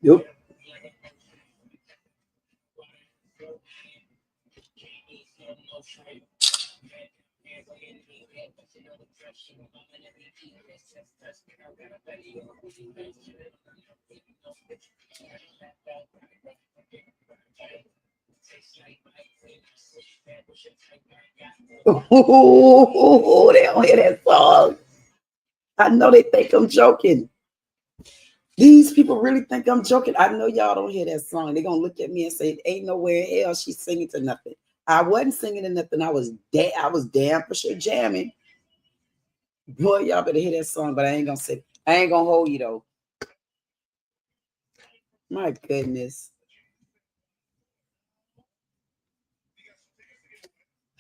Yep. Oh, they don't hear that song. I know they think I'm joking. These people really think I'm joking. I know y'all don't hear that song. They're gonna look at me and say, "Ain't nowhere in hell she's singing to nothing." I wasn't singing to nothing. I was damn for sure jamming. Boy, y'all better hear that song, but I ain't gonna say. I ain't gonna hold you though. My goodness.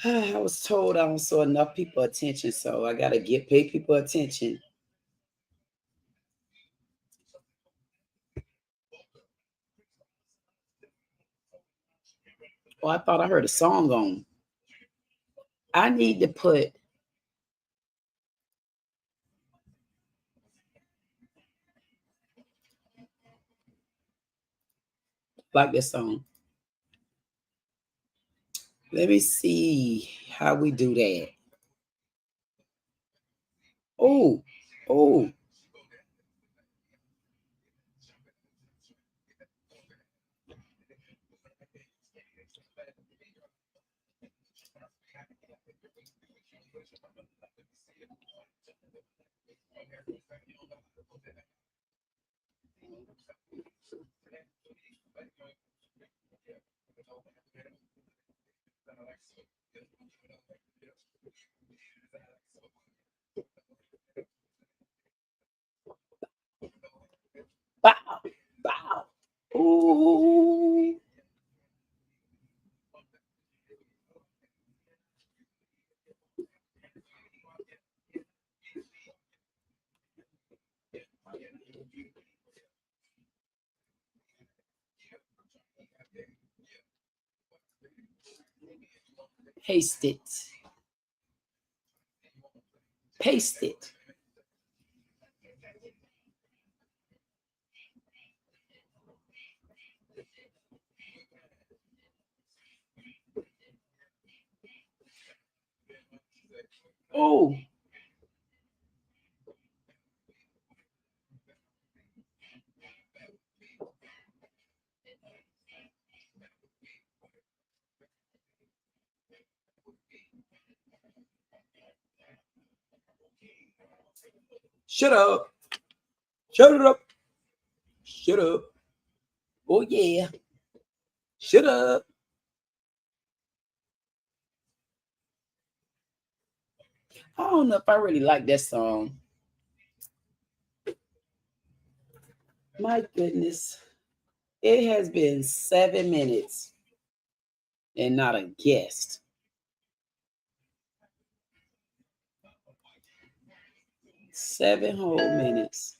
I was told I don't saw enough people attention, so I gotta pay people attention. Oh, I thought I heard a song on. I need to put like this song. Let me see how we do that. Oh, oh, bow, bow. Ooh. Paste it. Paste it. Oh, shut up. Shut it up. Shut up. Oh, yeah. Shut up. I don't know if I really like that song. My goodness. It has been 7 minutes and not a guest. 7 whole minutes.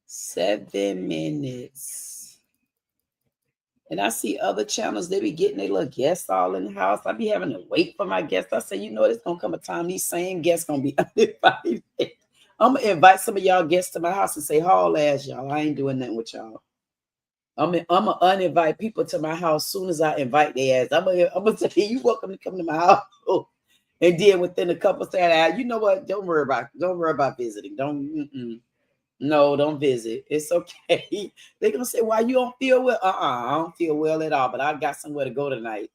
7 minutes. And I see other channels, they be getting their little guests all in the house. I be having to wait for my guests. I say, you know, there's gonna come a time these same guests gonna be uninvited. I'm gonna invite some of y'all guests to my house and say, haul ass y'all. I ain't doing nothing with y'all. I'm gonna uninvite people to my house soon as I invite their ass. I'm gonna say, hey, you welcome to come to my house. And then within a couple of days, you know what? Don't worry about visiting. No, don't visit. It's okay. They're gonna say, why you don't feel well? I don't feel well at all, but I got somewhere to go tonight.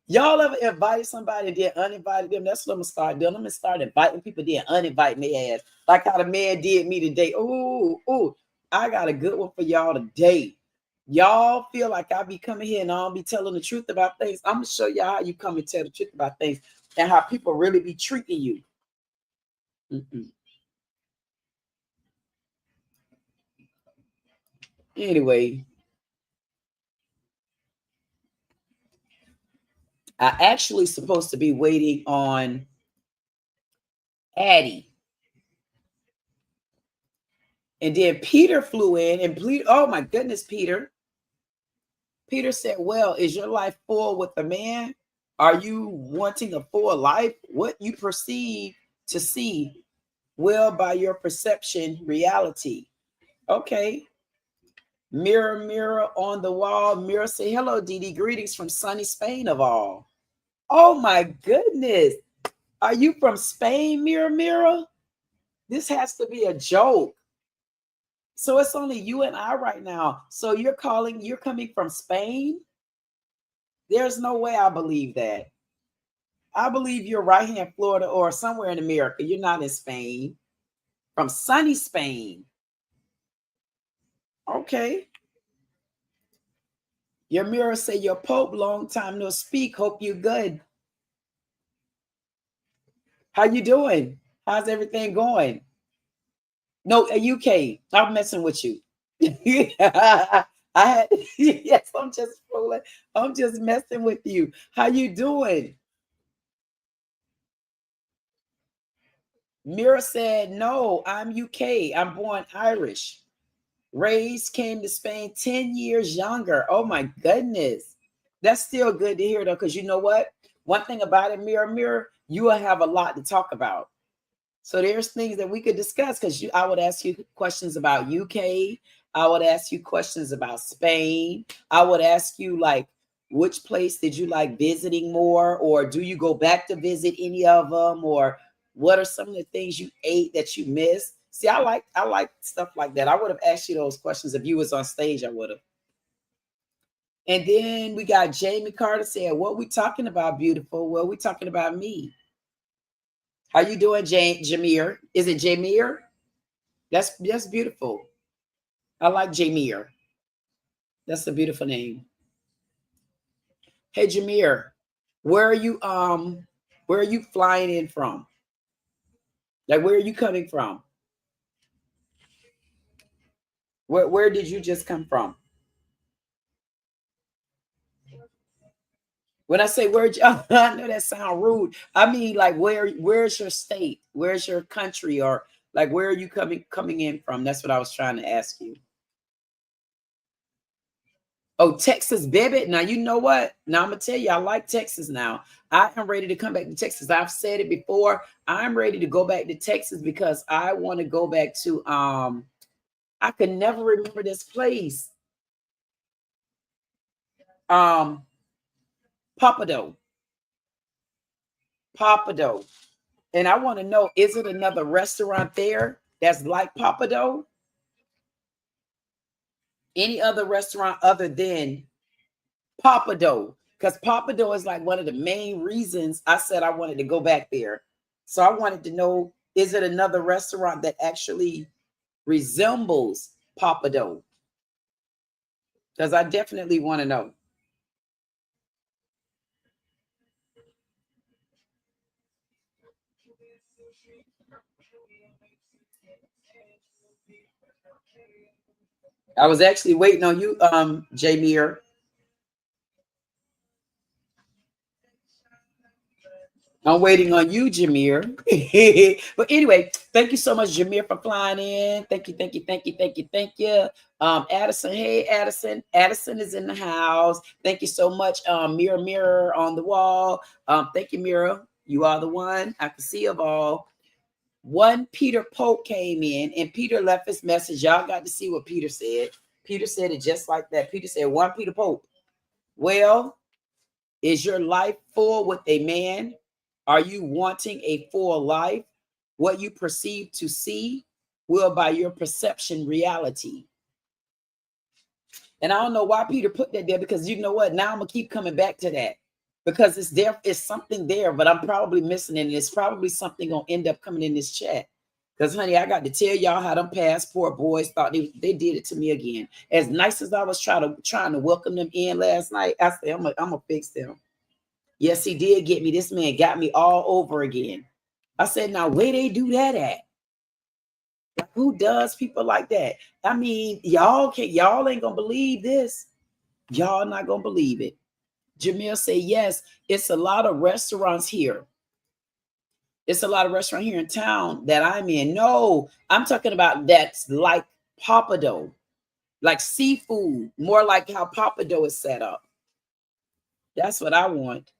Y'all ever invited somebody and then uninvited them? That's what I'm gonna start doing. I'm gonna start inviting people, then uninviting their ass. Like how the man did me today. Ooh, I got a good one for y'all today. Y'all feel like I be coming here and I don't be telling the truth about things. I'm gonna show y'all how you come and tell the truth about things and how people really be treating you. Anyway, I actually supposed to be waiting on Addie. And then Peter flew in and oh my goodness, Peter. Peter said, well, is your life full with a man? Are you wanting a full life? What you perceive to see will by your perception reality. Okay. Mirror, mirror on the wall. Mirror say, hello, Dee. Greetings from sunny Spain of all. Oh my goodness. Are you from Spain, mirror, mirror? This has to be a joke. So it's only you and I right now. So you're coming from Spain? There's no way I believe that. I believe you're right here in Florida or somewhere in America. You're not in Spain. From sunny Spain. Okay. Your mirror say your Pope, long time no speak. Hope you good. How you doing? How's everything going? No, UK. I'm messing with you. I had yes, I'm just fooling. I'm just messing with you. How you doing? Mira said, no, I'm UK. I'm born Irish. Raised, came to Spain 10 years younger. Oh my goodness. That's still good to hear though, because you know what? One thing about it, Mirror, you will have a lot to talk about. So there's things that we could discuss because I would ask you questions about UK. I would ask you questions about Spain. I would ask you like, which place did you like visiting more? Or do you go back to visit any of them? Or what are some of the things you ate that you missed? See, I like stuff like that. I would have asked you those questions if you was on stage. I would have. And then we got Jamie Carter said, what we talking about, beautiful? Well, we talking about me. How you doing, Jameer? Is it Jameer? That's beautiful. I like Jameer. That's a beautiful name. Hey Jameer, where are you flying in from? Like where are you coming from? Where did you just come from? When I say where, I know that sound rude. I mean like where's your state? Where's your country? Or like where are you coming in from? That's what I was trying to ask you. Oh, Texas, baby. Now, you know what? Now, I'm going to tell you, I like Texas now. I am ready to come back to Texas. I've said it before. I'm ready to go back to Texas because I want to go back to, I can never remember this place. Papado. Papado. And I want to know, is it another restaurant there that's like Papado? Any other restaurant other than Papado, because Papado is like one of the main reasons I said I wanted to go back there. So I wanted to know, is it another restaurant that actually resembles Papado? Because I definitely want to know. I was actually waiting on you, Jameer. I'm waiting on you, Jameer. But anyway, thank you so much, Jameer, for flying in. Thank you, thank you, thank you, thank you, thank you. Addison, hey, Addison. Addison is in the house. Thank you so much. Mirror, mirror on the wall. Thank you, Mirror. You are the one. I can see of all. One Peter Pope came in, and Peter left his message. Y'all got to see what Peter said. Peter said it just like that. Peter said, one Peter Pope. Well, is your life full with a man? Are you wanting a full life? What you perceive to see will by your perception reality. And I don't know why Peter put that there, because you know what? Now I'm gonna keep coming back to that, because it's there, it's something there, but I'm probably missing it. And it's probably something gonna end up coming in this chat. Because honey, I got to tell y'all how them passport boys thought they did it to me again. As nice as I was trying to welcome them in last night, I said I'm gonna fix them. Yes, he did get me. This man got me all over again. I said, now where they do that at? Like, who does people like that? I mean, y'all ain't gonna believe this. Y'all not gonna believe it. Jamil said, yes, it's a lot of restaurants here. It's a lot of restaurants here in town that I'm in. No, I'm talking about that's like Papado, like seafood, more like how Papado is set up. That's what I want.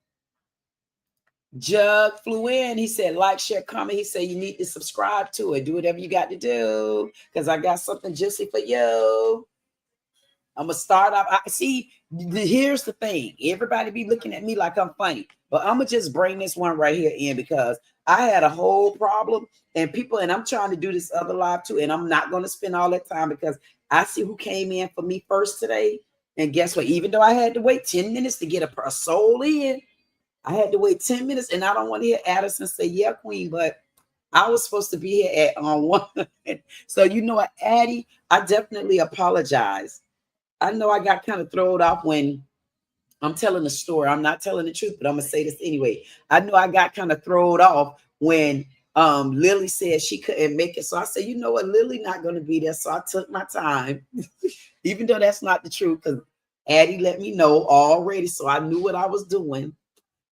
Jug flew in. He said, like, share, comment. He said, you need to subscribe to it. Do whatever you got to do, because I got something juicy for you. I'm going to start off. I see, here's the thing. Everybody be looking at me like I'm funny, but I'm going to just bring this one right here in, because I had a whole problem, and I'm trying to do this other live too, and I'm not going to spend all that time, because I see who came in for me first today. And guess what? Even though I had to wait 10 minutes to get a soul in, I had to wait 10 minutes, and I don't want to hear Addison say, yeah, Queen, but I was supposed to be here at on 1. So you know what, Addie, I definitely apologize. I know I got kind of thrown off when I'm telling the story. I'm not telling the truth, but I'm gonna say this anyway. I know I got kind of thrown off when Lily said she couldn't make it. So I said, you know what, Lily not gonna be there. So I took my time, even though that's not the truth, because Addie let me know already. So I knew what I was doing.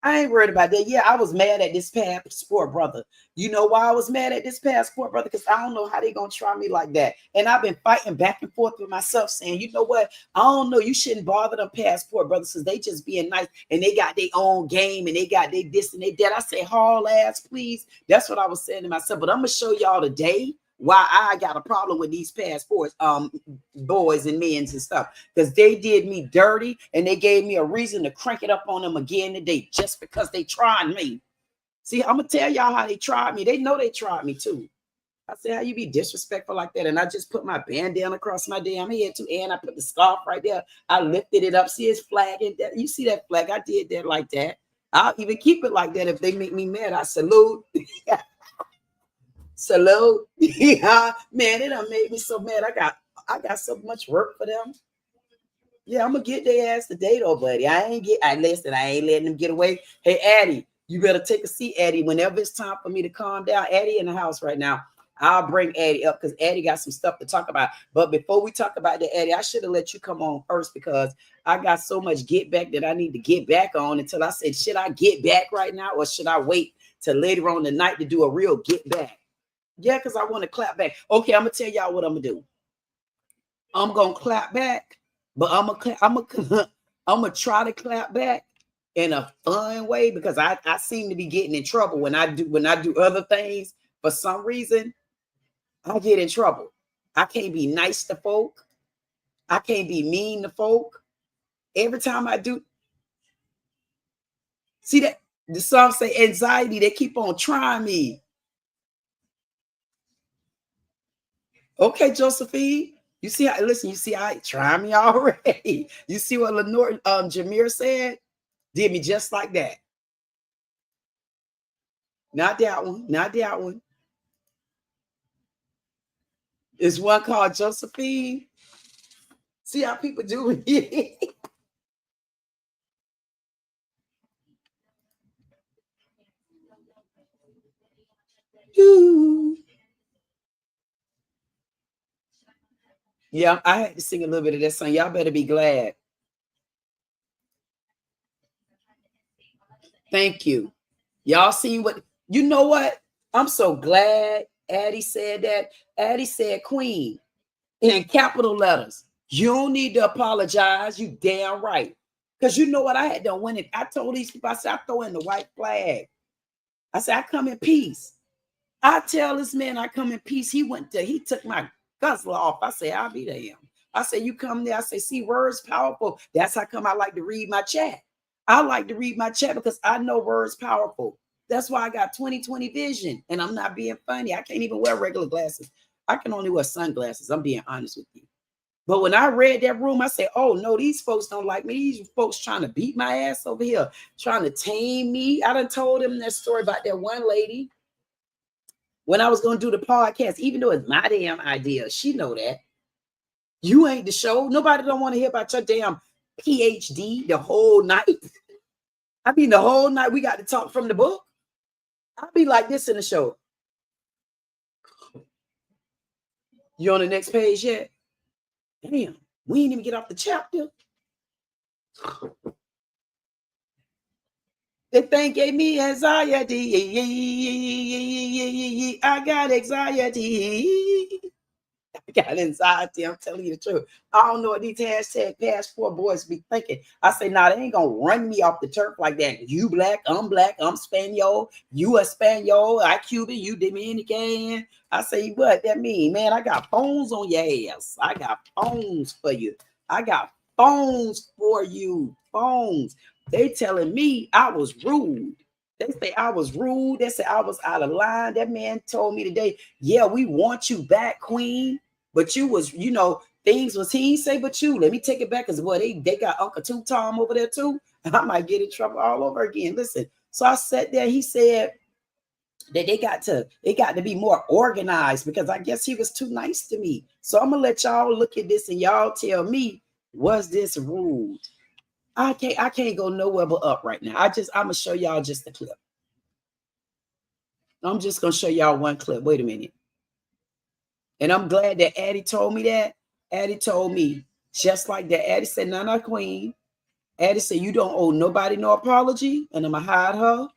I ain't worried about that. Yeah, I was mad at this passport brother. You know why I was mad at this passport brother? Because I don't know how they gonna try me like that. And I've been fighting back and forth with myself, saying, you know what? I don't know. You shouldn't bother them passport brothers, because they just being nice, and they got their own game, and they got their this and they that. I say, haul ass, please. That's what I was saying to myself. But I'm gonna show y'all today why I got a problem with these passports, boys and men's and stuff, because they did me dirty, and they gave me a reason to crank it up on them again today, just because they tried me. See, I'm gonna tell y'all how they tried me. They know they tried me too. I said, how you be disrespectful like that? And I just put my bandana across my damn head too, and I put the scarf right there. I lifted it up. See his flag in that? You see that flag? I did that like that. I'll even keep it like that if they make me mad. I salute. Salute. Yeah, man, it done made me so mad. I got so much work for them. Yeah, I'm gonna get their ass today though, buddy. I ain't letting them get away. Hey, Addie, you better take a seat, Addie. Whenever it's time for me to calm down, Addie in the house right now. I'll bring Addie up, because Addie got some stuff to talk about. But before we talk about the Addie, I should have let you come on first, because I got so much get back that I need to get back on, until I said, should I get back right now, or should I wait till later on the night to do a real get back? Yeah, because I want to clap back. Okay, I'm gonna tell y'all what I'm gonna do. I'm gonna clap back, but I'm gonna try to clap back in a fun way, because I seem to be getting in trouble when I do other things. For some reason, I get in trouble. I can't be nice to folk. I can't be mean to folk. Every time I do, see that the song say anxiety, they keep on trying me. Okay, Josephine. You see how, listen, you see how try me already. You see what Lenore Jameer said? Did me just like that. Not that one, not that one. It's one called Josephine. See how people do it. Ooh. Yeah, I had to sing a little bit of that song. Y'all better be glad. Thank you. Y'all seen what? You know what? I'm so glad Addie said that. Addie said queen in capital letters. You don't need to apologize. You damn right. Because you know what? I had done when it. I told these people, I said, I throw in the white flag. I said, I come in peace. I tell this man I come in peace. He took my guzzler off. I say, I'll be damned. I say, you come there. I say, see, words powerful. That's how come I like to read my chat. I like to read my chat because I know words powerful. That's why I got 20/20 vision. And I'm not being funny. I can't even wear regular glasses. I can only wear sunglasses. I'm being honest with you. But when I read that room, I said, oh no, these folks don't like me. These folks trying to beat my ass over here, trying to tame me. I done told them that story about that one lady when I was going to do the podcast, even though it's my damn idea. She know that. You ain't the show. Nobody don't want to hear about your damn PhD the whole night. I mean, the whole night we got to talk from the book. I'll be like this in the show. You on the next page yet? Damn, we ain't even get off the chapter. The thing gave me anxiety. I got anxiety. I got anxiety. I'm telling you the truth. I don't know what these hashtag passport boys be thinking. I say, nah, they ain't gonna run me off the turf like that. You black, I'm Spaniel, you a Spaniel, I Cuban, you Dominican. I say, what that mean? Man, I got phones on your ass. I got phones for you. I got phones for you. Phones. They telling me I was rude. They say I was rude. They say I was out of line. That man told me today, yeah, we want you back, queen. But you was, things was he say, but you, let me take it back because what they got Uncle Two Tom over there too. I might get in trouble all over again. Listen, so I sat there, he said that they got to be more organized because I guess he was too nice to me. So I'm gonna let y'all look at this and y'all tell me, was this rude? I can't go nowhere but up right now. I'm gonna show y'all just the clip. I'm just gonna show y'all one clip. Wait a minute. And I'm glad that Addie told me that. Addie told me just like that. Addie said, "No, not queen." Addie said, "You don't owe nobody no apology," and I'm gonna hide her.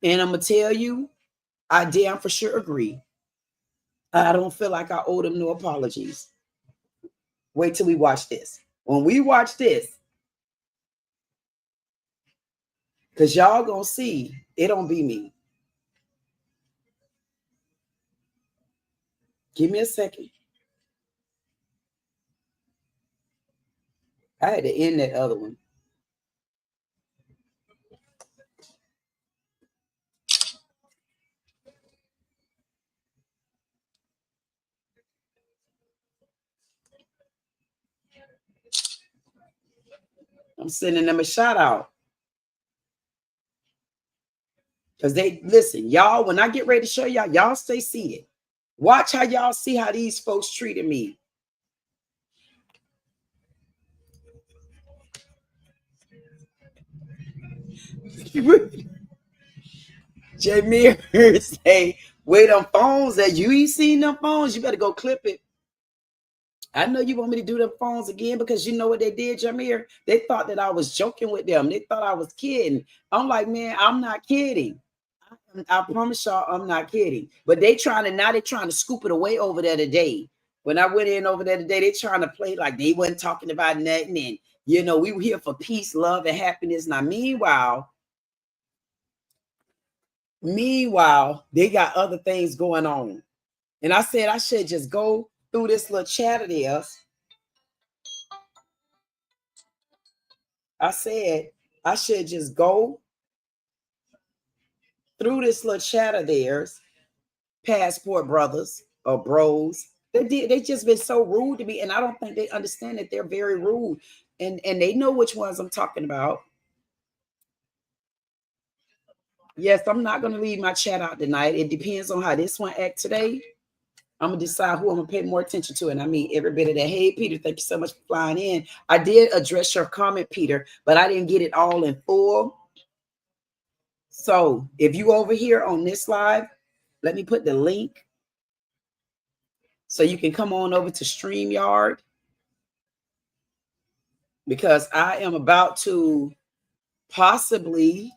And I'm gonna tell you, I damn for sure agree. I don't feel like I owe them no apologies. Wait till we watch this. When we watch this, because y'all gonna see it don't be me. Give me a second. I had to end that other one. I'm sending them a shout out. Because they listen, y'all, when I get ready to show y'all stay seated. Watch how y'all see how these folks treated me. Jameer say, wait on phones that you ain't seen them phones. You better go clip it. I know you want me to do them phones again because you know what they did, Jameer? They thought that I was joking with them. They thought I was kidding. I'm like, man, I'm not kidding. I promise y'all I'm not kidding. But they trying to scoop it away over there today. When I went in over there today, they trying to play like they wasn't talking about nothing. And we were here for peace, love, and happiness. Now, meanwhile, they got other things going on. And I said I should just go through this little chat of theirs. I said I should just go through this little chat of theirs, passport brothers or bros. They just been so rude to me, and I don't think they understand that they're very rude. And they know which ones I'm talking about. Yes, I'm not gonna leave my chat out tonight. It depends on how this one act today. I'm gonna decide who I'm gonna pay more attention to. And I mean every bit of that. Hey Peter, thank you so much for flying in. I did address your comment, Peter, but I didn't get it all in full. So if you over here on this live, let me put the link so you can come on over to StreamYard, because I am about to possibly,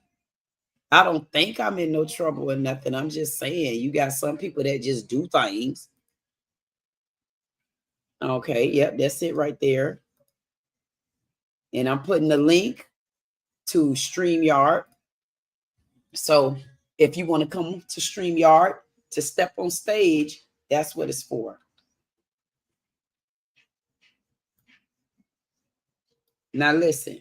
I don't think I'm in no trouble or nothing. I'm just saying, you got some people that just do things. Okay, yep, that's it right there. And I'm putting the link to StreamYard. So if you want to come to StreamYard to step on stage, that's what it's for. Now listen.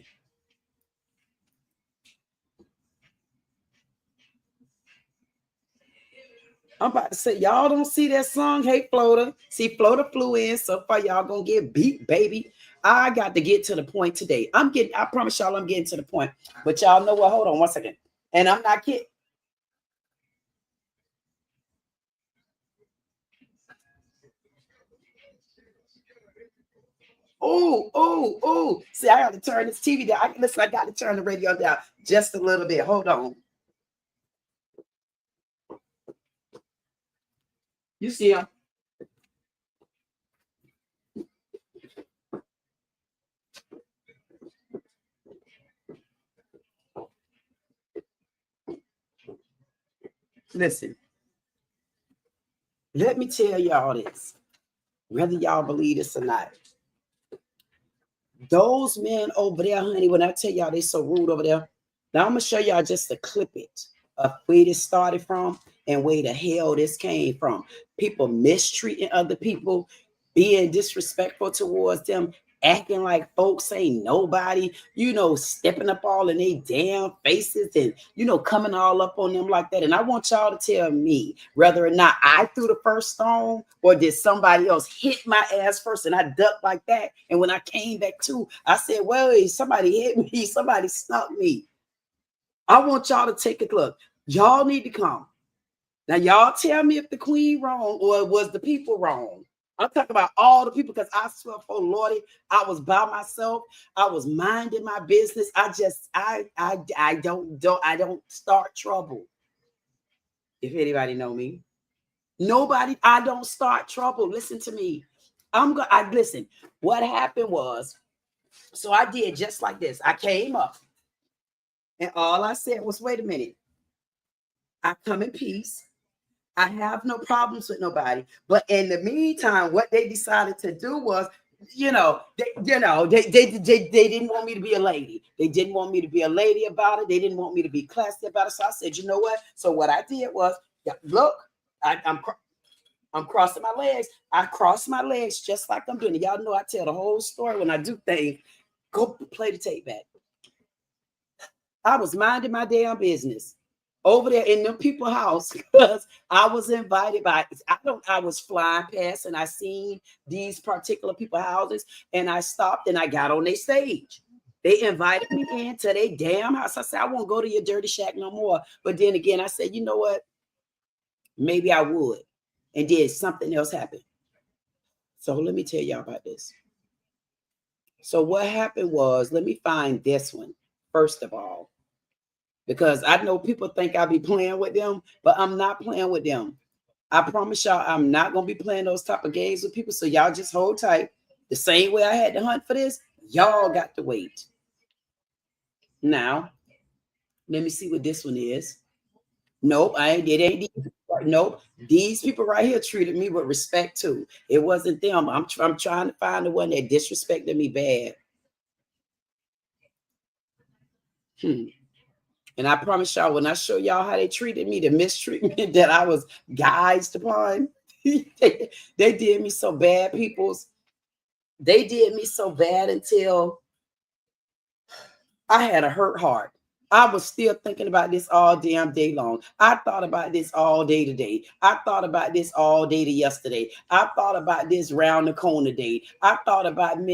I'm about to say, y'all don't see that song, Hey Floater. See, Floater flew in. So far, y'all gonna get beat, baby. I got to get to the point today. I promise y'all I'm getting to the point. But y'all know what? Hold on one second. And I'm not kidding. Oh. See, I got to turn this TV down. Listen, I got to turn the radio down just a little bit. Hold on. You see him? Listen, let me tell y'all this, whether y'all believe this or not. Those men over there, honey, when I tell y'all they so rude over there, now I'm gonna show y'all just a clip it of where this started from and where the hell this came from. People mistreating other people, being disrespectful towards them, acting like folks ain't nobody, stepping up all in their damn faces and, coming all up on them like that. And I want y'all to tell me whether or not I threw the first stone or did somebody else hit my ass first and I ducked like that. And when I came back to, I said, well, somebody hit me, somebody snuck me. I want y'all to take a look. Y'all need to come. Now, y'all tell me if the queen wrong or was the people wrong. I'm talking about all the people, because I swear for Lordy, I was by myself. I was minding my business. I don't start trouble. If anybody know me, nobody. I don't start trouble. Listen to me. I listen. What happened was, so I did just like this. I came up, and all I said was, "Wait a minute. I come in peace. I have no problems with nobody." But in the meantime, what they decided to do was, they didn't want me to be a lady. They didn't want me to be a lady about it. They didn't want me to be classy about it. So I said, you know what? So what I did was, look, I'm crossing my legs. I cross my legs just like I'm doing it. Y'all know I tell the whole story when I do things. Go play the tape back. I was minding my damn business over there in the people's house because I was invited I was flying past and I seen these particular people's houses and I stopped and I got on their stage. They invited me into their damn house. I said, I won't go to your dirty shack no more. But then again, I said, you know what? Maybe I would. And then something else happened. So let me tell y'all about this. So what happened was, let me find this one first of all, because I know people think I be playing with them, but I'm not playing with them. I promise y'all, I'm not going to be playing those type of games with people. So y'all just hold tight. The same way I had to hunt for this, y'all got to wait. Now, let me see what this one is. Nope, it ain't. Nope, these people right here treated me with respect too. It wasn't them. I'm trying to find the one that disrespected me bad. And I promise y'all, when I show y'all how they treated me, the mistreatment that I was guised upon, they did me so bad, peoples. They did me so bad until I had a hurt heart. I was still thinking about this all damn day long. I thought about this all day today. I thought about this all day to yesterday. I thought about this round the corner day. I thought about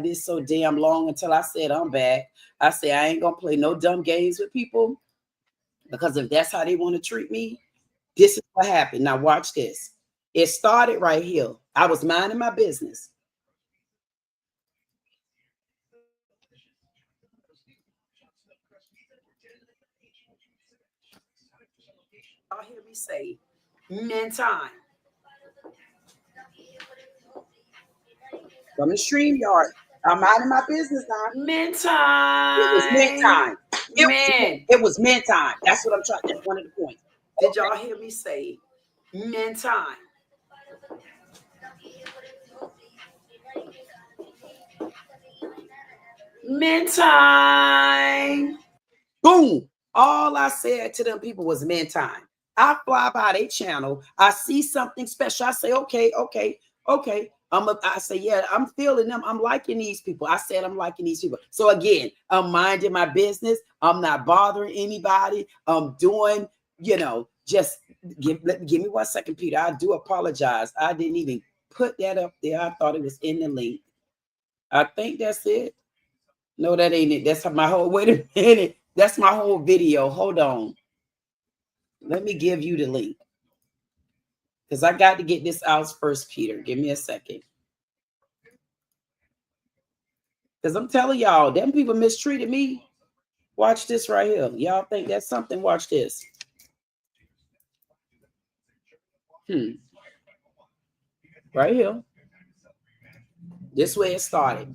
this so damn long until I said, I'm back. I said, I ain't going to play no dumb games with people, because if that's how they want to treat me, this is what happened. Now watch this. It started right here. I was minding my business. Y'all hear me say, men time. From the StreamYard. I'm minding my business now. Men time. It was men time. It was men time. That's what I'm trying. That's one of the points. Did y'all hear me say, men time? Men time. Boom. All I said to them people was men time. I fly by their channel. I see something special. I say, okay. I say, yeah, I'm feeling them. I'm liking these people. I said I'm liking these people. So again, I'm minding my business. I'm not bothering anybody. I'm doing, just give me 1 second, Peter. I do apologize. I didn't even put that up there. I thought it was in the link. I think that's it. No, that ain't it. That's my whole, wait a minute. That's my whole video. Hold on. Let me give you the link. Because I got to get this out first, Peter. Give me a second. Because I'm telling y'all, them people mistreated me. Watch this right here. Y'all think that's something? Watch this. Right here. This way it started.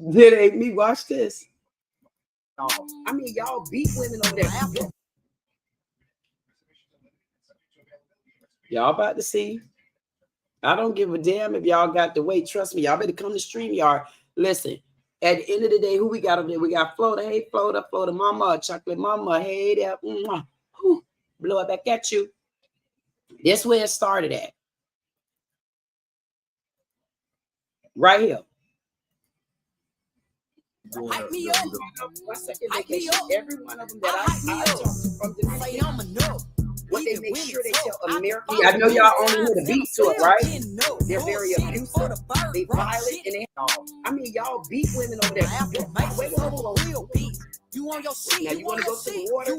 It ain't me. Watch this. I mean, y'all beat women over there. Y'all about to see. I don't give a damn if y'all got to wait. Trust me, y'all better come to StreamYard. Listen, at the end of the day, who we got over there? We got Florida. Hey, Florida mama, chocolate mama. Hey there. Blow it back at you. This where it started at. Right here. Hype me up. Every one of them that I talk from the beginning. What they make sure they tell America. I know y'all only hear the beat to it, right? They're very abusive. They violent and they. I mean, y'all beat women over there. Wait, you on your seat? Now you want to go to the water?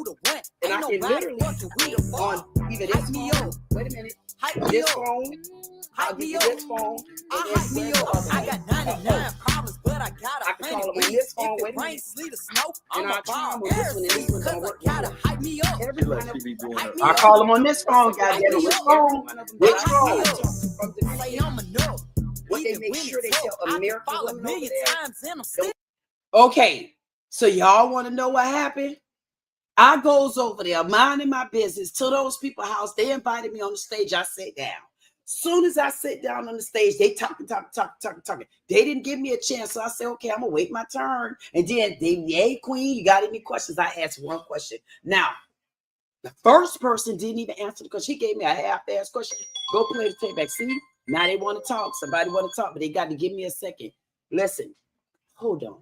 And I can literally on either this phone. Wait a minute. This phone. I'll give you this phone. I got 99 problems, but I got I can call them on this phone. Wait a minute. And I'll try them with this one, and this one's gonna work. Hype me up. I call them on this phone, guys. Which phone? Which phone? What they make sure they tell American women over there. Okay, so y'all want to know what happened? I goes over there, minding my business, to those people's house. They invited me on the stage. I sat down. Soon as I sit down on the stage, they talking. They didn't give me a chance. So I said, okay, I'm going to wait my turn. And then hey, Queen, you got any questions? I asked one question. Now, the first person didn't even answer because she gave me a half-ass question. Go play the tape back. See, now they want to talk. Somebody want to talk, but they got to give me a second. Listen, hold on.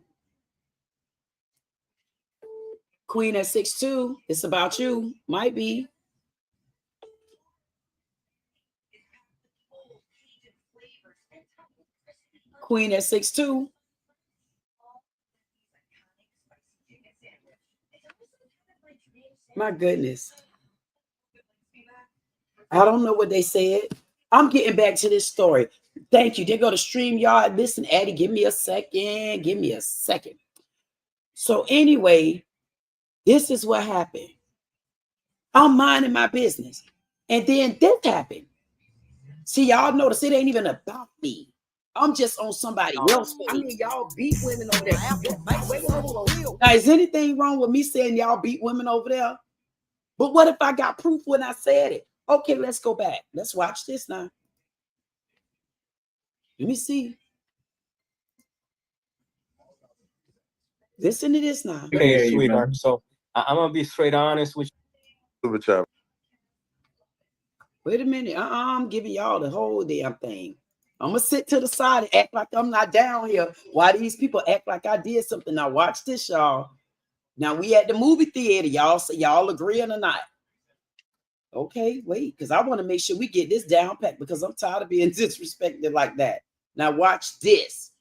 Queen at 6'2", it's about you. Might be. Queen at 6'2". My goodness. I don't know what they said. I'm getting back to this story. Thank you. They go to StreamYard. Listen, Addie, give me a second. Give me a second. So anyway, this is what happened. I'm minding my business. And then this happened. See, y'all notice it ain't even about me. I'm just on somebody else. I mean, y'all beat women over there. Now, is anything wrong with me saying y'all beat women over there? But what if I got proof when I said it? Okay, let's go back. Let's watch this now. Let me see. Listen to this now. Hey, sweetheart. So I'm gonna be straight honest with you. Wait a minute. I'm giving y'all the whole damn thing. I'm gonna sit to the side and act like I'm not down here. Why these people act like I did something? Now watch this, y'all. Now we at the movie theater. Y'all say y'all agreeing or not? Okay, wait, because I want to make sure we get this down pat because I'm tired of being disrespected like that. Now watch this.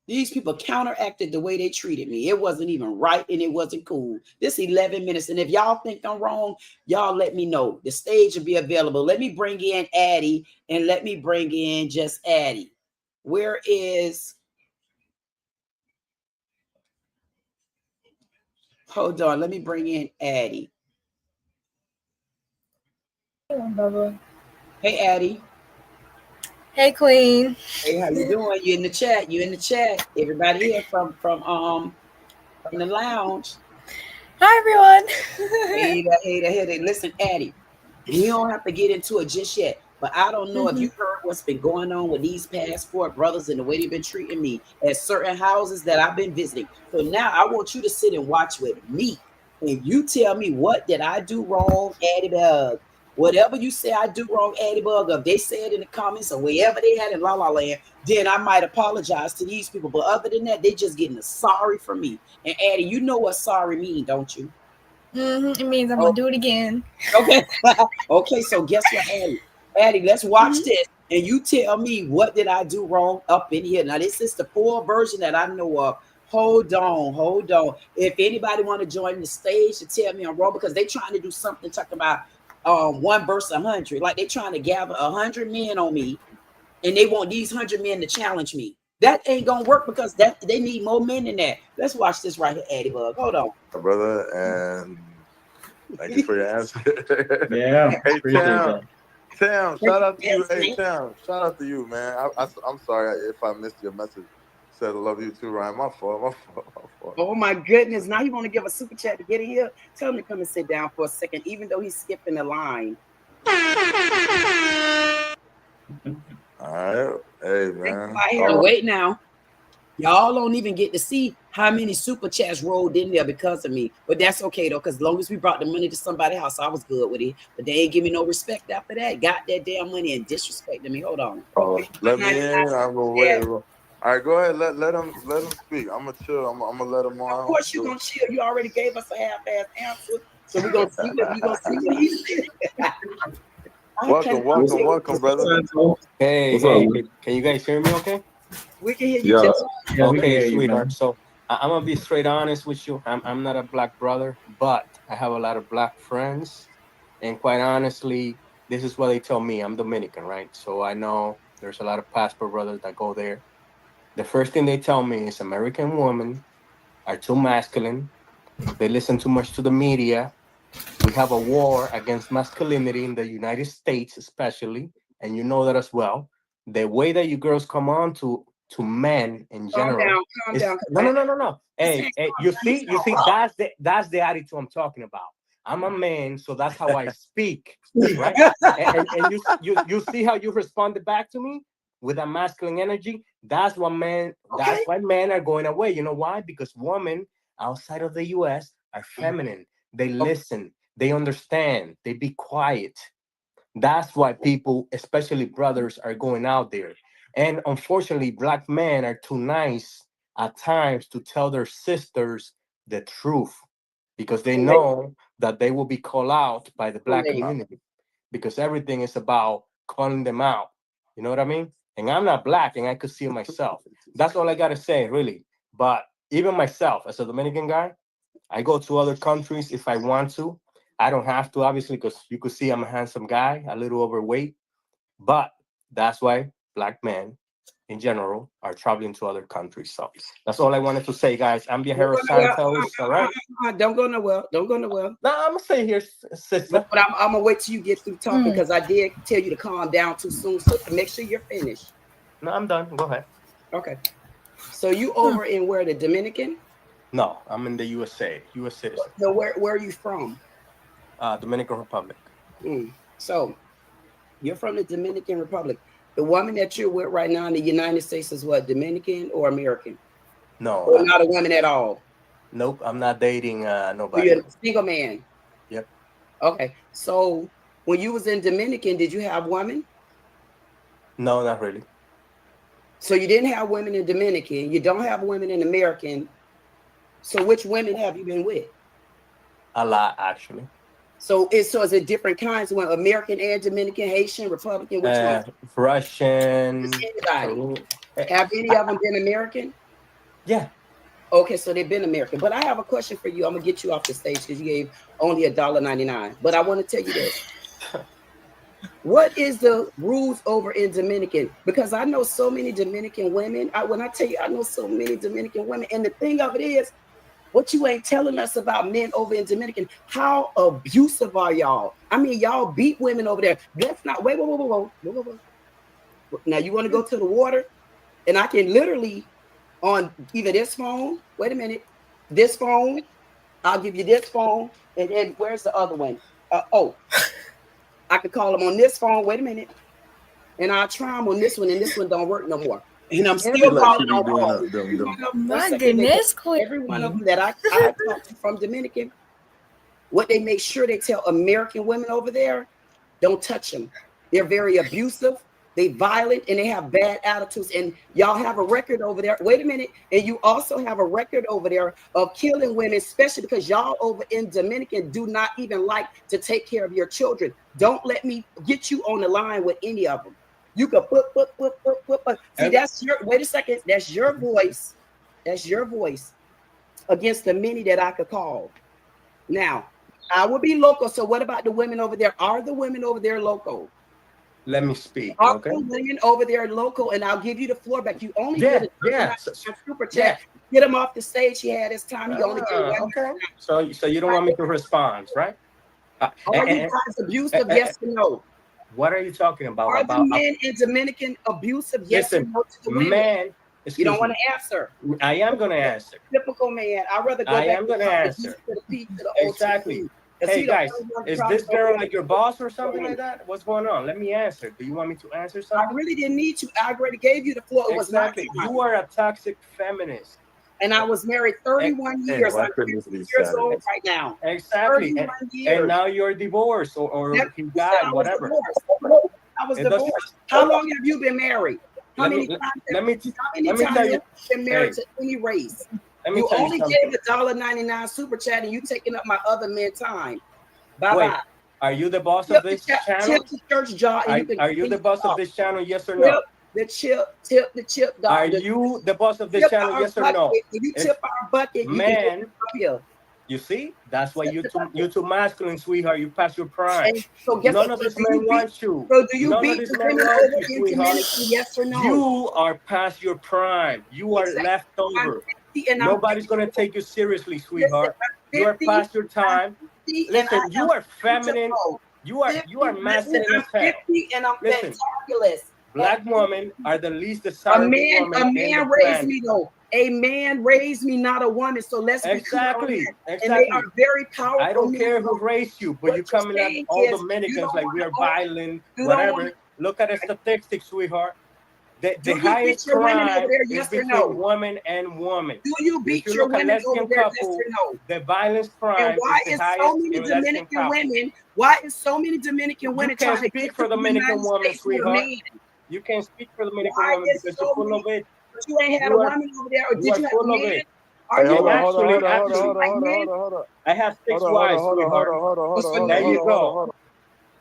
These people counteracted the way they treated me. It wasn't even right and it wasn't cool. This 11 minutes. And if y'all think I'm wrong, y'all let me know. The stage will be available. Let me bring in Addie and let me bring in just Addie. Where is... Hold on. Let me bring in Addie. Hey, Addie. Hey, Queen. Hey, how you doing? You in the chat? You in the chat? Everybody here from the lounge. Hi, everyone. Hey. Listen, Addie, we don't have to get into it just yet, but I don't know if you heard what's been going on with these PassPort brothers and the way they've been treating me at certain houses that I've been visiting. So now I want you to sit and watch with me, and you tell me what did I do wrong, Addie Bug. Whatever you say I do wrong, Addie Bug, if they say it in the comments or wherever they had in La La Land, then I might apologize to these people. But other than that, they just getting a sorry from me. And Addie, you know what sorry means, don't you? It means I'm gonna do it again. Okay. Okay, so guess what, Addie, let's watch this. And you tell me what did I do wrong up in here. Now, this is the full version that I know of. Hold on. If anybody want to join the stage to tell me I'm wrong, because they trying to do something talking about 1 versus 100. Like they trying to gather 100 men on me, and they want these 100 men to challenge me. That ain't gonna work because they need more men than that. Let's watch this right here, Addie Bug. Hold on. Brother, and thank you for your answer. Yeah. Hey, Appreciate Tam, shout out to you. Hey, Tam, shout out to you, man. I'm sorry if I missed your message. Said I love you too, Ryan. My fault. Oh my goodness. Now you want to give a super chat to get in here? Tell him to come and sit down for a second, even though he's skipping the line. All right. Hey, man. Wait now. Y'all don't even get to see how many super chats rolled in there because of me. But that's okay, though, because as long as we brought the money to somebody's house, I was good with it. But they ain't give me no respect after that. Got that damn money and disrespected me. Hold on. Let me in. I'm going to wait. All right, go ahead. Let him speak. I'm going to chill. I'm going to let him on. Of course you're going to chill. You already gave us a half-ass answer. So we're going to see what he said. Welcome, brother. Hey, can you guys hear me okay? We can hear you. Yeah. Okay, sweetheart. So I'm gonna be straight honest with you. I'm not a black brother, but I have a lot of black friends, and quite honestly, this is what they tell me. I'm Dominican, right? So I know there's a lot of PassPort brothers that go there. The first thing they tell me is American women are too masculine. They listen too much to the media. We have a war against masculinity in the United States, especially, and you know that as well. The way that you girls come on to men in general. Calm down. No. Hey, you see, that's the attitude I'm talking about. I'm a man, so that's how I speak, right? and you see how you responded back to me with a masculine energy. That's why men are going away. You know why? Because women outside of the U.S. are feminine. They listen. They understand. They be quiet. That's why people, especially brothers, are going out there. And unfortunately, black men are too nice at times to tell their sisters the truth because they know that they will be called out by the black community because everything is about calling them out. You know what I mean? And I'm not black and I could see it myself. That's all I got to say, really. But even myself, as a Dominican guy, I go to other countries if I want to. I don't have to, obviously, because you could see I'm a handsome guy, a little overweight. But that's why black men in general are traveling to other countries. So that's all I wanted to say, guys. I'm Viajero Santos. All right. Don't go nowhere. No, I'm gonna stay here, sister. But I'm gonna wait till you get through talking because I did tell you to calm down too soon. So to make sure you're finished. No, I'm done. Go ahead. Okay. So you over in where, the Dominican? No, I'm in the USA. U.S. citizen. So where are you from? Dominican Republic. So you're from the Dominican Republic. The woman that you're with right now in the United States is what, Dominican or American? No. Or not a woman at all? Nope, I'm not dating nobody. You're a single man? Yep. Okay. So when you was in Dominican, did you have women? No, not really. So you didn't have women in Dominican. You don't have women in American. So which women have you been with? A lot, actually. So is it different kinds of women, American and Dominican, Haitian, Republican? Which one? Russian. Anybody. Have any of them been American? Yeah. Okay, so they've been American. But I have a question for you. I'm gonna get you off the stage because you gave only $1.99. But I want to tell you this. What is the rules over in Dominican? Because I know so many Dominican women. When I tell you, I know so many Dominican women. And the thing of it is, what you ain't telling us about men over in Dominican, how abusive are y'all? I mean, y'all beat women over there. Let's not, wait. Now you want to go to the water? And I can literally, on either this phone, wait a minute, this phone, I'll give you this phone, and then where's the other one? I could call them on this phone, wait a minute, and I'll try them on this one, and this one don't work no more. And I'm still calling on all. My goodness, Every one of them that I talk to from Dominican, what they make sure they tell American women over there, don't touch them. They're very abusive, they violent, and they have bad attitudes. And y'all have a record over there. Wait a minute. And you also have a record over there of killing women, especially because y'all over in Dominican do not even like to take care of your children. Don't let me get you on the line with any of them. You can put. See, that's your, wait a second. That's your voice. That's your voice against the many that I could call. Now, I will be local. So what about the women over there? Are the women over there local? Let me speak. Are Okay. the women over there local? And I'll give you the floor back. You only Yeah, did a super chat. Get him off the stage. He had his time. He only did one. Okay. So you don't want me to respond, right? Are you guys abusive? Yes or no? What are you talking about? Are the men in Dominican abusive? Yes or no to the women? Man, you don't want to answer. I am going to answer. Typical man. I'd rather go I back am going to answer. Exactly. Hey guys, is this girl like your boss or something like that? What's going on? Let me answer. Do you want me to answer something? I really didn't need to. I already gave you the floor. It was exactly. You are a toxic feminist. And I was married 31 years. I'm 50 years old right now. Exactly. And now you're divorced or he died, whatever. I was divorced. How long have you been married? How many times have you been married to any race? You only gave $1.99 super chat and you taking up my other men time. Bye-bye. Are you the boss of this channel? Tip the church jar. Are you the boss of this channel? Yes or no? Tip the chip. Are you the boss of this channel? Yes or no? You tip our bucket, man. You see, that's why you're too masculine, sweetheart. You pass your prime. So none of these men want you. So do you beat the women over in Dominican? Yes or no? You are past your prime. You are left over. Nobody's gonna take you seriously, sweetheart. You are past your time. Listen, you are feminine. You are masculine as hell. And I'm fabulous. Black women are the least desirable women. A man raised me though. A man raised me, not a woman. So let's be clear. And they are very powerful. I don't care who raised you, but you're coming at all Dominicans like we are violent, whatever. Look at the statistics, sweetheart. The highest crime is between woman and woman. Do you beat your women over there? Yes or no? The violence crime is the highest in Dominican women? Why is so many Dominican women trying to speak for Dominican women, sweetheart? You can't speak for Dominican women because you're full of it. But you ain't had a woman over there, or did you have a man? Hold on. I have 6 wives, sweetheart. There you go.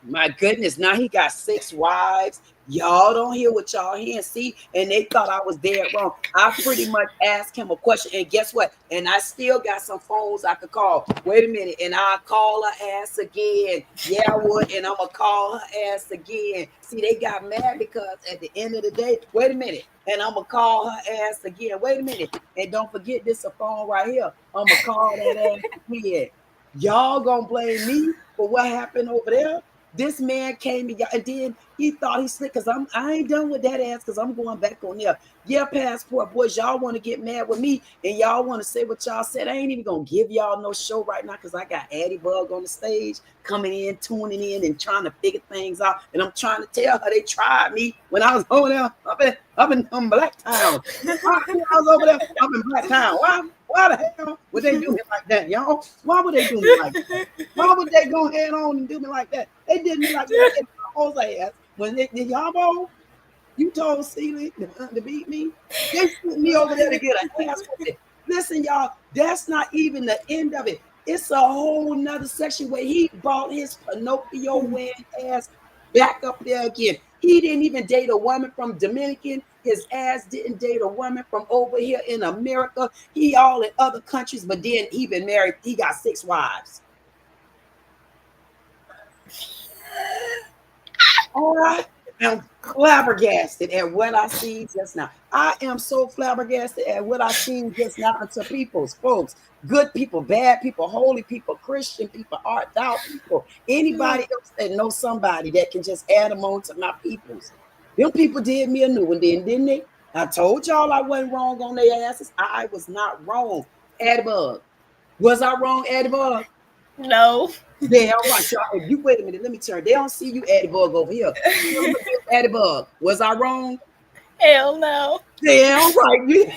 My goodness, now he got 6 wives. Y'all don't hear what y'all hear and see, and they thought I was dead wrong. I pretty much asked him a question, and guess what? And I still got some phones I could call. Wait a minute, and I'll call her ass again. Yeah, I would, and I'm gonna call her ass again. See, they got mad because at the end of the day, wait a minute, and I'm gonna call her ass again. Wait a minute, and don't forget this a phone right here. I'm gonna call that ass again. Y'all gonna blame me for what happened over there? This man came and then he thought he slick because I ain't done with that ass because I'm going back on there. Yeah, passport boys, y'all want to get mad with me and y'all want to say what y'all said. I ain't even gonna give y'all no show right now because I got Addie Bug on the stage coming in, tuning in, and trying to figure things out. And I'm trying to tell her they tried me when I was over there up in Black Town. I was over there up in Black Town. Why the hell would they do me like that, y'all? Why would they do me like that? Why would they go head on and do me like that? They did me like that. Jose ass. When they did y'all bowl, you told Celie to beat me. They put me over there to get an ass whooping. Listen, y'all, that's not even the end of it. It's a whole nother section where he brought his Pinocchio wearing ass back up there again. He didn't even date a woman from Dominican his ass didn't date a woman from over here in America. He all in other countries, but then he been married. He got 6 wives. I am flabbergasted at what I see just now. I am so flabbergasted at what I seen just now to people's folks, good people, bad people, holy people, Christian people, art thou people, anybody else that knows somebody that can just add them on to my peoples. Them people did me a new one then, didn't they? I told y'all I wasn't wrong on their asses. I was not wrong. Addybug. Was I wrong, Addybug? No. Yeah, all right, y'all. If you wait a minute, let me turn. They don't see you, Addybug, over here. Addybug, was I wrong? Hell no. Damn right.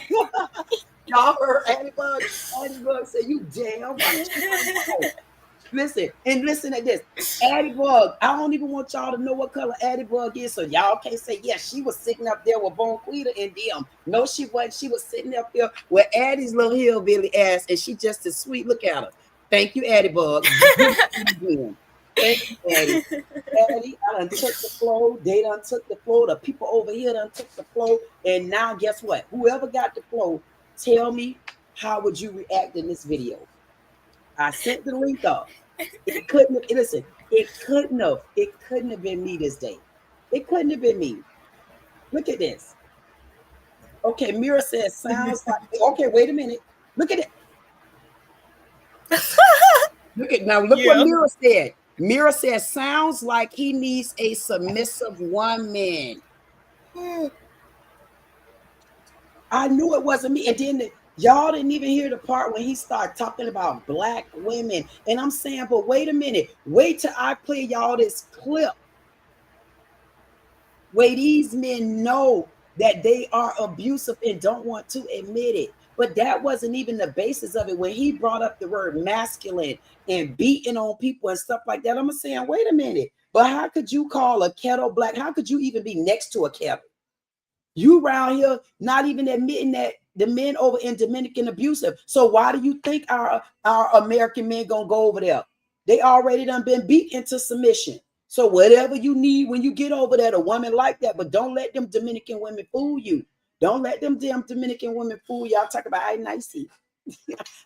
Y'all heard Addybug. Addybug said, "You damn right." Listen, and listen at this. Addybug, I don't even want y'all to know what color Addybug is, so y'all can't say, yeah, she was sitting up there with Bone Quita and them. No, she wasn't. She was sitting up there with Addie's little hillbilly ass, and she just as sweet. Look at her. Thank you, Addybug. Thank you, Addie. Addie, I done took the flow. They done took the flow. The people over here done took the flow. And now, guess what? Whoever got the flow, tell me, how would you react in this video? I sent the link up. It couldn't have, listen, it couldn't have been me this day. It couldn't have been me. Look at this. Okay, Mira says, sounds like, okay, wait a minute. Look at it. Look what Mira said. Mira says, sounds like he needs a submissive woman. I knew it wasn't me. And then y'all didn't even hear the part when he started talking about black women. And I'm saying, but wait a minute. Wait till I play y'all this clip. Where these men know that they are abusive and don't want to admit it. But that wasn't even the basis of it. When he brought up the word masculine and beating on people and stuff like that, I'm saying, wait a minute. But how could you call a kettle black? How could you even be next to a kettle? You around here not even admitting that the men over in Dominican abusive. So why do you think our American men gonna go over there? They already done been beat into submission. So whatever you need when you get over there, a woman like that, but don't let them Dominican women fool you. Don't let them damn Dominican women fool y'all. Talk about I nicey.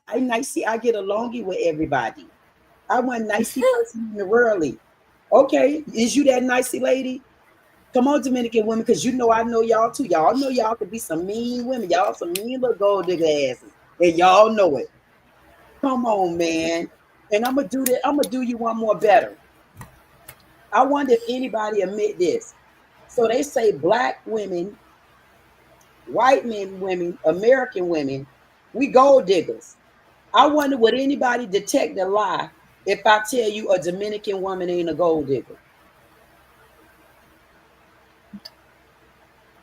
I nicey. I get along with everybody. I want nicey person in the worldly. Okay, is you that nicey lady? Come on, Dominican women, because you know I know y'all too. Y'all know y'all could be some mean women. Y'all some mean little gold digger asses. And y'all know it. Come on, man. And I'm gonna do that. I'm gonna do you one more better. I wonder if anybody admit this. So they say black women, white men, women, American women, we gold diggers. I wonder would anybody detect a lie if I tell you a Dominican woman ain't a gold digger?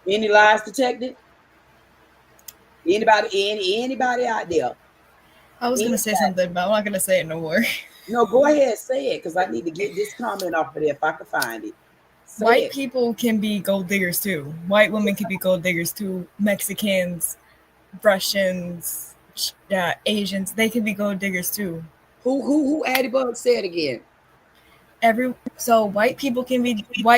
Any lies detected? Anybody out there? I was gonna say something, but I'm not gonna say it no more. No, go ahead, say it, because I need to get this comment off of there if I can find it. White people can be gold diggers too. White women can be gold diggers too. Mexicans, Russians, Asians, they can be gold diggers too. Who Addybug said again? So white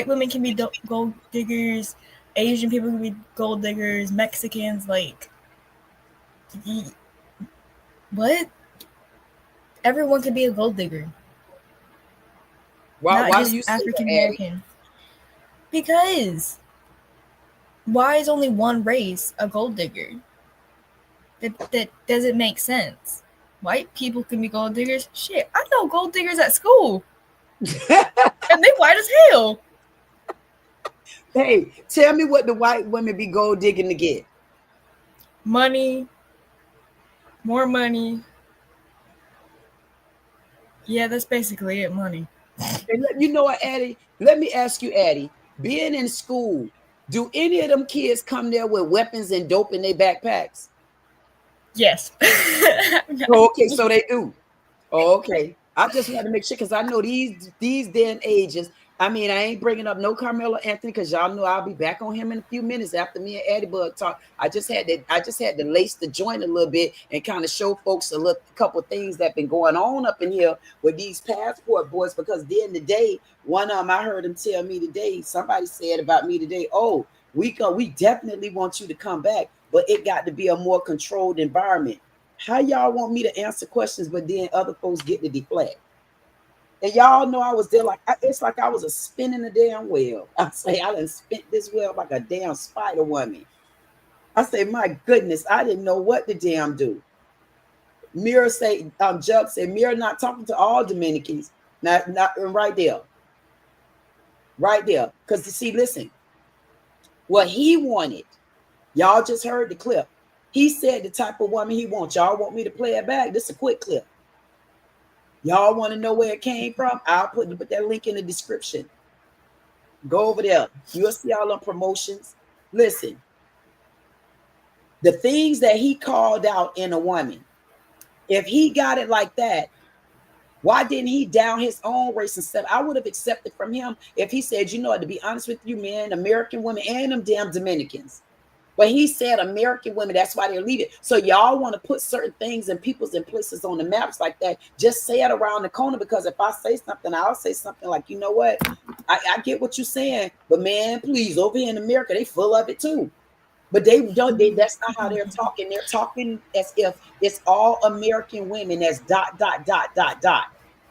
women can be gold diggers. Asian people can be gold diggers. Mexicans, like, what? Everyone can be a gold digger. Why do you say African American? Because why is only one race a gold digger? That doesn't make sense. White people can be gold diggers. Shit, I know gold diggers at school. And they white as hell. Hey, tell me what the white women be gold digging to get. Money. More money. Yeah, that's basically it, money. And you know what, Addie? Let me ask you, Addie, being in school, do any of them kids come there with weapons and dope in their backpacks? Yes. Okay, so they do. Okay. I just want to make sure, because I know these day and ages. I mean, I ain't bringing up no Karmelo Anthony, because y'all know I'll be back on him in a few minutes after me and Addybug talk. I just had to lace the joint a little bit and kind of show folks a couple things that been going on up in here with these passport boys. Because at the end of the day, one of them, I heard him tell me today, somebody said about me today, oh, We definitely want you to come back, but it got to be a more controlled environment. How y'all want me to answer questions, but then other folks get to deflect? And y'all know I was there it's like I was a spinning a damn wheel. I say I done spent this wheel like a damn spider woman. I say, my goodness, I didn't know what to damn do. Mira say, Jug said, Mira not talking to all Dominicans. Not right there. Right there. Because you see, listen, what he wanted, y'all just heard the clip. He said the type of woman he wants. Y'all want me to play it back? This is a quick clip. Y'all want to know where it came from? I'll put that link in the description. Go over there. You'll see all the promotions. Listen, the things that he called out in a woman, if he got it like that, why didn't he down his own race and stuff? I would have accepted from him if he said, you know what, to be honest with you, man, American women and them damn Dominicans. But he said American women, that's why they leave it. So y'all want to put certain things and people's and places on the maps like that. Just say it around the corner, because if I say something, I'll say something like, you know what? I get what you're saying, but man, please, over here in America, they full of it too. But they don't, that's not how they're talking. They're talking as if it's all American women that's ...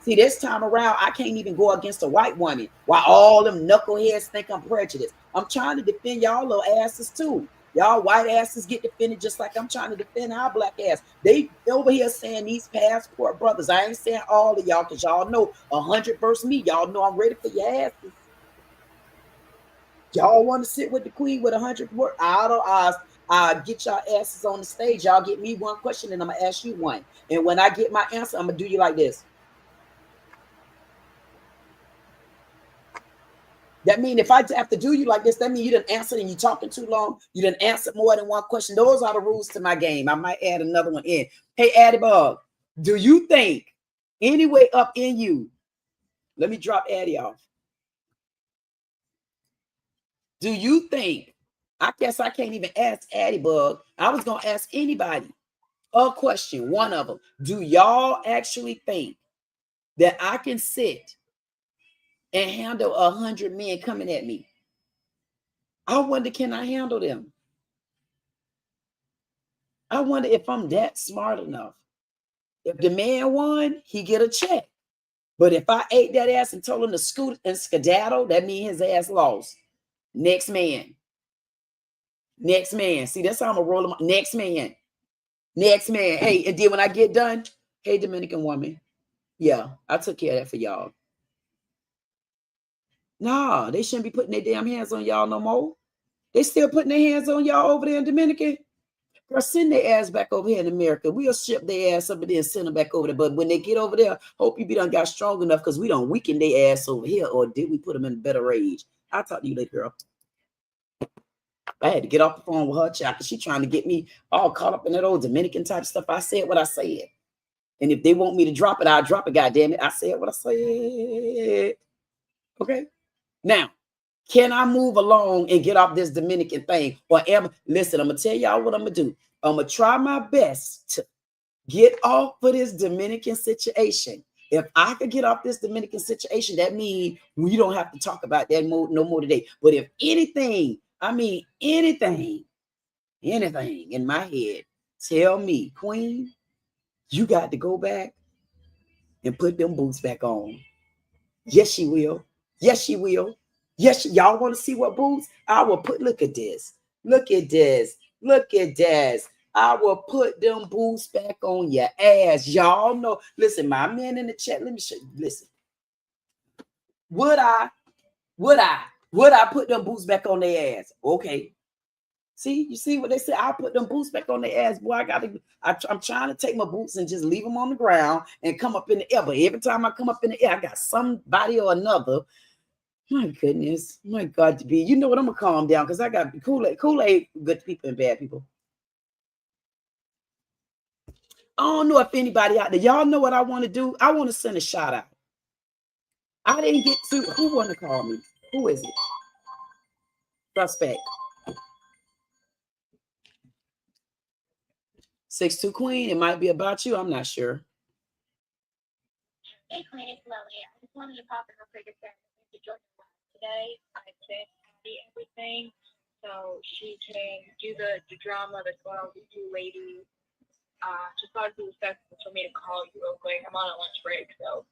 See, this time around, I can't even go against a white woman while all them knuckleheads think I'm prejudiced. I'm trying to defend y'all little asses too. Y'all white asses get defended just like I'm trying to defend our black ass. They over here saying these passport brothers. I ain't saying all of y'all, because y'all know 100 versus me. Y'all know I'm ready for your asses. Y'all want to sit with the queen with 100 words? I'll get y'all asses on the stage. Y'all get me one question and I'm going to ask you one. And when I get my answer, I'm going to do you like this. That means if I have to do you like this, that means you didn't answer and you're talking too long. You didn't answer more than one question. Those are the rules to my game. I might add another one in. Hey, Addie Bug, do you think any way up in you? Let me drop Addie off. Do you think, I guess I can't even ask Addie Bug. I was going to ask anybody a question, one of them. Do y'all actually think that I can sit and handle 100 men coming at me? I wonder, can I handle them? I wonder if I'm that smart enough. If the man won, he get a check. But if I ate that ass and told him to scoot and skedaddle, that means his ass lost. Next man. Next man. See, that's how I'm going to roll him. Next man. Next man. Hey, and then when I get done, hey, Dominican woman. Yeah, I took care of that for y'all. Nah, they shouldn't be putting their damn hands on y'all no more. They still putting their hands on y'all over there in Dominican. Girl, send their ass back over here in America. We'll ship their ass up and then send them back over there. But when they get over there, hope you be done got strong enough, because we don't weaken their ass over here. Or did we put them in a better age? I'll talk to you later, girl. I had to get off the phone with her child, because she trying to get me all caught up in that old Dominican type stuff. I said what I said. And if they want me to drop it, I'll drop it, goddammit. I said what I said. Okay? Now, can I move along and get off this Dominican thing? Or listen, I'm going to tell y'all what I'm going to do. I'm going to try my best to get off of this Dominican situation. If I could get off this Dominican situation, that means we don't have to talk about that no more today. But if anything, I mean anything in my head, tell me, Queen, you got to go back and put them boots back on. Yes, she will. Yes, she will. Yes, y'all want to see what boots? I will put, look at this. Look at this. Look at this. I will put them boots back on your ass. Y'all know. Listen, my men in the chat, let me show you. Listen. Would I put them boots back on their ass? Okay. See, you see what they say? I'll put them boots back on their ass. Boy, I'm trying to take my boots and just leave them on the ground and come up in the air. But every time I come up in the air, I got somebody or another. My goodness. My God, to be. You know what? I'm going to calm down, because I got Kool-Aid, good people and bad people. I don't know if anybody out there, y'all know what I want to do? I want to send a shout out. I didn't get to, who want to call me? Who is it? Suspect. 6'2" Queen. It might be about you. I'm not sure. Hey, Queen, it's Lily. I just wanted to pop in real quick and say today. I said everything. so she can do the drama that's going on with the two ladies. Just thought it'd be respectful for me to call you real quick. I'm on a lunch break, so.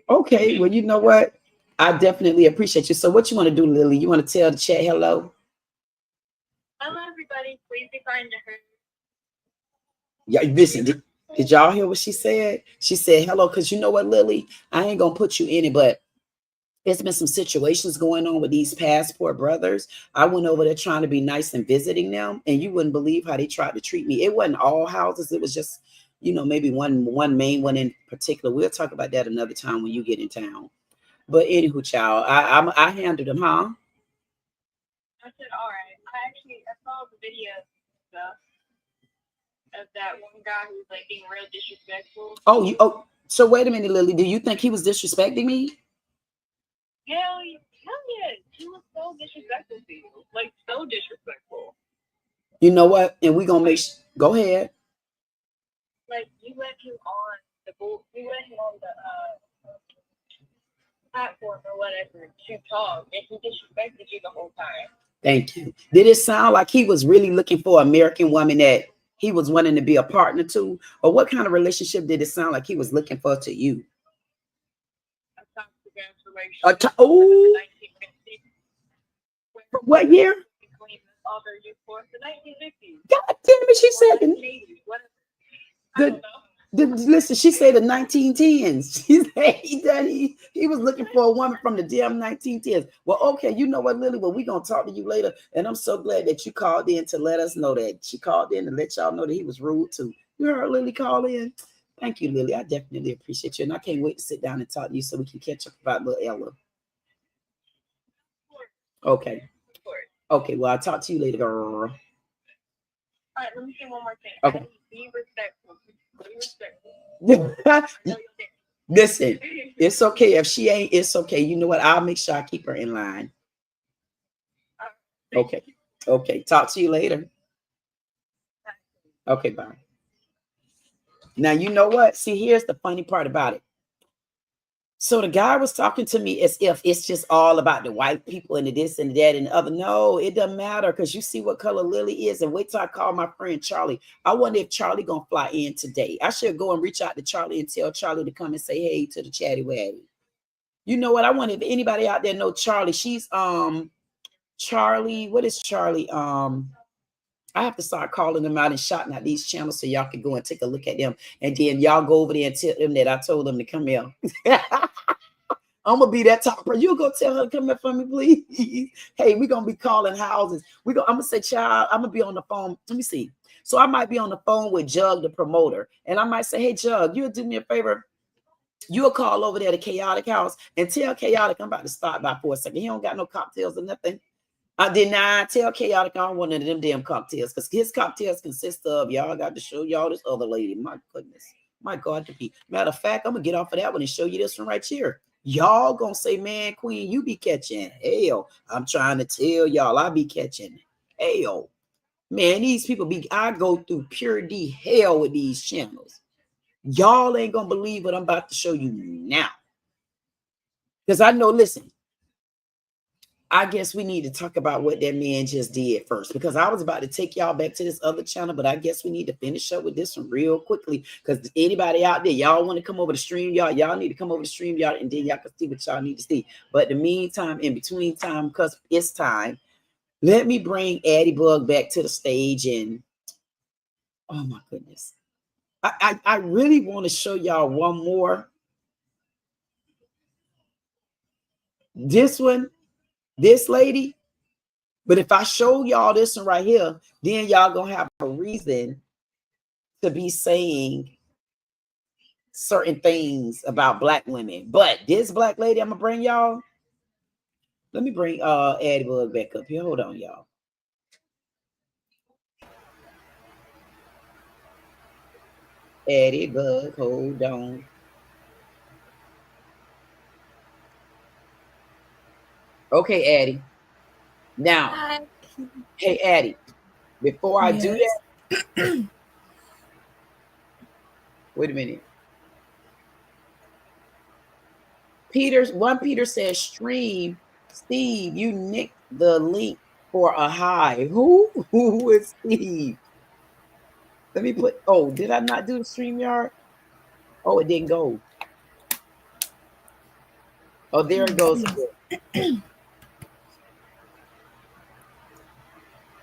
Okay, well, you know what? I definitely appreciate you. So what you want to do, Lily? You want to tell the chat hello? Hello, everybody. Please be kind to her. Yeah, listen, did y'all hear what she said? She said hello, because you know what, Lily? I ain't going to put you in it, but there's been some situations going on with these passport brothers. I went over there trying to be nice and visiting them, and you wouldn't believe how they tried to treat me. It wasn't all houses. It was just, maybe one main one in particular. We'll talk about that another time when you get in town. But anywho, child, I handled them, huh? I said, all right. I saw the video stuff of that one guy who was like being real disrespectful. Oh, so wait a minute, Lily. Do you think he was disrespecting me? Hell yeah. He was so disrespectful to you. Like, so disrespectful. You know what? And we're going to go ahead. Like, you let him on the platform or whatever to talk, and he disrespected you the whole time. Thank you. Did it sound like he was really looking for an American woman that he was wanting to be a partner to? Or what kind of relationship did it sound like he was looking for to you? A toxic relationship. What year? Between other youth force, the 1950s. God damn it, she said listen, she said the 1910s. She said he was looking for a woman from the damn 1910s. Well, okay, you know what, Lily? Well, we're going to talk to you later. And I'm so glad that you called in to let us know that. She called in to let y'all know that he was rude too. You heard Lily call in? Thank you, Lily. I definitely appreciate you. And I can't wait to sit down and talk to you so we can catch up about little Ella. Okay. Okay, well, I'll talk to you later, girl. All right, let me say one more thing. Okay. Be respectful. Listen, it's okay. If she ain't, it's okay. You know what? I'll make sure I keep her in line. Okay. Okay. Talk to you later. Okay, bye. Now, you know what? See, here's the funny part about it. So the guy was talking to me as if it's just all about the white people and the this and that and the other. No, it doesn't matter, because you see what color Lily is. And wait till I call my friend Charlie. I wonder if Charlie gonna fly in today. I should go and reach out to Charlie and tell Charlie to come and say hey to the Chatty Waddy. You know what? I wonder if anybody out there know Charlie. She's Charlie. What is Charlie? I have to start calling them out and shouting out these channels so y'all can go and take a look at them. And then y'all go over there and tell them that I told them to come here. I'm gonna be that top person. You go tell her to come here for me, please. Hey, we're gonna be calling houses. I'm gonna say, child, I'm gonna be on the phone. Let me see. So I might be on the phone with Jug, the promoter, and I might say, hey, Jug, you'll do me a favor. You'll call over there to Chaotic House and tell Chaotic I'm about to stop by for a second. He don't got no cocktails or nothing. I did not tell Chaotic I don't want none of them damn cocktails, because his cocktails consist of, y'all got to show y'all this other lady. My goodness. My God, to be. Matter of fact, I'm going to get off of that one and show you this one right here. Y'all going to say, man, Queen, you be catching hell. I'm trying to tell y'all, I be catching hell. Man, these people I go through pure D hell with these channels. Y'all ain't going to believe what I'm about to show you now. Because I know, listen, I guess we need to talk about what that man just did first, because I was about to take y'all back to this other channel, but I guess we need to finish up with this one real quickly, because anybody out there, y'all want to come over to stream, y'all need to come over to stream, y'all, and then y'all can see what y'all need to see. But in the meantime, in between time, because it's time, let me bring Addie Bug back to the stage. And oh my goodness, I really want to show y'all one more. This one, this lady. But if I show y'all this one right here, then y'all gonna have a reason to be saying certain things about black women. But this black lady I'm gonna bring y'all. Let me bring Addie Bug back up here. Hold on, y'all. Addie Bug, hold on. Okay, Addie. Now, hi. Hey, Addie, before I do that, wait a minute. Peter says stream. Steve, you nicked the link for a high. Who is Steve? Let me put. Oh, did I not do the StreamYard? Oh, it didn't go. Oh, there it goes.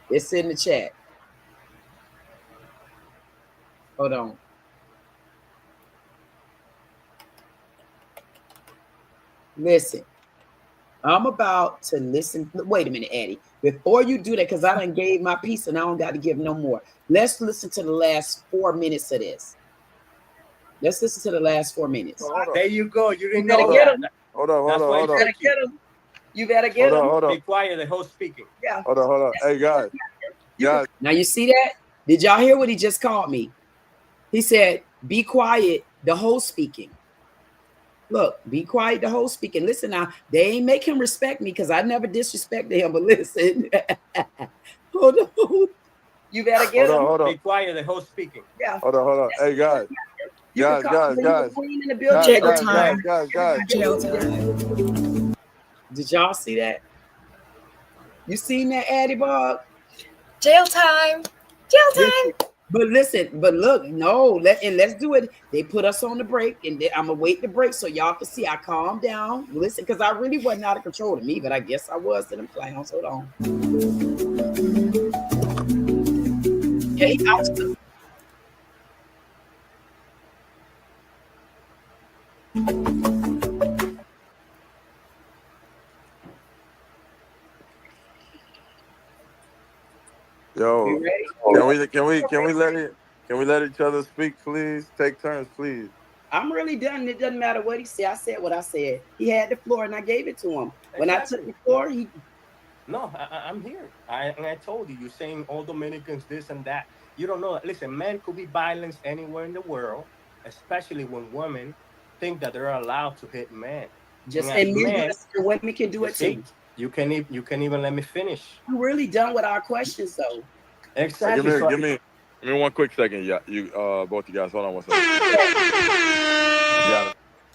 It's in the chat. Hold on. Listen. I'm about to listen. Wait a minute, Addie. Before you do that, because I done gave my piece and I don't got to give no more. Let's listen to the last 4 minutes of this. Let's listen to the last 4 minutes. There you go. You didn't better know get that. him. Hold on. You better get him. You better get him. Hold on. Be quiet. The host speaking. Yeah. Hold on. Hey, guys. Now you see that? Did y'all hear what he just called me? He said, be quiet, the host speaking. Look, be quiet, the host speaking. Listen now, they ain't make him respect me because I never disrespected him, but listen. Hold on. You better get him. Hold on. Be quiet, the host speaking. Yeah. Hold on. Hey, guys. Guys. Queen in the building. Jail time. Did y'all see that? You seen that, Addie Bog? Jail time. But listen, but look, no, let's do it. They put us on the break, and I'm gonna wait the break so y'all can see I calm down. Listen, because I really wasn't out of control of me, but I guess I was to them clowns. Hold on. Okay, Yo, can we let each other speak, please? Take turns, please. I'm really done. It doesn't matter what he said. I said what I said. He had the floor, and I gave it to him. When I took the floor, he. No, I'm here. I told you, you're saying all Dominicans this and that. You don't know. Listen, men could be violent anywhere in the world, especially when women think that they're allowed to hit men. Just and men, women can do it too. You can even let me finish. We're really done with our questions, though. Exactly. Give me 1 quick second. Yeah, you both you guys. Hold on 1 second.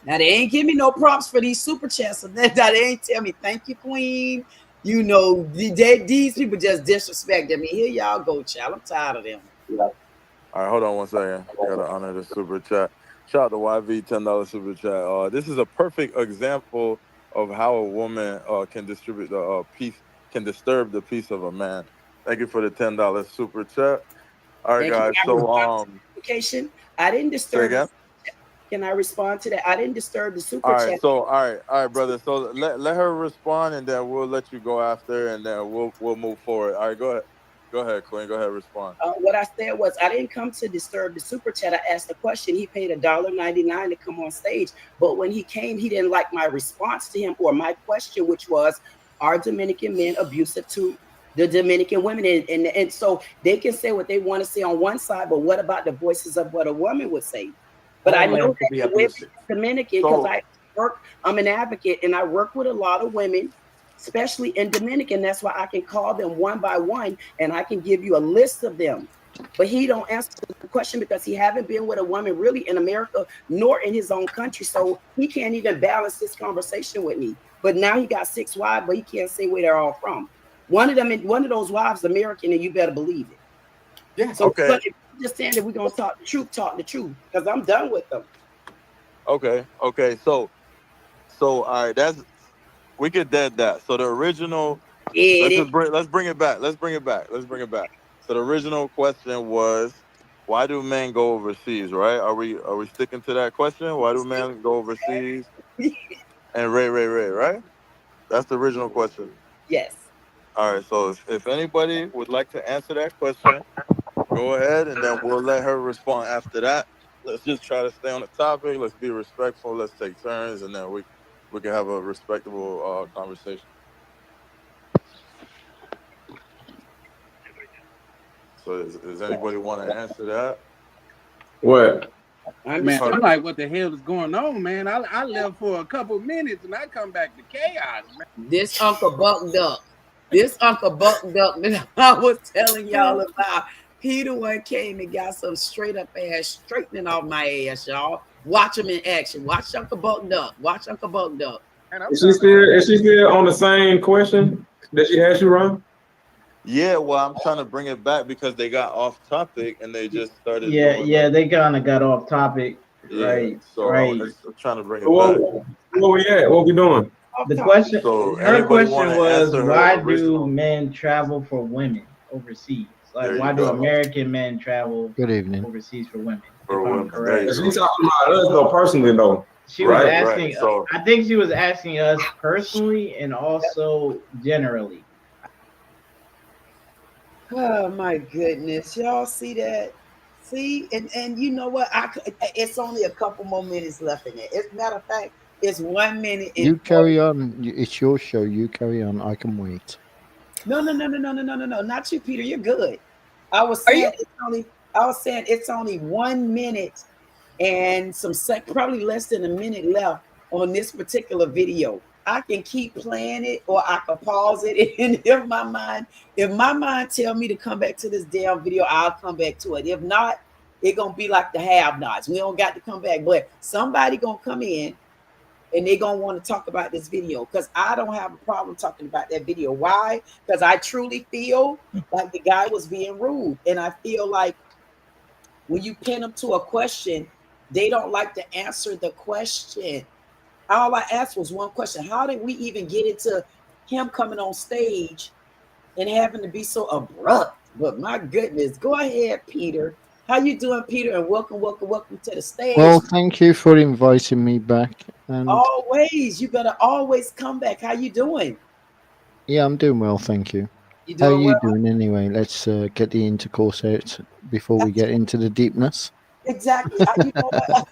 Now they ain't give me no props for these super chats. So they ain't tell me thank you, Queen. You know, these people just disrespected me. Here y'all go, child. I'm tired of them. All right, hold on 1 second. I gotta honor the super chat. Shout out to YV $10 super chat. This is a perfect example of how a woman can distribute the can disturb the peace of a man. Thank you for the $10 super chat. All right, guys. So I didn't disturb. Can I respond to that? I didn't disturb the super chat. All right, brother. So let her respond, and then we'll let you go after, and then we'll move forward. All right, go ahead, Queen. Go ahead, respond. What I said was I didn't come to disturb the super chat. I asked a question. He paid $1.99 to come on stage, but when he came, he didn't like my response to him or my question, which was, are Dominican men abusive to the Dominican women? And so they can say what they want to say on one side, but what about the voices of what a woman would say? But I know that the women Dominican, because I'm an advocate and I work with a lot of women, especially in Dominican. That's why I can call them one by one and I can give you a list of them. But he don't answer the question because he haven't been with a woman really in America nor in his own country. So he can't even balance this conversation with me. But now he got 6 wives, but he can't say where they're all from. One of those wives American, and you better believe it. Yeah. So if you understand that we're gonna talk the truth, because I'm done with them. Okay. So all right, we could dead that. So the original let's bring it back. So the original question was, why do men go overseas, right? Are we sticking to that question? Why do men go overseas? And Ray, right? That's the original question. Yes. All right, so if anybody would like to answer that question, go ahead, and then we'll let her respond after that. Let's just try to stay on the topic. Let's be respectful. Let's take turns, and then we can have a respectable conversation. So does anybody want to answer that? What? Man, I'm like, what the hell is going on, man? I left for a couple of minutes, and I come back to chaos, man. This Uncle Buck Duck that I was telling y'all about, he the one came and got some straight up ass straightening off my ass, y'all. Watch him in action. Watch Uncle Buck Duck. Is she still on the same question that she asked you, Ron? Yeah, well, I'm trying to bring it back because they got off topic and they just started. Yeah, they kind of got off topic. Right, So right. I'm trying to bring it Where back. we at? What we doing? The question, So her anybody question want to was, answer her why do original? men travel for women overseas? Like, There you why do go. American men travel Good evening. overseas for women? For If I'm women. There you correct. She's go. talking about us though personally though. She was Right, asking. So I think she was asking us personally and also generally. Oh my goodness, y'all see that? See, and you know what? It's only a couple more minutes left in it. As a matter of fact, it's 1 minute and You carry on. It's your show. You carry on. I can wait. no, not you, Peter. You're good. I was Are saying you? it's only 1 minute and probably less than a minute left on this particular video. I can keep playing it or I can pause it. And if my mind tell me to come back to this damn video, I'll come back to it. If not, it's gonna be like the have-nots. We don't got to come back, but somebody gonna come in and they're gonna want to talk about this video because I don't have a problem talking about that video. Why? Because I truly feel like the guy was being rude, and I feel like when you pin them to a question, they don't like to answer the question. All I asked was one question: how did we even get into him coming on stage and having to be so abrupt? But my goodness, go ahead, Peter. How you doing, Peter? And welcome to the stage. Well, thank you for inviting me back. And always, you better always come back. How you doing? yeah, I'm doing well, thank you. You How are doing you well? doing anyway? Let's get the intercourse out before we get into the deepness. Exactly. You know what?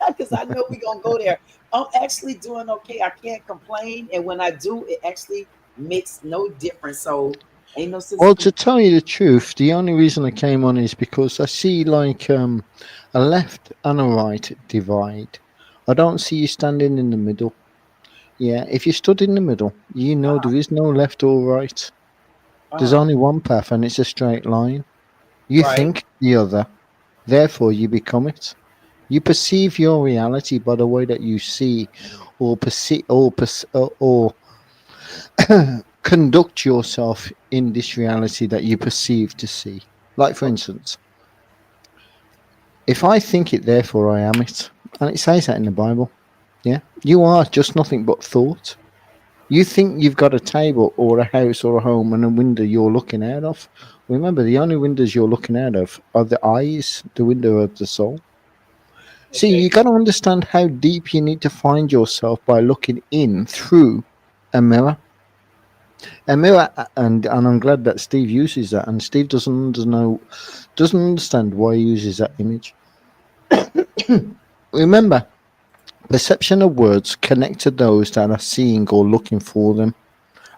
Because I know we're gonna go there. I'm actually doing okay. I can't complain, and when I do, it actually makes no difference. So ain't no sense. Well, to tell you the truth, the only reason I came on is because I see like a left and a right divide. I don't see you standing in the middle. Yeah, if you stood in the middle, you know there is no left or right. There's only one path, and it's a straight line. You Right. think the other, therefore you become it. You perceive your reality by the way that you see, or conduct yourself in this reality that you perceive to see. Like, for instance, if I think it, therefore I am it, and it says that in the Bible. Yeah, you are just nothing but thought. You think you've got a table or a house or a home and a window you're looking out of. Remember, the only windows you're looking out of are the eyes, the window of the soul. See, you got to understand how deep you need to find yourself by looking in through a mirror. A mirror, and I'm glad that Steve uses that, and Steve doesn't understand why he uses that image. Remember, perception of words connect to those that are seeing or looking for them.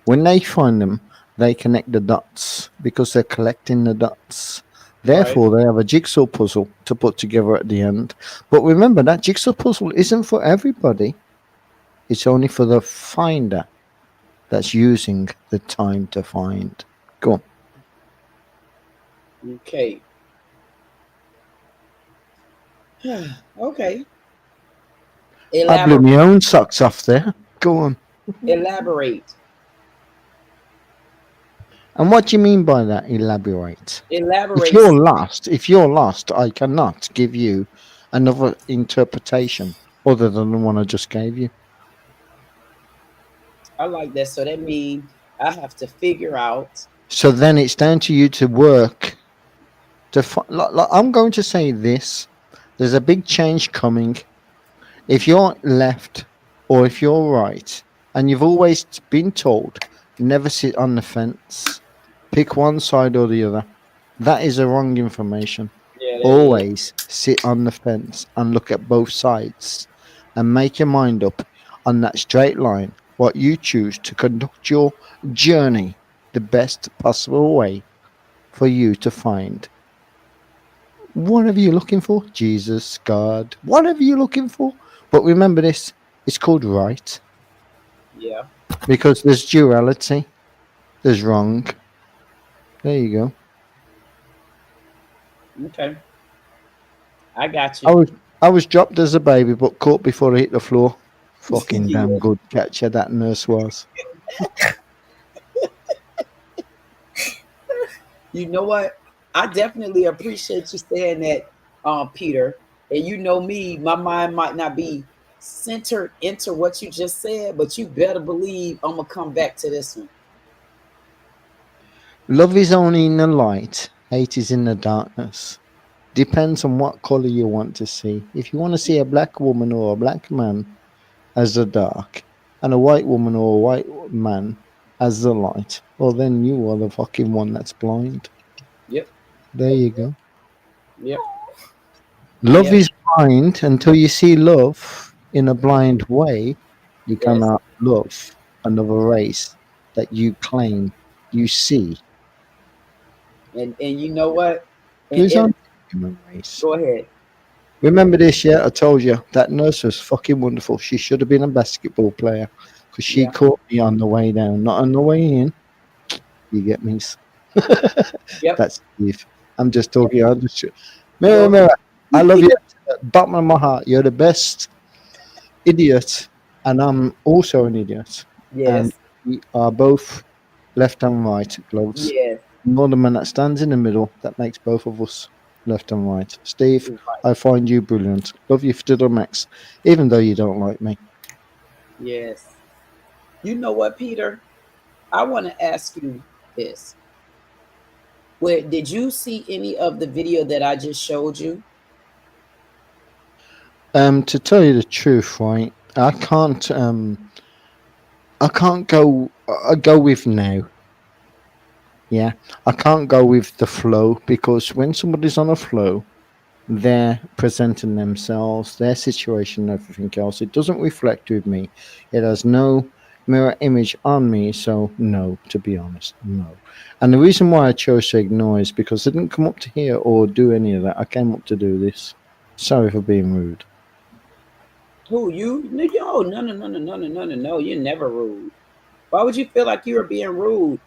When they find them, they connect the dots because they're collecting the dots. Therefore, they have a jigsaw puzzle to put together at the end. But remember, that jigsaw puzzle isn't for everybody. It's only for the finder that's using the time to find. Go on. Okay. Okay. I blew my own socks off there. Go on. Elaborate. And what do you mean by that? Elaborate. Elaborate. If you're lost, I cannot give you another interpretation other than the one I just gave you. I like that. So that means I have to figure out. So then it's down to you to work. I'm going to say this. There's a big change coming. If you're left or if you're right, and you've always been told, never sit on the fence. Pick one side or the other. That is the wrong information. Always sit on the fence and look at both sides and make your mind up on that straight line what you choose to conduct your journey the best possible way for you to find whatever you're looking for. Jesus, God, whatever you're looking for. But remember this, it's called right. Yeah. Because there's duality, there's wrong. There you go. Okay. I got you. I was dropped as a baby, but caught before I hit the floor. Fucking damn good catcher that nurse was. You know what? I definitely appreciate you saying that, Peter. And you know me, my mind might not be centered into what you just said, but you better believe I'm gonna come back to this one. Love is only in the light, hate is in the darkness. Depends on what color you want to see. If you want to see a black woman or a black man as the dark, and a white woman or a white man as the light, well, then you are the fucking one that's blind. Yep, There you go. yep, Love yep, is blind until you see love in a blind way. You yes. cannot love another race that you claim you see. And you know what? And Who's on every human race? go ahead. Remember this, yeah? I told you that nurse was fucking wonderful. She should have been a basketball player because she Yeah, caught me on the way down, not on the way in. You get me? yep, That's Steve. I'm just yep. talking. I'm just mirror, No, mirror. I love you. At the bottom of my heart, you're the best idiot, and I'm also an idiot. And yes, we are both left and right gloves. yes. You're the man that stands in the middle that makes both of us left and right. Steve, Right. I find you brilliant. Love you to the max, even though you don't like me. Yes. You know what, Peter? I want to ask you this. Where did you see any of the video that I just showed you? To tell you the truth, right, I can't go. I go with now. Yeah, I can't go with the flow because when somebody's on a flow, they're presenting themselves, their situation, everything else. It doesn't reflect with me. It has no mirror image on me. So no, to be honest, no. And the reason why I chose to ignore is because I didn't come up to here or do any of that. I came up to do this. Sorry for being rude. Who you? No, yo, no, no, no, no, no, no, no, no, no. You're never rude. Why would you feel like you were being rude?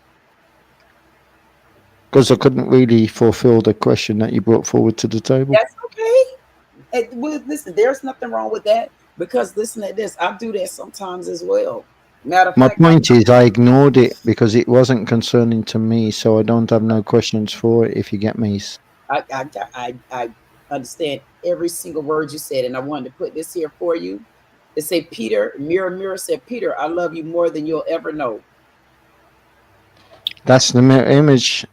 Because I couldn't really fulfill the question that you brought forward to the table. That's okay. Well, listen, there's nothing wrong with that because listen to this. I do that sometimes as well. Matter of My fact, point is, I ignored it because it wasn't concerning to me, so I don't have no questions for it. If you get me, I understand every single word you said, and I wanted to put this here for you. It say, Peter, mirror, mirror said, Peter, I love you more than you'll ever know. that's the mirror image,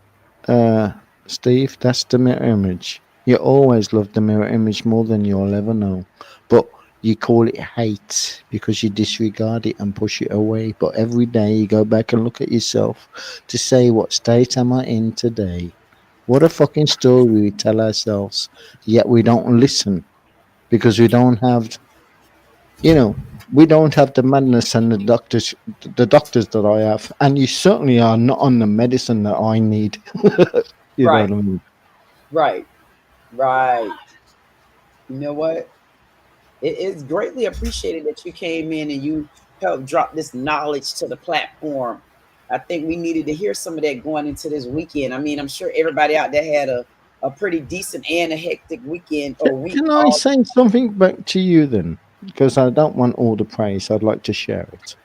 uh, Steve. That's the mirror image. You always love the mirror image more than you'll ever know, but you call it hate because you disregard it and push it away. But every day you go back and look at yourself to say, what state am I in today? What a fucking story we tell ourselves, yet we don't listen because we don't have, you know, we don't have the madness and the doctors that I have, and you certainly are not on the medicine that I need. You know Right, what I mean? right, right. You know what? It is greatly appreciated that you came in and you helped drop this knowledge to the platform. I think we needed to hear some of that going into this weekend. I mean, I'm sure everybody out there had a pretty decent and a hectic weekend or week. Can I All say something back to you then? Because I don't want all the praise. I'd like to share it.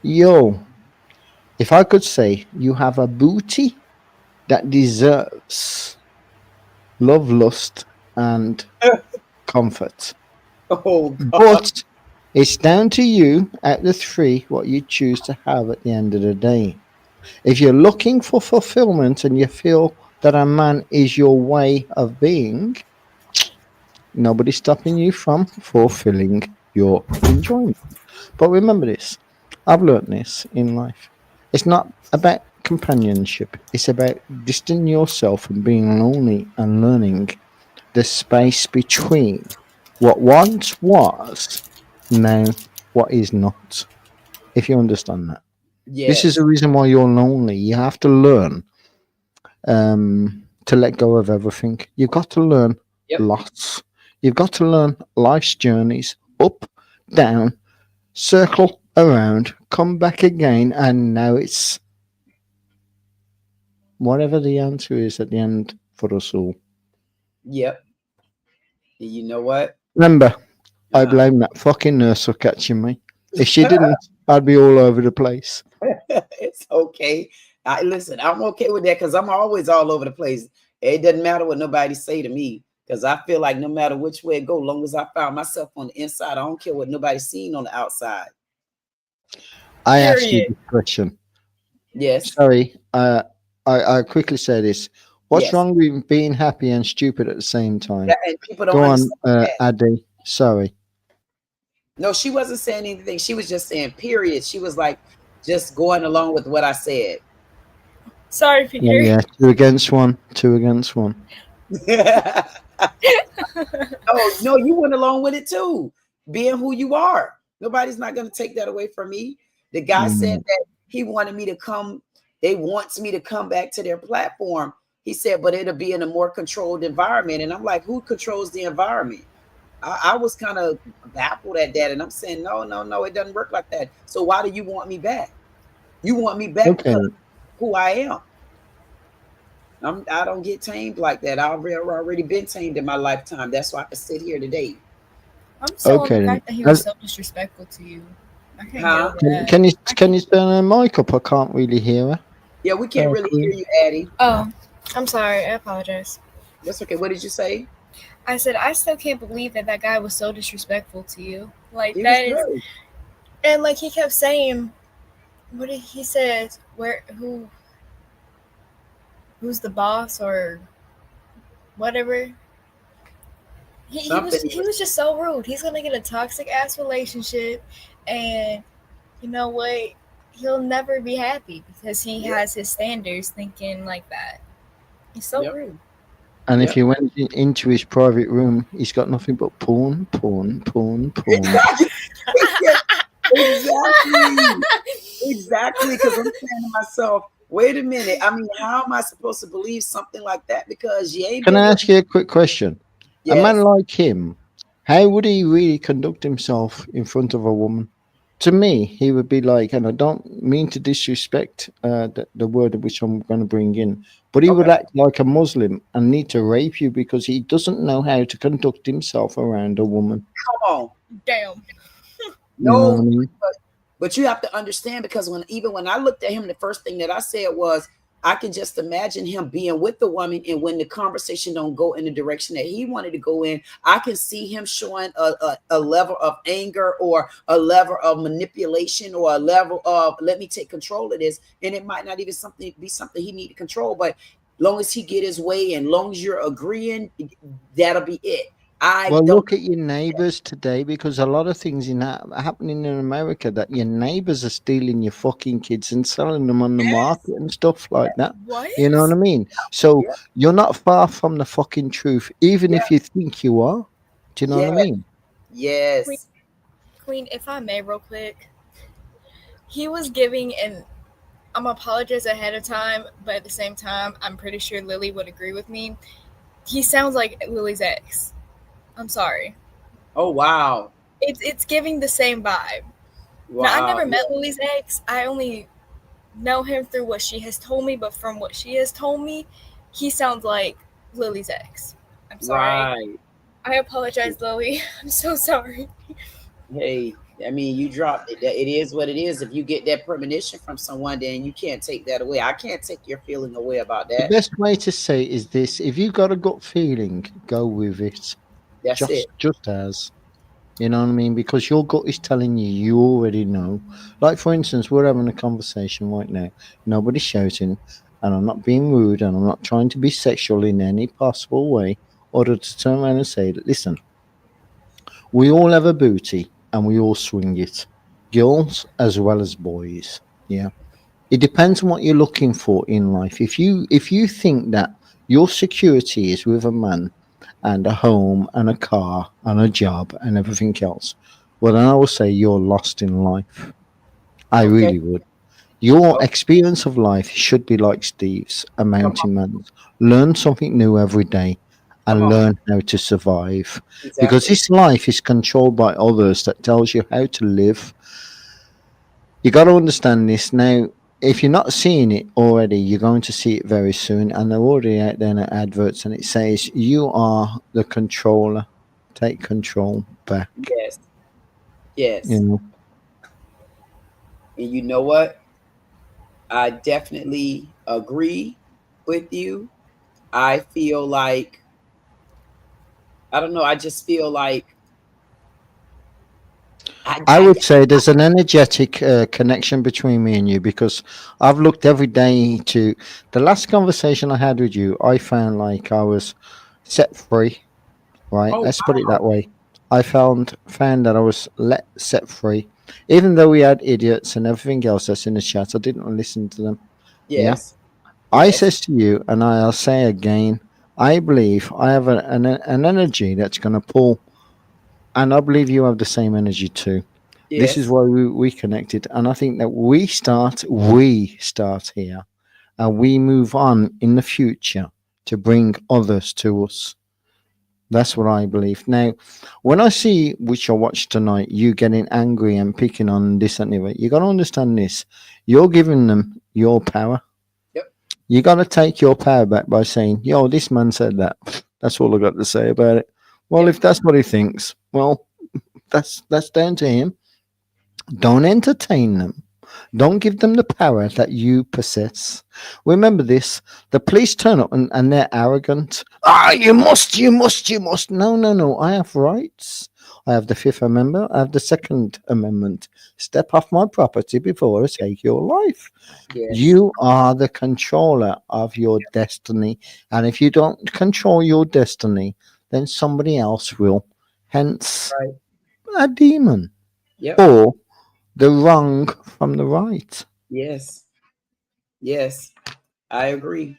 Yo, if I could say you have a booty that deserves love, lust, and comfort, oh God, but it's down to you out of the three what you choose to have at the end of the day. If you're looking for fulfillment and you feel that a man is your way of being, nobody's stopping you from fulfilling your enjoyment. But remember this, I've learned this in life. It's not about companionship, it's about distancing yourself and being lonely and learning the space between what once was, now what is not. If you understand that. This is yes, the reason why you're lonely. You have to learn to let go of everything. You've got to learn yep, lots. You've got to learn life's journeys up, down, circle around, come back again, and now it's whatever the answer is at the end for us all. yep. And you know what? Remember, I Uh, blame that fucking nurse for catching me. If she didn't, I'd be all over the place. It's okay. Listen, I'm okay with that because I'm always all over the place. It doesn't matter what nobody say to me because I feel like no matter which way it go, long as I found myself on the inside, I don't care what nobody's seen on the outside. I asked you Period. this question. Yes. Sorry, I quickly say this. What's Yes. wrong with being happy and stupid at the same time? And people don't Go on, understand that. Addy. Sorry. No, she wasn't saying anything. She was just saying, period. She was like just going along with what I said. Sorry, Peter. Yeah, 2-1. 2-1. Oh, no, you went along with it too. Being who you are. Nobody's not going to take that away from me. The guy said that he wanted me to come. They wants me to come back to their platform. He said, but it'll be in a more controlled environment. And I'm like, who controls the environment? I was kind of baffled at that. And I'm saying, no, it doesn't work like that. So why do you want me back? You want me back because of who I am. I don't get tamed like that. I've already been tamed in my lifetime. That's why I can sit here today. I'm so on the fact that he was so disrespectful to you. I can't get over that. Can you turn her mic up? I can't really hear her. Yeah, we can't really hear you, Addie. Oh, I'm sorry. I apologize. That's okay. What did you say? I said I still can't believe that guy was so disrespectful to you. Like He that was is, rude. and like he kept saying, what did he say? Who's the boss or whatever? He was just so rude. He's gonna get a toxic ass relationship, and you know what? He'll never be happy because he has his standards thinking like that. He's so rude. And if you went into his private room, he's got nothing but porn. Exactly. Because I'm saying to myself, wait a minute. I mean, how am I supposed to believe something like that? Because you ain't. Can I ask you a quick question? Yes. A man like him, how would he really conduct himself in front of a woman? To me, he would be like, and I don't mean to disrespect the word which I'm going to bring in, but he would act like a Muslim and need to rape you because he doesn't know how to conduct himself around a woman. Come on. Damn. No, you know what I mean? but you have to understand because when I looked at him, the first thing that I said was, I can just imagine him being with the woman, and when the conversation don't go in the direction that he wanted to go in, I can see him showing a level of anger or a level of manipulation or a level of let me take control of this, and it might not even be something he need to control, but long as he get his way and long as you're agreeing, that'll be it. Look at your neighbors today, because a lot of things happening in America that your neighbors are stealing your fucking kids and selling them on the market and stuff like that. What? You know what I mean? So you're not far from the fucking truth, even if you think you are. Do you know what I mean? Yes. Queen, if I may, real quick, he was giving, and I'm apologize ahead of time, but at the same time, I'm pretty sure Lily would agree with me. He sounds like Lily's ex. I'm sorry. Oh wow. It's giving the same vibe. Wow. Now, I never met Lily's ex. I only know him through what she has told me, but from what she has told me, he sounds like Lily's ex. I'm sorry. Right. I apologize, Lily. I'm so sorry. Hey, I mean, you dropped it. It is what it is. If you get that premonition from someone, then you can't take that away. I can't take your feeling away about that. The best way to say it is this: if you've got a gut feeling, go with it. That's it. Just as. You know what I mean? Because your gut is telling you already know. Like, for instance, we're having a conversation right now. Nobody's shouting, and I'm not being rude, and I'm not trying to be sexual in any possible way, or to turn around and say, listen, we all have a booty, and we all swing it. Girls as well as boys. Yeah. It depends on what you're looking for in life. If you think that your security is with a man and a home and a car and a job and everything else, well, then I will say you're lost in life. I really would. Your experience of life should be like Steve's, a mountain man's. Learn something new every day and learn how to survive. Exactly. Because this life is controlled by others that tells you how to live. You got to understand this now. If you're not seeing it already, you're going to see it very soon. And they're already out there in the adverts, and it says, you are the controller. Take control back. Yes. You know? And you know what? I definitely agree with you. I feel like, I don't know, I just feel like I would say there's an energetic connection between me and you because I've looked every day to the last conversation I had with you. I found like I was set free, right? oh Let's put it wow, that way. I found that I was set free, even though we had idiots and everything else that's in the chat. I didn't listen to them. Yeah, yes, I yes, says to you, and I'll say again, I believe I have an energy that's going to pull, and I believe you have the same energy too. This is yes, why we connected, and I think that we start here, and we move on in the future to bring others to us. That's what I believe. Now, when I see, which I watched tonight, you getting angry and picking on this and the other, you got to understand this. You're giving them your power. yep, You got to take your power back by saying, yo, this man said that. That's all I got to say about it. Well, yep, if that's what he thinks, well, that's down to him. Don't entertain them. Don't give them the power that you possess. Remember this: the police turn up and they're arrogant. Ah, you must. No, no, no. I have rights. I have the Fifth Amendment. I have the Second Amendment. Step off my property before I take your life. yes, You are the controller of your destiny. And if you don't control your destiny, then somebody else will. Hence, right, a demon yep, or the wrong from the right. yes, yes. I agree.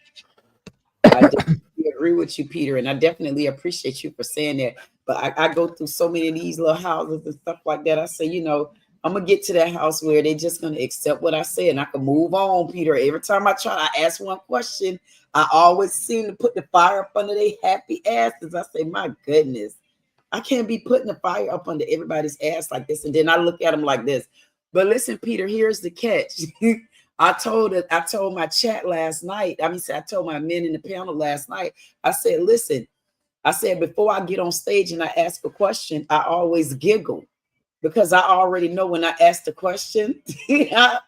I definitely agree with you, Peter, and I definitely appreciate you for saying that. But I go through so many of these little houses and stuff like that. I say, I'm gonna get to that house where they're just gonna accept what I say and I can move on, Peter. Every time I ask one question, I always seem to put the fire up under their happy asses. I say, my goodness, I can't be putting the fire up under everybody's ass like this. And then I look at them like this. But listen, Peter, here's the catch. I told my chat last night. I told my men in the panel last night. I said, listen, I said, before I get on stage and I ask a question, I always giggle because I already know when I ask the question, I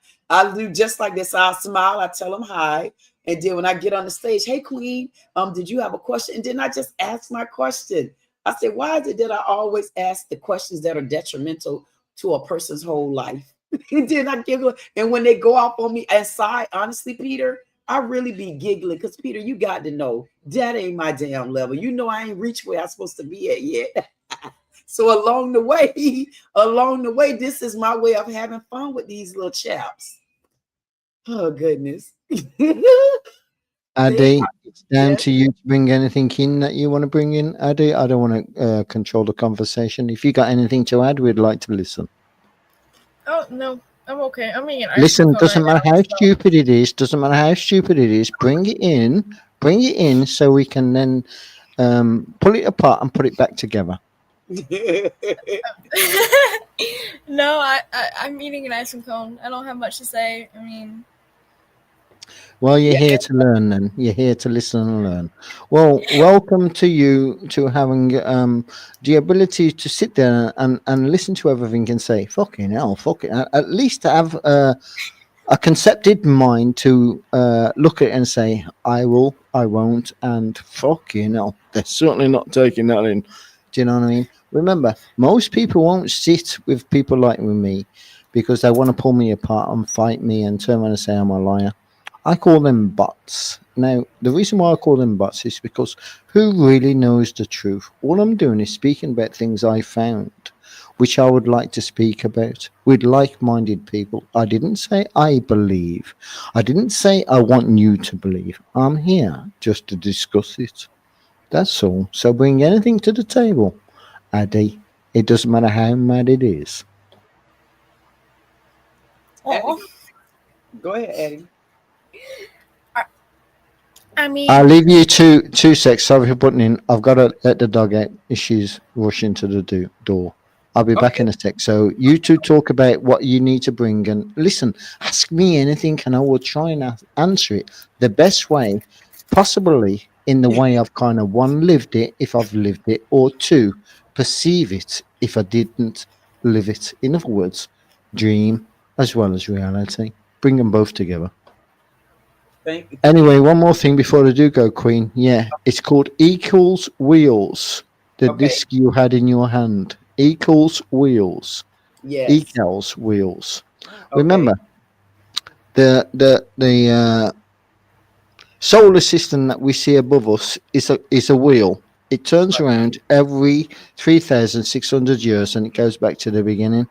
do just like this. I'll smile, I tell them hi. And then when I get on the stage, hey Queen, did you have a question? And then I just ask my question. I said, why is it that I always ask the questions that are detrimental to a person's whole life? And then I giggle. And when they go off on me aside, honestly, Peter, I really be giggling because Peter, you got to know that ain't my damn level. You know, I ain't reached where I'm supposed to be at yet. So along the way, this is my way of having fun with these little chaps. Oh goodness. Adi, it's down Yes. to you to bring anything in that you want to bring in, Adi. I don't want to control the conversation. If you got anything to add, we'd like to listen. Oh no, I'm okay. I'm eating ice Listen, cream cone doesn't right matter now. how So. stupid it is. Doesn't matter how stupid it is. Bring it in, so we can then pull it apart and put it back together. No, I'm eating an ice cream cone. I don't have much to say. I mean, Well, you're here to learn then. You're here to listen and learn. Well, welcome to you to having the ability to sit there and listen to everything and say, fucking hell, fucking hell. At least to have a concepted mind to look at it and say, I will, I won't, and fucking hell. They're certainly not taking that in. Do you know what I mean? Remember, most people won't sit with people like with me because they want to pull me apart and fight me and turn around and say I'm a liar. I call them bots. Now, the reason why I call them bots is because who really knows the truth? All I'm doing is speaking about things I found, which I would like to speak about with like minded people. I didn't say I believe. I didn't say I want you to believe. I'm here just to discuss it. That's all. So bring anything to the table, Addy. It doesn't matter how mad it is. oh, Go ahead, Eddie. I mean, I'll leave you two secs. Sorry for putting in. I've got to let the dog out. She's rushing to the door. I'll be back Okay. in a sec. So you two talk about what you need to bring and listen. Ask me anything, and I will try and answer it the best way, possibly in the way I've kind of one lived it if I've lived it, or two perceive it if I didn't live it. In other words, dream as well as reality. Bring them both together. Thank you. Anyway, one more thing before I do go, Queen. Yeah, it's called Equals Wheels. The disc you had in your hand. Equals Wheels. Yes. Equals Wheels. Okay. Remember, the solar system that we see above us is a wheel. It turns around every 3,600 years and it goes back to the beginning.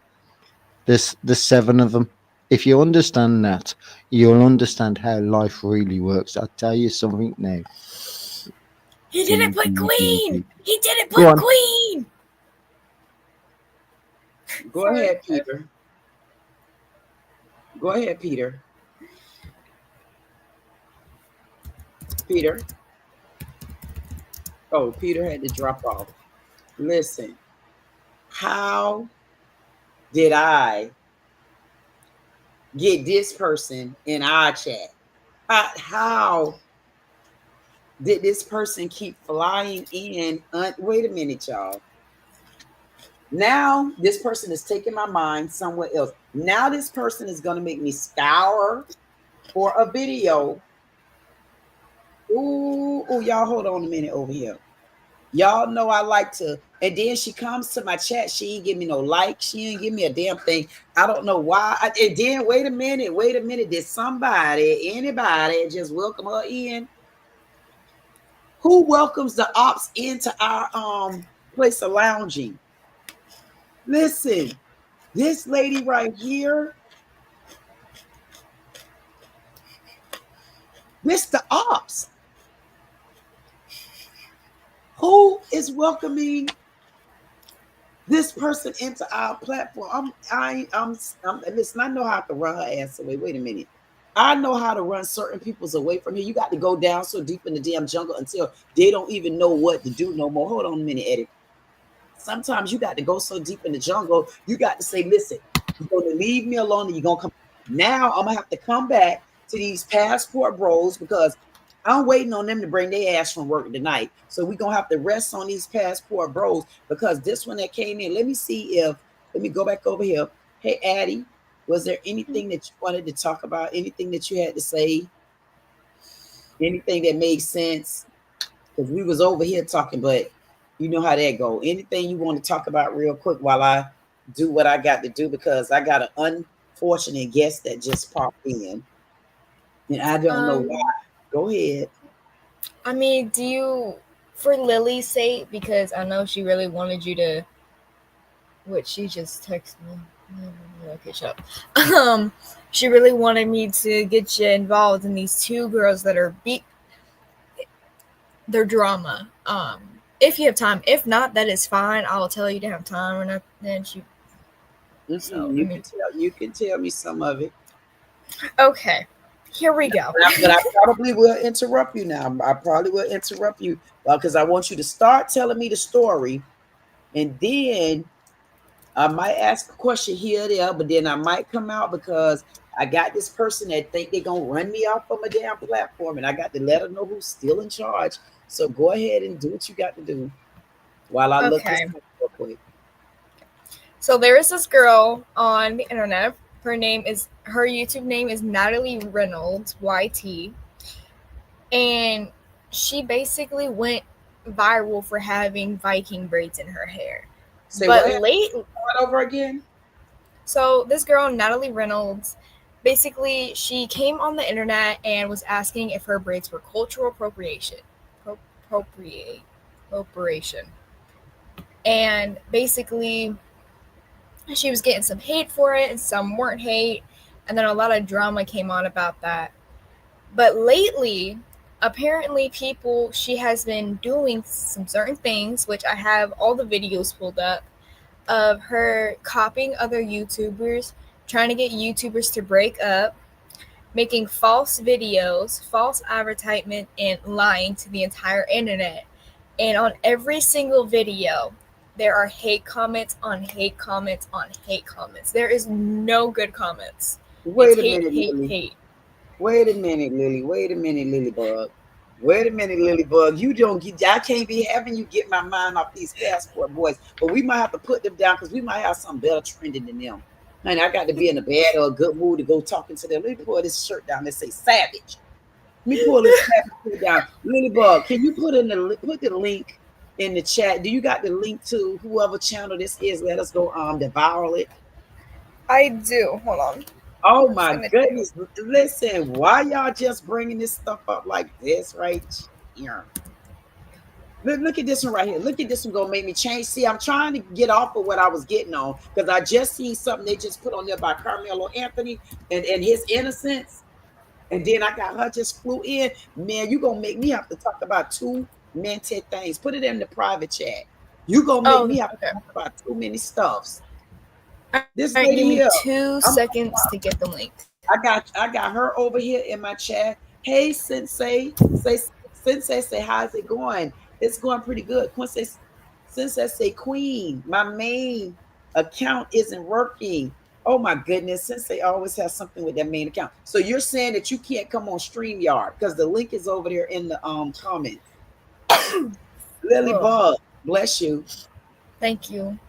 There's 7 of them. If you understand that, you'll understand how life really works. I'll tell you something now. He didn't put Queen. He didn't Go put on. Queen. Go ahead, Peter. Go ahead, Peter. Peter. Oh, Peter had to drop off. Listen, how did I get this person in our chat? How did this person keep flying in? Wait a minute, y'all. Now this person is taking my mind somewhere else. Now this person is going to make me scour for a video. Ooh, y'all hold on a minute over here. Y'all know I like to, and then she comes to my chat. She ain't give me no like. She ain't give me a damn thing. I don't know why. And then wait a minute. Did anybody just welcome her in? Who welcomes the ops into our place of lounging? Listen, this lady right here, Mr. Ops. Who is welcoming this person into our platform? Listen, I know how to run her ass away. Wait a minute. I know how to run certain people's away from here. You got to go down so deep in the damn jungle until they don't even know what to do no more. Hold on a minute, Eddie. Sometimes you got to go so deep in the jungle, you got to say, listen, you're going to leave me alone and you're going to come. Now I'm going to have to come back to these passport bros because I'm waiting on them to bring their ass from work tonight. So we're going to have to rest on these passport bros because this one that came in, let me go back over here. Hey, Addie, was there anything that you wanted to talk about? Anything that you had to say? Anything that made sense? Because we was over here talking, but you know how that go. Anything you want to talk about real quick while I do what I got to do, because I got an unfortunate guest that just popped in. And I don't know why. Go ahead. I mean, do you, for Lily's sake, because I know she really wanted you to, what she just texted me. Okay, shut up. She really wanted me to get you involved in these 2 girls that are their drama. If you have time. If not, that is fine. I'll tell you to have time or not. Then she. So you can tell me some of it. Okay, here we go. But I probably will interrupt you now. I probably will interrupt you because I want you to start telling me the story, and then I might ask a question here or there, but then I might come out because I got this person that think they're gonna run me off of a damn platform, and I got to let her know who's still in charge. So go ahead and do what you got to do while I look this up real quick. So there is this girl on the internet. Her YouTube name is Natalie Reynolds, YT. And she basically went viral for having Viking braids in her hair. Say but what over again? So this girl, Natalie Reynolds, basically she came on the internet and was asking if her braids were cultural appropriation. Appropriation. And basically she was getting some hate for it and some weren't hate. And then a lot of drama came on about that. But lately, apparently she has been doing some certain things, which I have all the videos pulled up, of her copying other YouTubers, trying to get YouTubers to break up, making false videos, false advertisement, and lying to the entire internet. And on every single video, there are hate comments on hate comments on hate comments. There is no good comments. Wait a minute, Lily. Wait a minute, Lilybug. Wait a minute, Lilybug. You don't get. I can't be having you get my mind off these passport boys. But we might have to put them down because we might have something better trending than them. And I got to be in a bad or a good mood to go talking to them. Let me pull this shirt down and say savage. Let me pull this chat down. Lilybug, can you put the link in the chat? Do you got the link to whoever channel this is? Let us go devour it. I do. Hold on. Oh my goodness! Listen, why y'all just bringing this stuff up like this right here? Look at this one right here. Look at this one gonna make me change. See, I'm trying to get off of what I was getting on because I just seen something they just put on there by Karmelo Anthony and his innocence. And then I got her just flew in. Man, you gonna make me have to talk about too many things. Put it in the private chat. You gonna make me have to talk about too many stuffs. This lady give me here. 2 seconds to get the link. I got her over here in my chat. Hey, Sensei. Sensei say, how's it going? It's going pretty good. Sensei say, Queen, my main account isn't working. Oh my goodness, Sensei always has something with that main account. So you're saying that you can't come on StreamYard because the link is over there in the comments. Lily Bug, bless you. Thank you.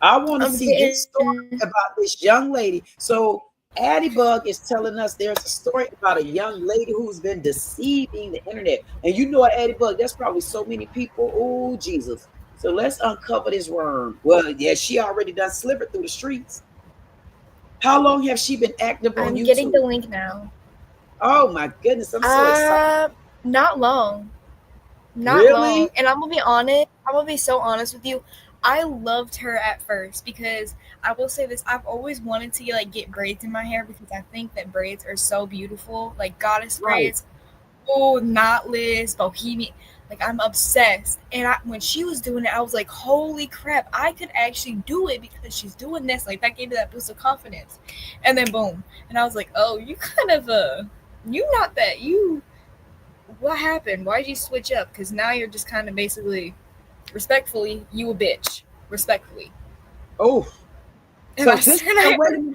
I want to see this story about this young lady. So Addie Bug is telling us there's a story about a young lady who's been deceiving the internet. And you know what, Addie Bug, there's probably so many people. Oh, Jesus. So let's uncover this worm. Well, yeah, she already done slivered through the streets. How long have she been active on YouTube? I'm getting the link now. Oh my goodness, I'm so excited. Not long. Not long. And I'm gonna be honest. I'm gonna be so honest with you. I loved her at first because I will say this: I've always wanted to like get braids in my hair because I think that braids are so beautiful, like goddess braids. Oh, knotless, bohemian. Like I'm obsessed. And when she was doing it, I was like, holy crap, I could actually do it because she's doing this. Like that gave me that boost of confidence. And then boom. And I was like, oh, you kind of you not that. What happened? Why'd you switch up? Because now you're just kind of basically, respectfully, you a bitch. Respectfully. Oh. So this, wait a minute,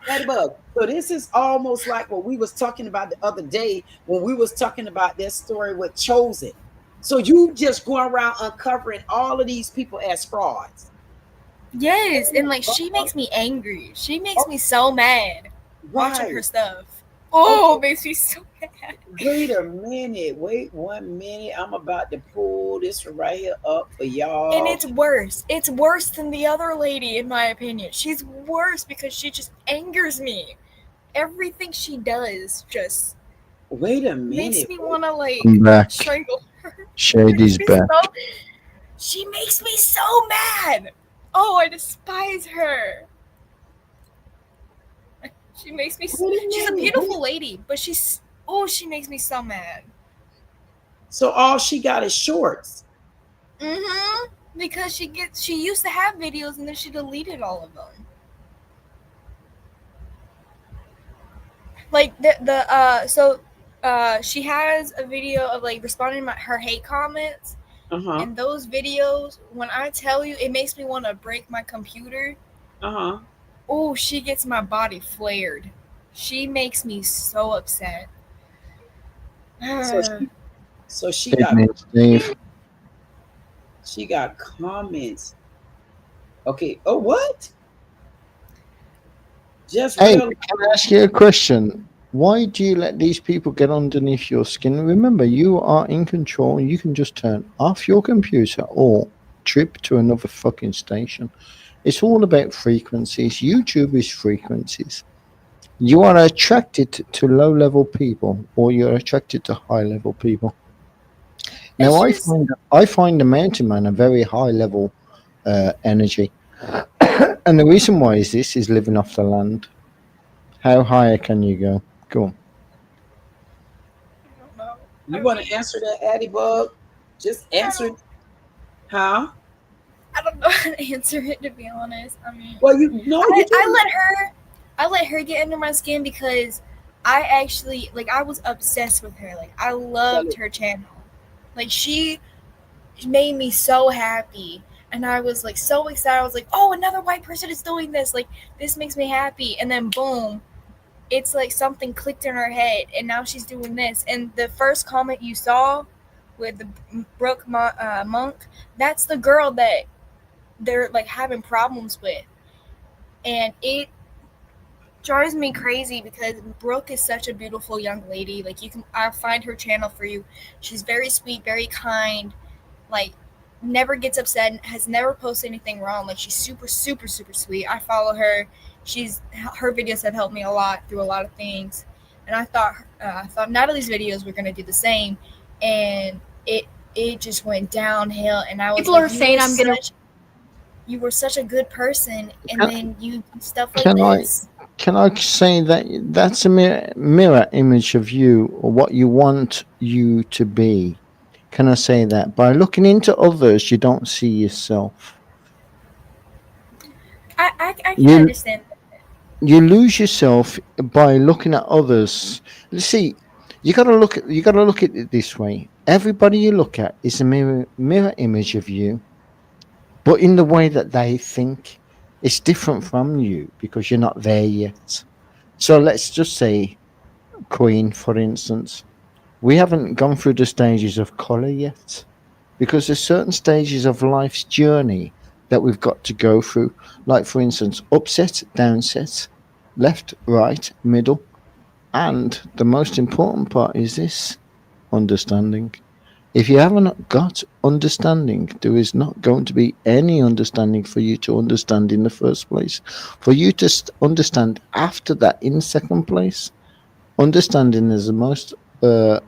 Ladybug. So this is almost like what we was talking about the other day when we was talking about that story with Chosen. So you just going around uncovering all of these people as frauds. Yes, and like she makes me angry. She makes me so mad watching her stuff. Oh, makes me so mad. Wait a minute. Wait 1 minute. I'm about to pull this right here up for y'all. And it's worse. It's worse than the other lady, in my opinion. She's worse because she just angers me. Everything she does just wait a minute. Makes me want to like strangle her. Shady's back. She makes me so mad. Oh, I despise her. She makes me. She's a beautiful lady, but she makes me so mad. So all she got is shorts. Because she used to have videos and then she deleted all of them. Like she has a video of like responding to her hate comments. And those videos, when I tell you, it makes me want to break my computer. Oh, she gets my body flared. She makes me so upset. So she got comments. Okay. Oh, what? Hey, can I ask you a question? Why do you let these people get underneath your skin? Remember, you are in control. You can just turn off your computer or trip to another fucking station. It's all about frequencies. YouTube is frequencies. You are attracted to low-level people, or you're attracted to high-level people. Now, I find the mountain man a very high-level energy, and the reason why is living off the land. How higher can you go? Go on. You want to answer that, Addie Bug? Just answer it. Huh? I don't know how to answer it, to be honest. I mean, well, I let her get under my skin because I actually I was obsessed with her. Like I loved her channel. Like she made me so happy. And I was like so excited. I was like, oh, another white person is doing this. Like this makes me happy. And then boom, it's like something clicked in her head and now she's doing this. And the first comment you saw with the Brooke Monk, that's the girl that they're like having problems with. And drives me crazy because Brooke is such a beautiful young lady. Like I'll find her channel for you. She's very sweet, very kind. Like never gets upset, has never posted anything wrong. Like she's super, super, super sweet. I follow her. Her videos have helped me a lot through a lot of things, and I thought Natalie's videos were gonna do the same, and it just went downhill. And I was People like, are saying I'm gonna. you were such a good person, and Can, then you do stuff like can I this. can I say that that's a mirror image of you or what you want you to be? Can I say that by looking into others, you don't see yourself. I can You understand. you lose yourself by looking at others. See, you gotta look at it this way. Everybody you look at is a mirror image of you, but in the way that they think, it's different from you because you're not there yet. So let's just say Queen, for instance, we haven't gone through the stages of color yet because there's certain stages of life's journey that we've got to go through. Like, for instance, upset, downset, left, right, middle. And the most important part is this: understanding. If you haven't got understanding, there is not going to be any understanding for you to understand in the first place. For you to understand after that in second place, understanding is the most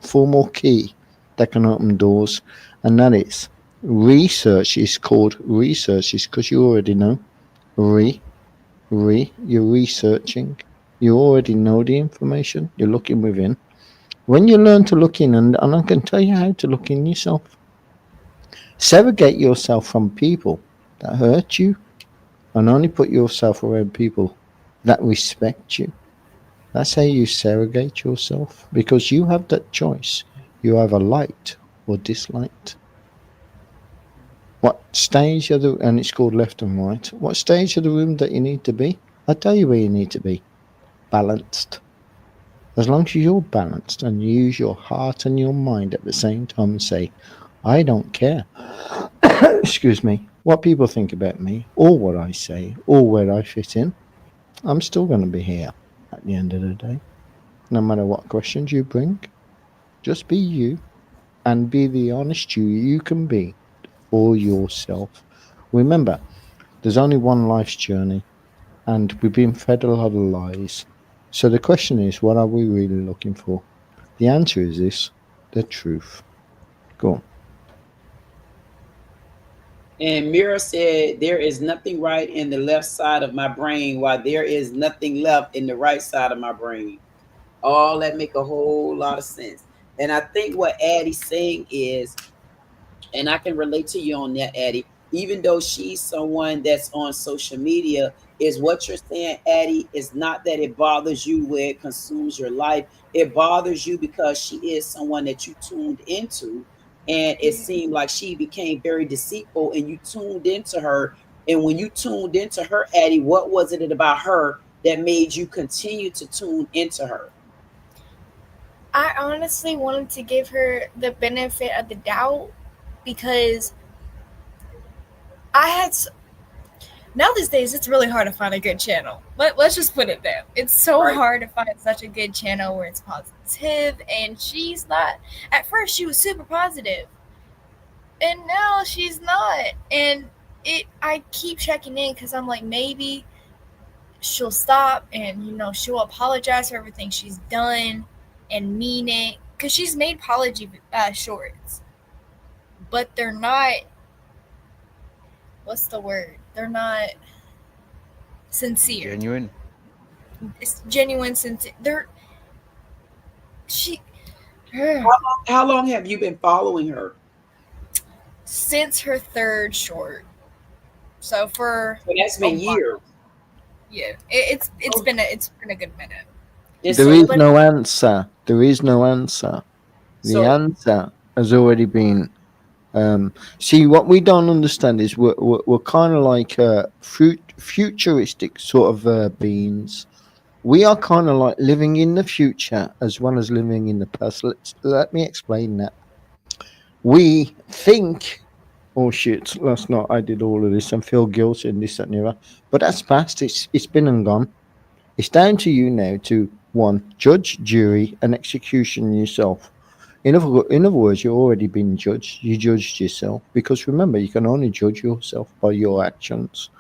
formal key that can open doors, and that is research. Is called research is because you already know. You're researching. You already know the information. You're looking within. When you learn to look in, and I can tell you how to look in yourself, segregate yourself from people that hurt you, and only put yourself around people that respect you. That's how you segregate yourself because you have that choice. You either liked or disliked. What stage of the and it's called left and right. What stage of the room that you need to be? I'll tell you where you need to be. Balanced. As long as you're balanced and you use your heart and your mind at the same time and say, I don't care. Excuse me. What people think about me, or what I say, or where I fit in, I'm still going to be here at the end of the day. No matter what questions you bring, just be you and be the honest you can be for yourself. Remember, there's only one life's journey, and we've been fed a lot of lies. So the question is, what are we really looking for? The answer is this: the truth. Go on. And Mira said, there is nothing right in the left side of my brain, while there is nothing left in the right side of my brain. All that make a whole lot of sense. And I think what Addie's saying is, and I can relate to you on that, Addie, even though she's someone that's on social media, is what you're saying, Addie, is not that it bothers you where it consumes your life. It bothers you because she is someone that you tuned into, and it seemed like she became very deceitful and you tuned into her. And when you tuned into her, Addie, what was it about her that made you continue to tune into her? I honestly wanted to give her the benefit of the doubt because I had now these days it's really hard to find a good channel. Let's just put it there. It's so hard to find such a good channel where it's positive, and she's not. At first she was super positive, and now she's not. And I keep checking in because I'm like, maybe she'll stop and she'll apologize for everything she's done and mean it, because she's made apology shorts, but they're not, what's the word, they're not sincere. Genuine. It's genuine, sincere. They're she How long have you been following her? Since her third short, so that's been years. Yeah, it's been a good minute. There is no answer. There is no answer. The answer has already been. See, what we don't understand is we're kind of like futuristic sort of beings. We are kind of like living in the future as well as living in the past. Let me explain that. We think, oh shit, last night I did all of this and feel guilty and this, that, and the other. But that's past. It's been and gone. It's down to you now to one, judge, jury, and execution yourself. In other words, you've already been judged. You judged yourself because remember, you can only judge yourself by your actions.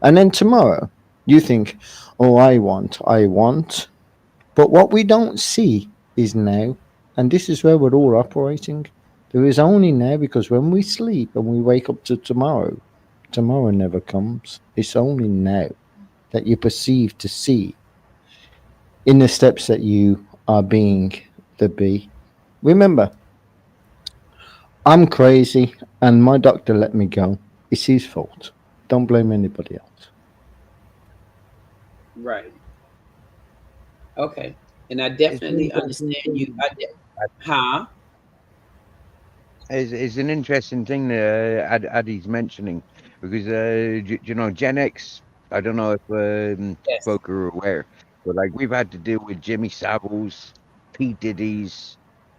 And then tomorrow, you think, "Oh, I want." But what we don't see is now, and this is where we're all operating. There is only now because when we sleep and we wake up to tomorrow, tomorrow never comes. It's only now that you perceive to see in the steps that you are being the be. Remember, I'm crazy and my doctor let me go. It's his fault. Don't blame anybody else. Right. Okay. And I It's an definitely interesting understand you. thing. Huh? It's an interesting thing that Addy's mentioning because you know Gen X. I don't know if Yes. folk are aware, but like we've had to deal with Jimmy Savile's, P Diddy's,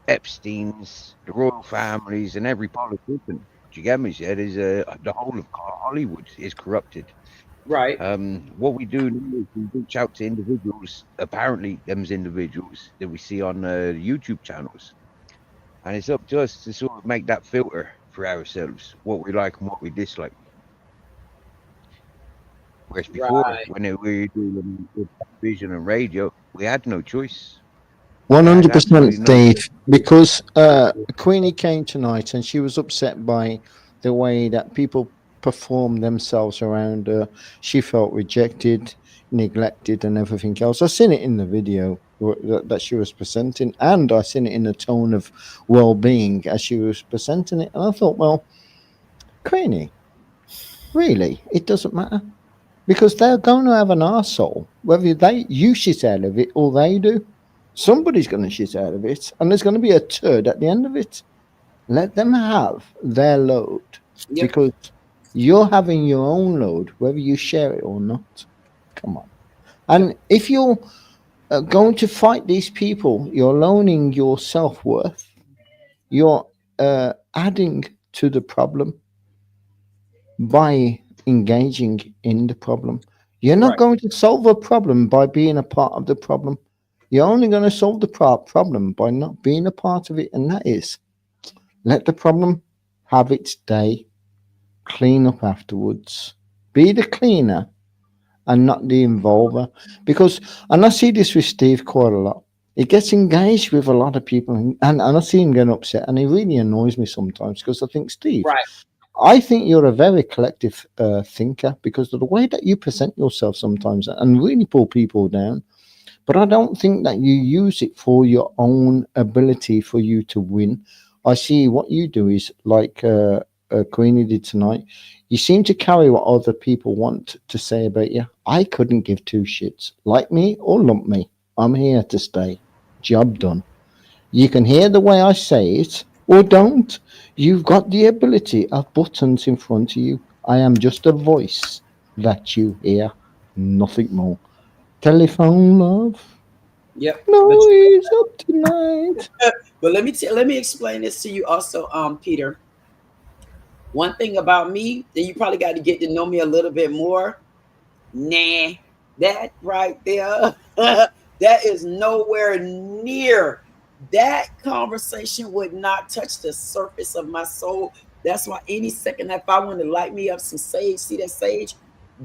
Epstein's, the royal families, and every politician. Do you get me? Yeah, there's the whole of Hollywood is corrupted. Right. What we do now is we reach out to individuals. Apparently, them's individuals that we see on YouTube channels. And it's up to us to sort of make that filter for ourselves, what we like and what we dislike. Whereas before, Right. when we were doing with television and radio, we had no choice. One We had hundred percent, absolutely no Steve. choice. Because Queenie came tonight and she was upset by the way that people perform themselves around her. She felt rejected, neglected, and everything else. I seen it in the video that she was presenting, and I seen it in the tone of well-being as she was presenting it. And I thought, well, Queenie, really, it doesn't matter because they're going to have an arsehole, whether you shit out of it or they do. Somebody's going to shit out of it, and there's going to be a turd at the end of it. Let them have their load Yep. because you're having your own load, whether you share it or not. Come on. And if you're going to fight these people, you're loaning your self worth, you're adding to the problem by engaging in the problem. You're not Right. going to solve a problem by being a part of the problem. You're only going to solve the problem by not being a part of it, and that is let the problem have its day, clean up afterwards, be the cleaner and not the involver. Because, and I see this with Steve quite a lot. He gets engaged with a lot of people, and I see him getting upset, and he really annoys me sometimes because I think, Steve, Right. I think you're a very collective thinker because of the way that you present yourself sometimes and really pull people down. But I don't think that you use it for your own ability for you to win. I see what you do is like Queenie did tonight. You seem to carry what other people want to say about you. I couldn't give two shits. Like me or lump me. I'm here to stay. Job done. You can hear the way I say it or don't. You've got the ability of buttons in front of you. I am just a voice that you hear, nothing more. Telephone love. Yep. But No, he's up tonight. but let me explain this to you also, Peter. One thing about me, then you probably got to get to know me a little bit more. Nah, that right there, that is nowhere near. That conversation would not touch the surface of my soul. That's why any second, if I want to light me up some sage, see that sage,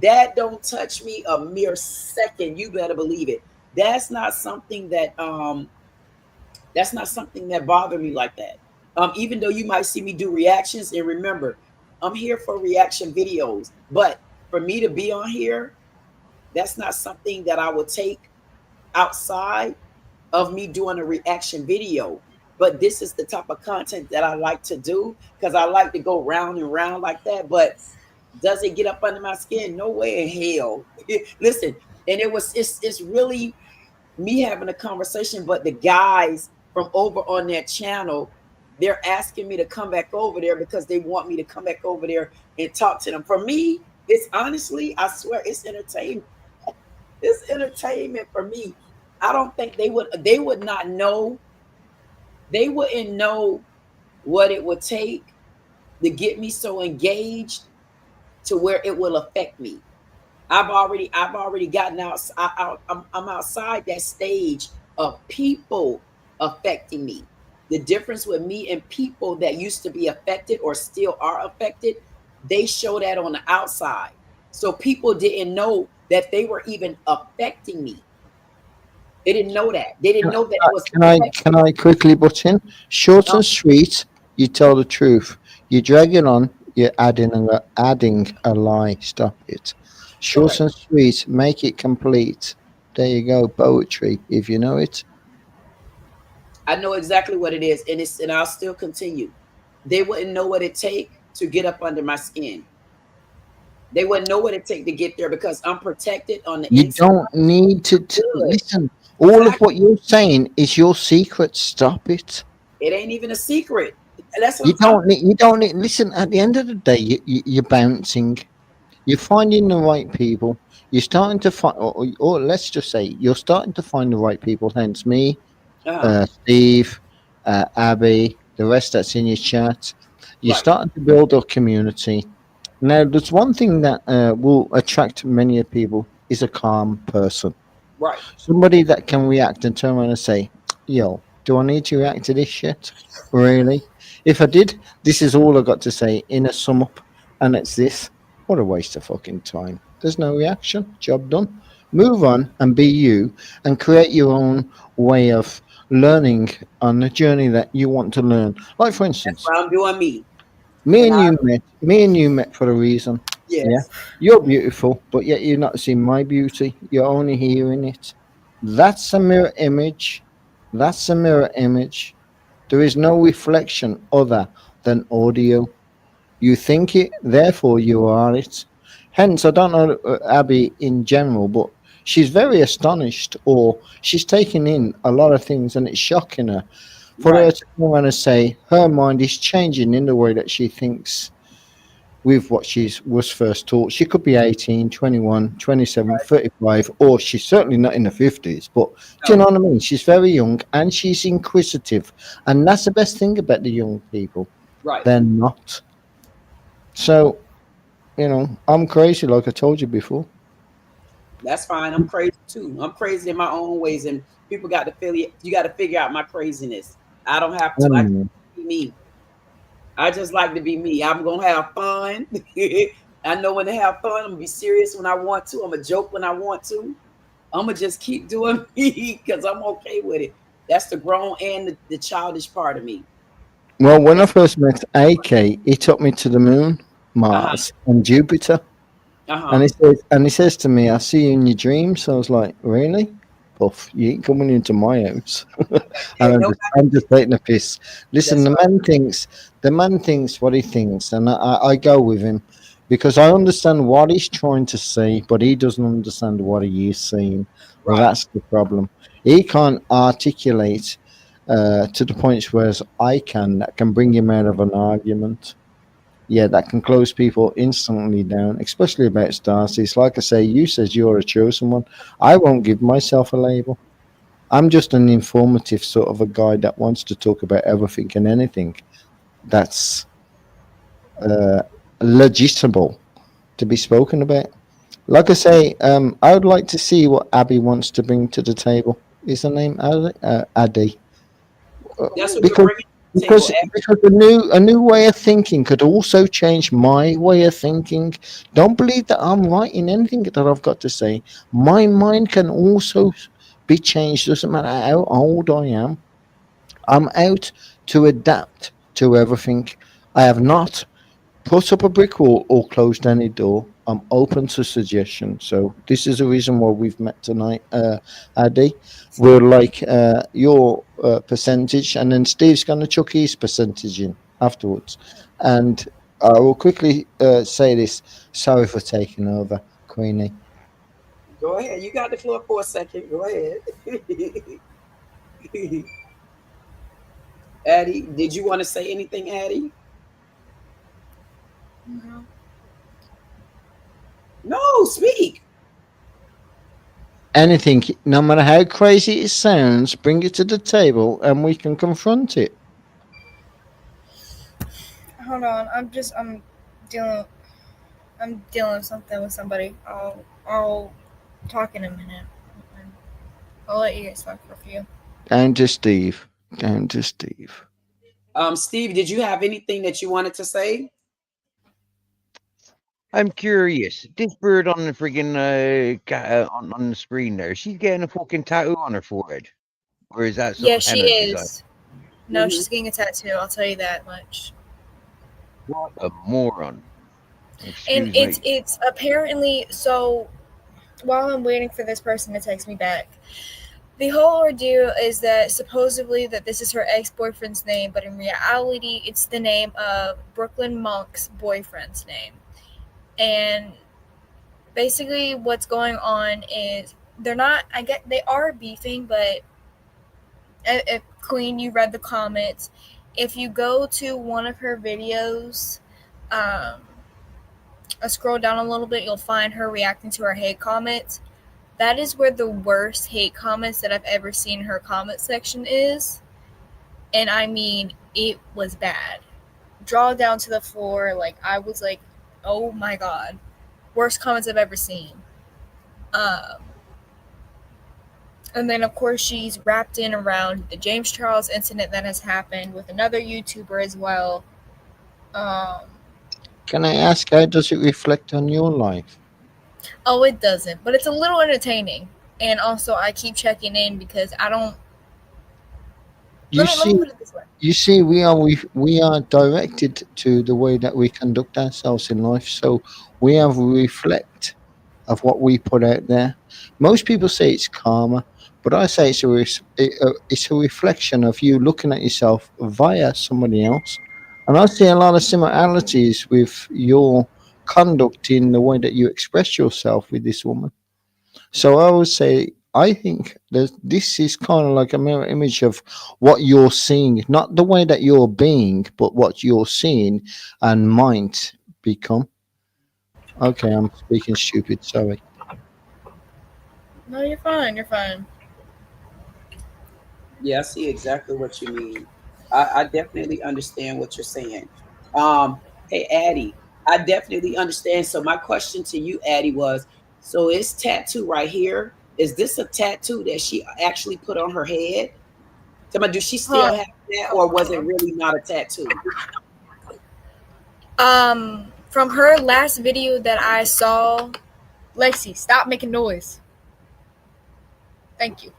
that don't touch me a mere second. You better believe it. That's not something that bothered me like that. Even though you might see me do reactions, and remember, I'm here for reaction videos. But for me to be on here, that's not something that I would take outside of me doing a reaction video. But this is the type of content that I like to do because I like to go round and round like that. But does it get up under my skin? No way in hell. Listen, and it's really me having a conversation, but the guys from over on that channel, they're asking me to come back over there because they want me to come back over there and talk to them. For me, it's honestly, I swear, it's entertainment. It's entertainment for me. I don't think they would not know, they wouldn't know what it would take to get me so engaged to where it will affect me. I've already gotten out. I'm outside that stage of people affecting me. The difference with me and people that used to be affected or still are affected, they show that on the outside. So people didn't know that they were even affecting me. They didn't know that. They didn't know that it was Can I quickly butt in? Short and sweet, you tell the truth. You drag it on, you're adding a lie. Stop it. Short correct. and sweet, make it complete. There you go, poetry, if you know it. I know exactly what it is, and I'll still continue. They wouldn't know what it take to get up under my skin. They wouldn't know what it take to get there because I'm protected on the You inside. don't need I'm to good. listen. All of Exactly. what you're saying is your secret. Stop it. It ain't even a secret. That's what You don't need. You don't need. Listen. At the end of the day, you're bouncing. You're finding the right people. You're starting to find, or let's just say, you're starting to find the right people. Hence me, uh-huh. Steve, Abby, the rest that's in your chat. You're Right. starting to build a community. Now, there's one thing that will attract many people is a calm person. Right. Somebody that can react and turn around and say, "Yo, do I need to react to this shit? Really? If I did, this is all I got to say in a sum up, and it's this. What a waste of fucking time. There's no reaction. Job done. Move on and be you, and create your own way of learning on the journey that you want to learn. Like for That's instance, why I'm doing me. me And and I you met. Me and you met for a reason. Yeah, yes. you're beautiful, but yet you're not seeing my beauty. You're only hearing it. That's a mirror image. That's a mirror image. There is no reflection other than audio. You think it, therefore you are it. Hence, I don't know Abby in general, but she's very astonished, or she's taking in a lot of things, and it's shocking her. For Right. her to come around and say her mind is changing in the way that she thinks with what she was first taught. She could be 18, 21, 27, 35, or she's certainly not in the 50s. But do you know No. what I mean? She's very young and she's inquisitive. And that's the best thing about the young people. Right. They're not. So, I'm crazy, like I told you before. That's fine. I'm crazy too. I'm crazy in my own ways, and people got to feel it. You got to figure out my craziness. I don't have to. I just Um, be me. I just like to be me. I'm gonna have fun. I know when to have fun. I'm gonna be serious when I want to. I'm gonna joke when I want to. I'm gonna just keep doing me because I'm okay with it. That's the grown and the childish part of me. well, when I first met AK, he took me to the moon, Uh huh. Mars, and Jupiter. Uh And huh. he says to me, "I see you in your dreams." So I was like, "Really? Puff, you ain't coming into my house." And Ain't I'm just taking a piss. Listen, That's right. the man thinks what he thinks, and I go with him because I understand what he's trying to say, but he doesn't understand what he is saying. Right. That's the problem. He can't articulate to the points whereas I can that can bring him out of an argument. Yeah, that can close people instantly down, especially about stars. It's like I say, you says you're a chosen one. I won't give myself a label. I'm just an informative sort of a guy that wants to talk about everything and anything that's uh, legitimate to be spoken about. Like I say, I would like to see what Abby wants to bring to the table. Is her name Addy? Addy. That's what we're because bringing to the table. because a new way of thinking could also change my way of thinking. Don't believe that I'm right in anything that I've got to say. My mind can also be changed. Doesn't matter how old I am. I'm out to adapt to everything. I have not put up a brick wall or closed any door. I'm open to suggestions. So this is the reason why we've met tonight, Addy. We'll like your percentage, and then Steve's going to chuck his percentage in afterwards. And I will quickly say this. Sorry for taking over, Queenie. Go ahead. You got the floor for a second. Go ahead. Addie, did you want to say anything, Addie? No. No, speak. Anything, no matter how crazy it sounds, bring it to the table and we can confront it. Hold on. I'm dealing I'm dealing with something with somebody. I'll I'll talk in a minute. I'll let you guys talk for a few. Down to Steve. Down to Steve. Steve, did you have anything that you wanted to say? I'm curious. This bird on the friggin' on the screen there, she's getting a fucking tattoo on her forehead, or is that some Yeah, she henna design? is. No, Mhm. she's getting a tattoo. I'll tell you that much. What a moron! And Excuse me. it's apparently so. While I'm waiting for this person to text me back, the whole ordeal is that supposedly that this is her ex-boyfriend's name, but in reality, it's the name of Brooklyn Monk's boyfriend's name. And basically, what's going on is they're not. I get they are beefing, but if Queen, you read the comments. If you go to one of her videos, I scroll down a little bit, you'll find her reacting to her hate comments. That is where the worst hate comments that I've ever seen in her comment section is. And I mean, it was bad. Draw down to the floor. Like, I was like, oh my god. Worst comments I've ever seen. And then, of course, she's wrapped in around the James Charles incident that has happened with another YouTuber as well. Can I ask, how does it reflect on your life? Oh, it doesn't. But it's a little entertaining. And also, I keep checking in because I don't... You Let me see, put it this way. you see, we are directed to the way that we conduct ourselves in life. So we have a reflect of what we put out there. Most people say it's karma, but I say it's a reflection of you looking at yourself via somebody else. And I see a lot of similarities with your conduct in the way that you express yourself with this woman. So I would say I think that this is kind of like a mirror image of what you're seeing, not the way that you're being, but what you're seeing and might become. Okay, I'm speaking stupid. Sorry. No, you're fine. You're fine. Yeah, I see exactly what you mean. I definitely understand what you're saying. Hey Addie, I definitely understand. So my question to you, Addie, was so it's tattoo right here. Is this a tattoo that she actually put on her head? Tell me, do she still have that, or was it really not a tattoo? From her last video that I saw, Lexi, stop making noise. Thank you.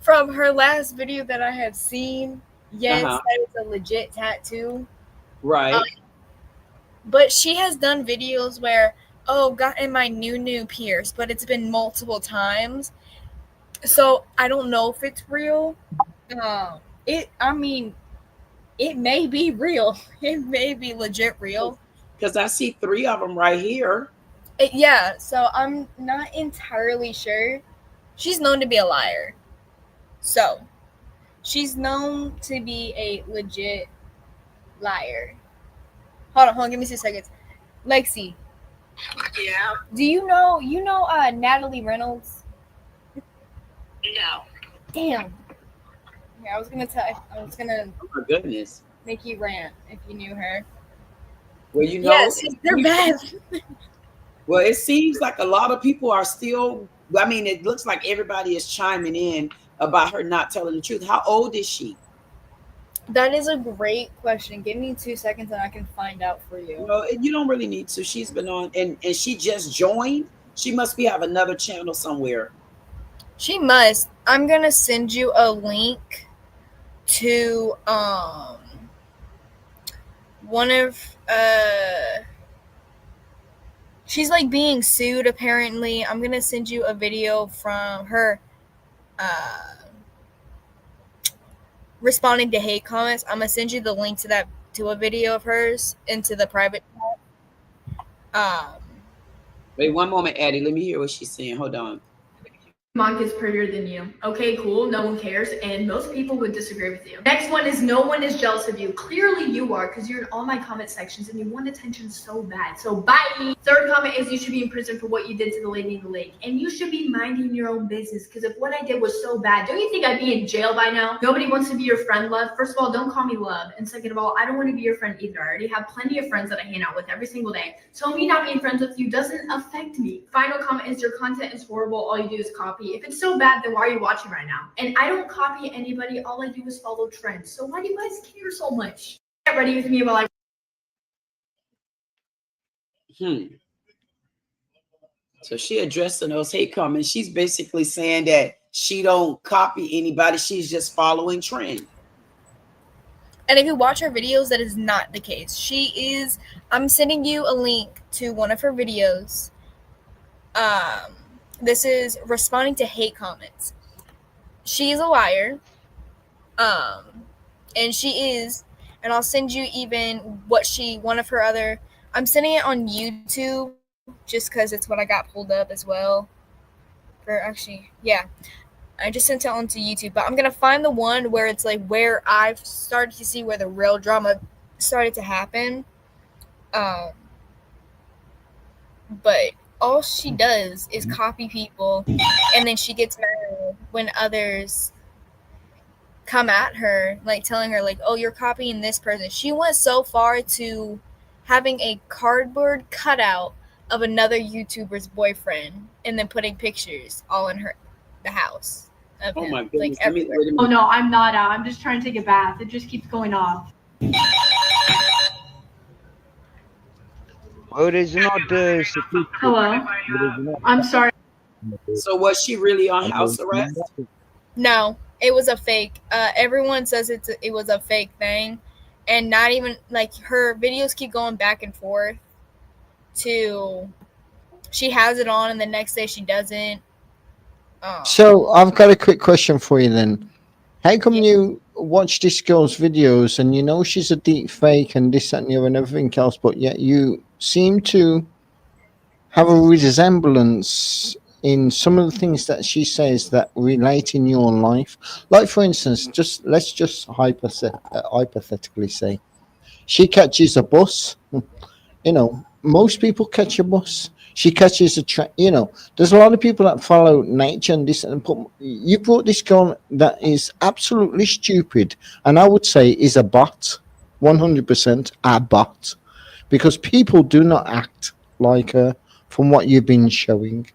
From her last video that I have seen, yes, that is a legit tattoo. Right. But she has done videos where, oh, gotten my new pierced, but it's been multiple times. So I don't know if it's real. I mean, it may be real. It may be legit real. Because I see 3 of them right here. Yeah, so I'm not entirely sure. She's known to be a liar. So, she's known to be a legit liar. Hold on, give me 2 seconds. Lexi. Yeah. Do you know Natalie Reynolds? No. Damn. Yeah, I was gonna Oh my goodness. make you rant if you knew her. Well, you know, Yes, they're bad. Well, it seems like a lot of people are still, I mean, it looks like everybody is chiming in about her not telling the truth. How old is she? That is a great question. Give me 2 seconds and I can find out for you. Well, you don't really need to. She's been on, and she just joined. She must have another channel somewhere. She must. I'm gonna send you a link to one of she's like being sued apparently. I'm gonna send you a video from her responding to hate comments. I'm gonna send you the link to a video of hers into the private chat. Wait 1 moment, Addie. Let me hear what she's saying. Hold on. Mom is prettier than you. Okay, cool. No one cares. And most people would disagree with you. Next one is no one is jealous of you. Clearly you are, because you're in all my comment sections and you want attention so bad. So bye. Third comment is you should be in prison for what you did to the lady in the lake. And you should be minding your own business, because if what I did was so bad, don't you think I'd be in jail by now? Nobody wants to be your friend, love. First of all, don't call me love. And second of all, I don't want to be your friend either. I already have plenty of friends that I hang out with every single day. So me not being friends with you doesn't affect me. Final comment is your content is horrible. All you do is copy. If it's so bad, then why are you watching right now? And I don't copy anybody. All I do is follow trends. So why do you guys care so much? Get ready with me while So she addressing those hate comments. She's basically saying that she don't copy anybody. She's just following trend. And if you watch her videos, that is not the case. She is. I'm sending you a link to one of her videos. This is responding to hate comments. She is a liar. And she is, and I'll send you even one of her other, I'm sending it on YouTube just because it's what I got pulled up as well. I just sent it onto YouTube, but I'm going to find the one where it's like where I've started to see where the real drama started to happen. But all she does is copy people, and then she gets mad when others come at her, like telling her, like, oh, you're copying this person. She went so far to having a cardboard cutout of another YouTuber's boyfriend and then putting pictures all in the house of him, my goodness. like everywhere. oh no, I'm not out. I'm just trying to take a bath. It just keeps going off. Well, there's not Hello? I'm sorry. So was she really on house arrest? No, it was a fake. Everyone says it was a fake thing, and not even like her videos keep going back and forth. She has it on, and the next day she doesn't. So I've got a quick question for you then. How come you watch this girl's videos and you know she's a deep fake and this, that, and the other and everything else, but yet you seem to have a resemblance in some of the things that she says that relate in your life? Like, for instance, let's just hypothetically say she catches a bus. You know, most people catch a bus. She catches a train. You know, there's a lot of people that follow nature and this. And you brought this girl that is absolutely stupid, and I would say is a bot, 100% a bot, because people do not act like her from what you've been showing.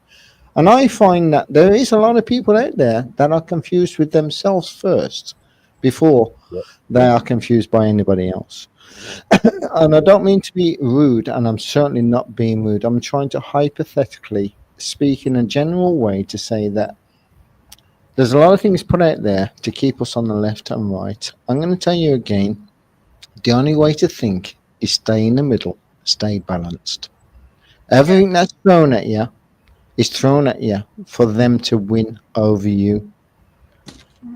And I find that there is a lot of people out there that are confused with themselves first before they are confused by anybody else. And I don't mean to be rude, and I'm certainly not being rude. I'm trying to hypothetically speak in a general way to say that there's a lot of things put out there to keep us on the left and right. I'm going to tell you again, the only way to think is stay in the middle, stay balanced. Everything that's thrown at you is thrown at you for them to win over you.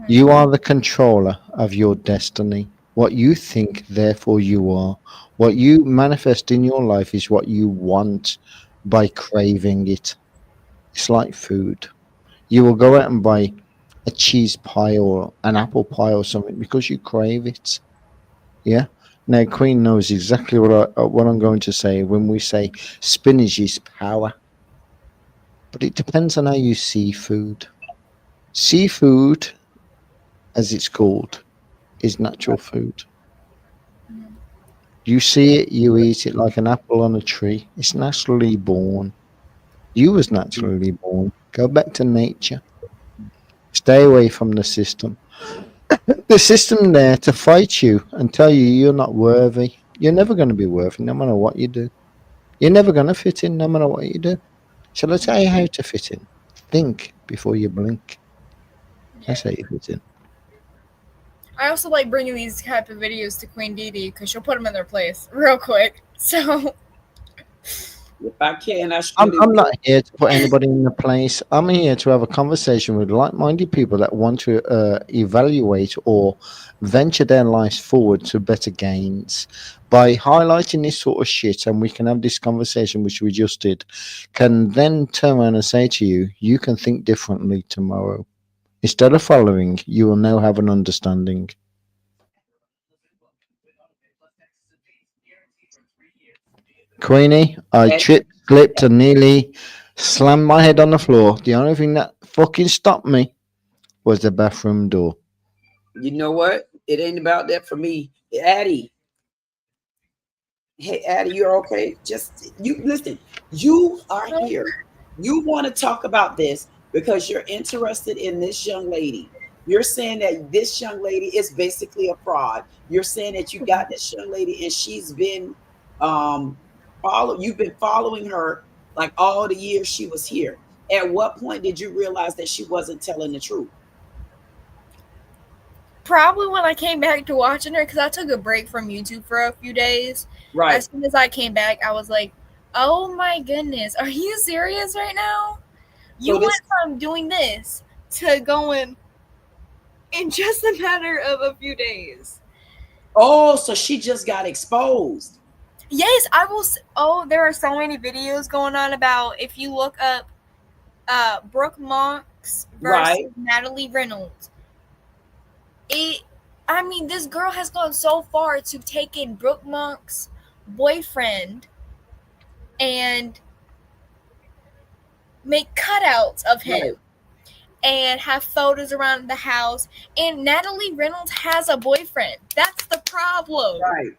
You are the controller of your destiny. What you think, therefore you are. What you manifest in your life is what you want by craving it. It's like food. You will go out and buy a cheese pie or an apple pie or something because you crave it. Yeah. Now, Queen knows exactly what I'm going to say when we say spinach is power. But it depends on how you see food. Seafood, as it's called, is natural food. You see it, you eat it like an apple on a tree. It's naturally born. You was naturally born. Go back to nature. Stay away from the system. The system there to fight you and tell you you're not worthy. You're never going to be worthy no matter what you do. You're never going to fit in no matter what you do. Shall I tell you how to fit in? Think before you blink. That's how you fit in. I also like bringing these type of videos to Queen Dee Dee because she'll put them in their place real quick. So If I can, I I'm, surely I'm not will. here to put anybody in the place. I'm here to have a conversation with like-minded people that want to evaluate or venture their lives forward to better gains. By highlighting this sort of shit, and we can have this conversation, which we just did, can then turn around and say to you, you can think differently tomorrow. Instead of following, you will now have an understanding. Queenie, I And tripped, slipped, and nearly slammed my head on the floor. The only thing that fucking stopped me was the bathroom door. you know what? It ain't about that for me. Addie, hey, Addie, you're okay? Just you listen. You are here. You want to talk about this because you're interested in this young lady. You're saying that this young lady is basically a fraud. You're saying that you got this young lady and she's been you've been following her like all the years she was here. At what point did you realize that she wasn't telling the truth? Probably when I came back to watching her, because I took a break from YouTube for a few days. Right. As soon as I came back, I was like, oh my goodness, are you serious right now? You So went this from doing this to going in just a matter of a few days. Oh, so she just got exposed. Yes, I will. Oh, there are so many videos going on about if you look up Brooke Monks versus Right. Natalie Reynolds. I mean, this girl has gone so far to take in Brooke Monk's boyfriend and make cutouts of him Right. and have photos around the house. And Natalie Reynolds has a boyfriend. That's the problem. Right.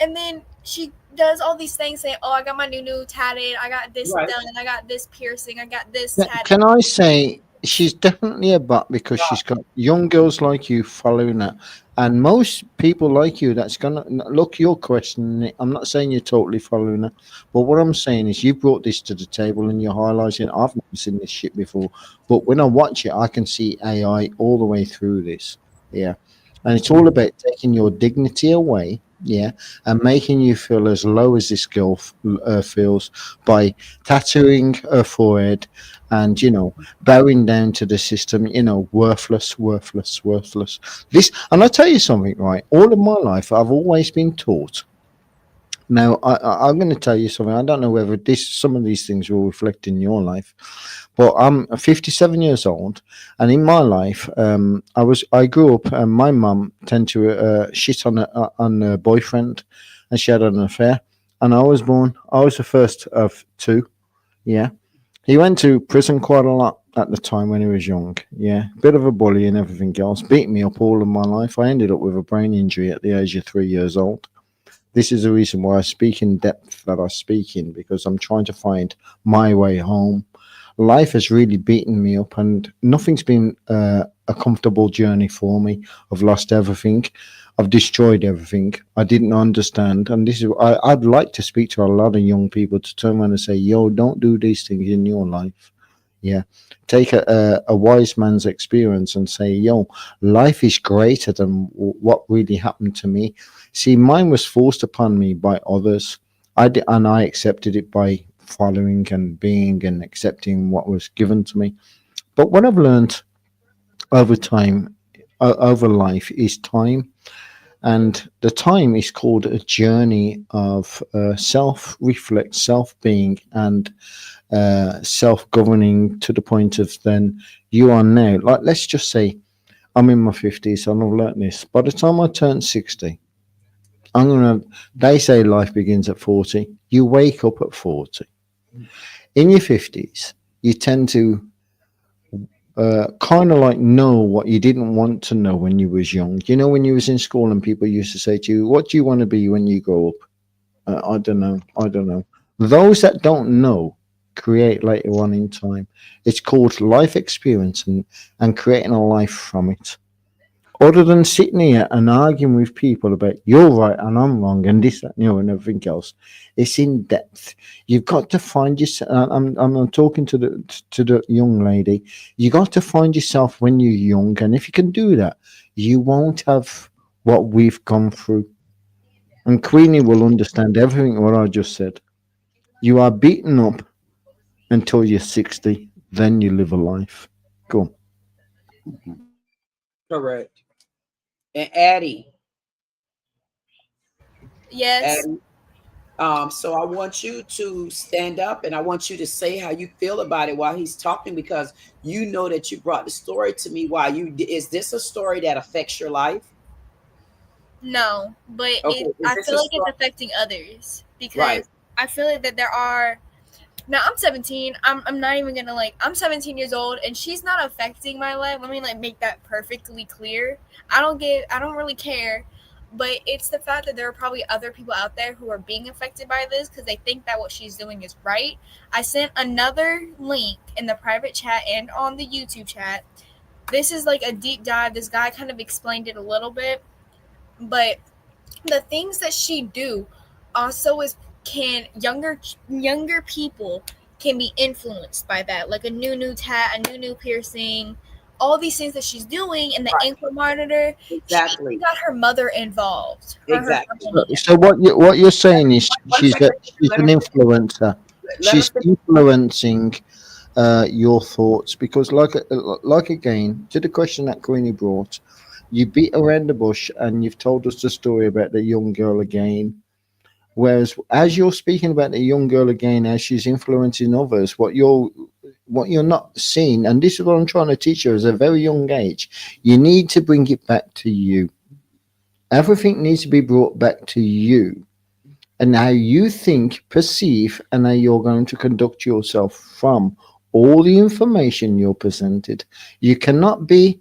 And then she does all these things saying, oh, I got my new tatted. I got this Right. done. I got this piercing. I got this Can tatted. can I say she's definitely a butt because she's got young girls like you following her, and most people like you that's gonna look. You're questioning it. I'm not saying you're totally following her, but what I'm saying is you brought this to the table and you're highlighting. I've never seen this shit before, but when I watch it, I can see AI all the way through this. Yeah, and it's all about taking your dignity away. Yeah, and making you feel as low as this girl feels by tattooing her forehead and bowing down to the system, worthless, worthless, worthless. This, and I tell you something, right? All of my life, I've always been taught. Now, I'm going to tell you something. I don't know whether some of these things will reflect in your life, but I'm 57 years old, and in my life, I grew up, and my mum tended to shit on a boyfriend, and she had an affair, and I was born. I was the first of two. Yeah, he went to prison quite a lot at the time when he was young. Yeah, bit of a bully and everything else. Beat me up all of my life. I ended up with a brain injury at the age of 3 years old. This is the reason why I speak in depth that I speak in, because I'm trying to find my way home. Life has really beaten me up, and nothing's been a comfortable journey for me. I've lost everything. I've destroyed everything. I didn't understand, and this is I'd like to speak to a lot of young people to turn around and say, "Yo, don't do these things in your life." Yeah, take a wise man's experience and say, "Yo, life is greater than what really happened to me." See, mine was forced upon me by others. And I accepted it by following and being and accepting what was given to me. But what I've learned over time, over life, is time. And the time is called a journey of self reflect, self being, and self governing to the point of then you are now, like, let's just say I'm in my 50s and I've learnt this. By the time I turn 60, they say life begins at 40. You wake up at 40. In your 50s, you tend to kind of like know what you didn't want to know when you was young. When you was in school and people used to say to you, what do you want to be when you grow up? I don't know. I don't know. Those that don't know create later on in time. It's called life experience and creating a life from it. Other than sitting here and arguing with people about you're right and I'm wrong and this, that, and everything else, it's in depth. You've got to find yourself. I'm talking to the young lady. You got to find yourself when you're young, and if you can do that, you won't have what we've gone through. And Queenie will understand everything what I just said. You are beaten up until you're 60. Then you live a life. Go on. Correct. And Addie, Yes. Addie. So I want you to stand up and I want you to say how you feel about it while he's talking, because you know that you brought the story to me. Why is this a story that affects your life? No, but Okay, is I this feel a like it's story? affecting others Right. because I feel like that there are. Now I'm 17. I'm not even gonna I'm 17 years old and she's not affecting my life. Let me make that perfectly clear. I don't really care, but it's the fact that there are probably other people out there who are being affected by this because they think that what she's doing is right. I sent another link in the private chat and on the YouTube chat. This is like a deep dive. This guy kind of explained it a little bit, but the things that she do also is can younger people can be influenced by that, like a new tat, a new piercing, all these things that she's doing in the Right. ankle monitor. She Exactly. got her mother involved, her Exactly. family. So what you're saying is One second. she's Let an her finish. influencer. Let her She's finish. influencing your thoughts because, like again, to the question that Queenie brought, you beat around the bush and you've told us the story about the young girl again. Whereas, as you're speaking about the young girl again, as she's influencing others, what you're not seeing, and this is what I'm trying to teach you, at a very young age, you need to bring it back to you. Everything needs to be brought back to you and how you think, perceive, and how you're going to conduct yourself from all the information you're presented. You cannot be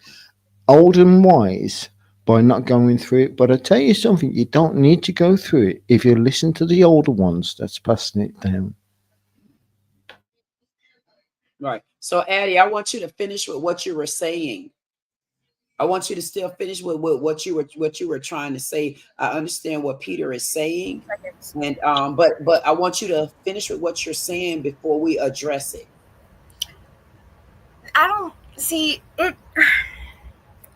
old and wise by not going through it. But I tell you something, you don't need to go through it if you listen to the older ones that's passing it down. Right. So Addie, I want you to finish with what you were saying. I want you to still finish with what you were trying to say. I understand what Peter is saying, and but I want you to finish with what you're saying before we address it. I don't see it.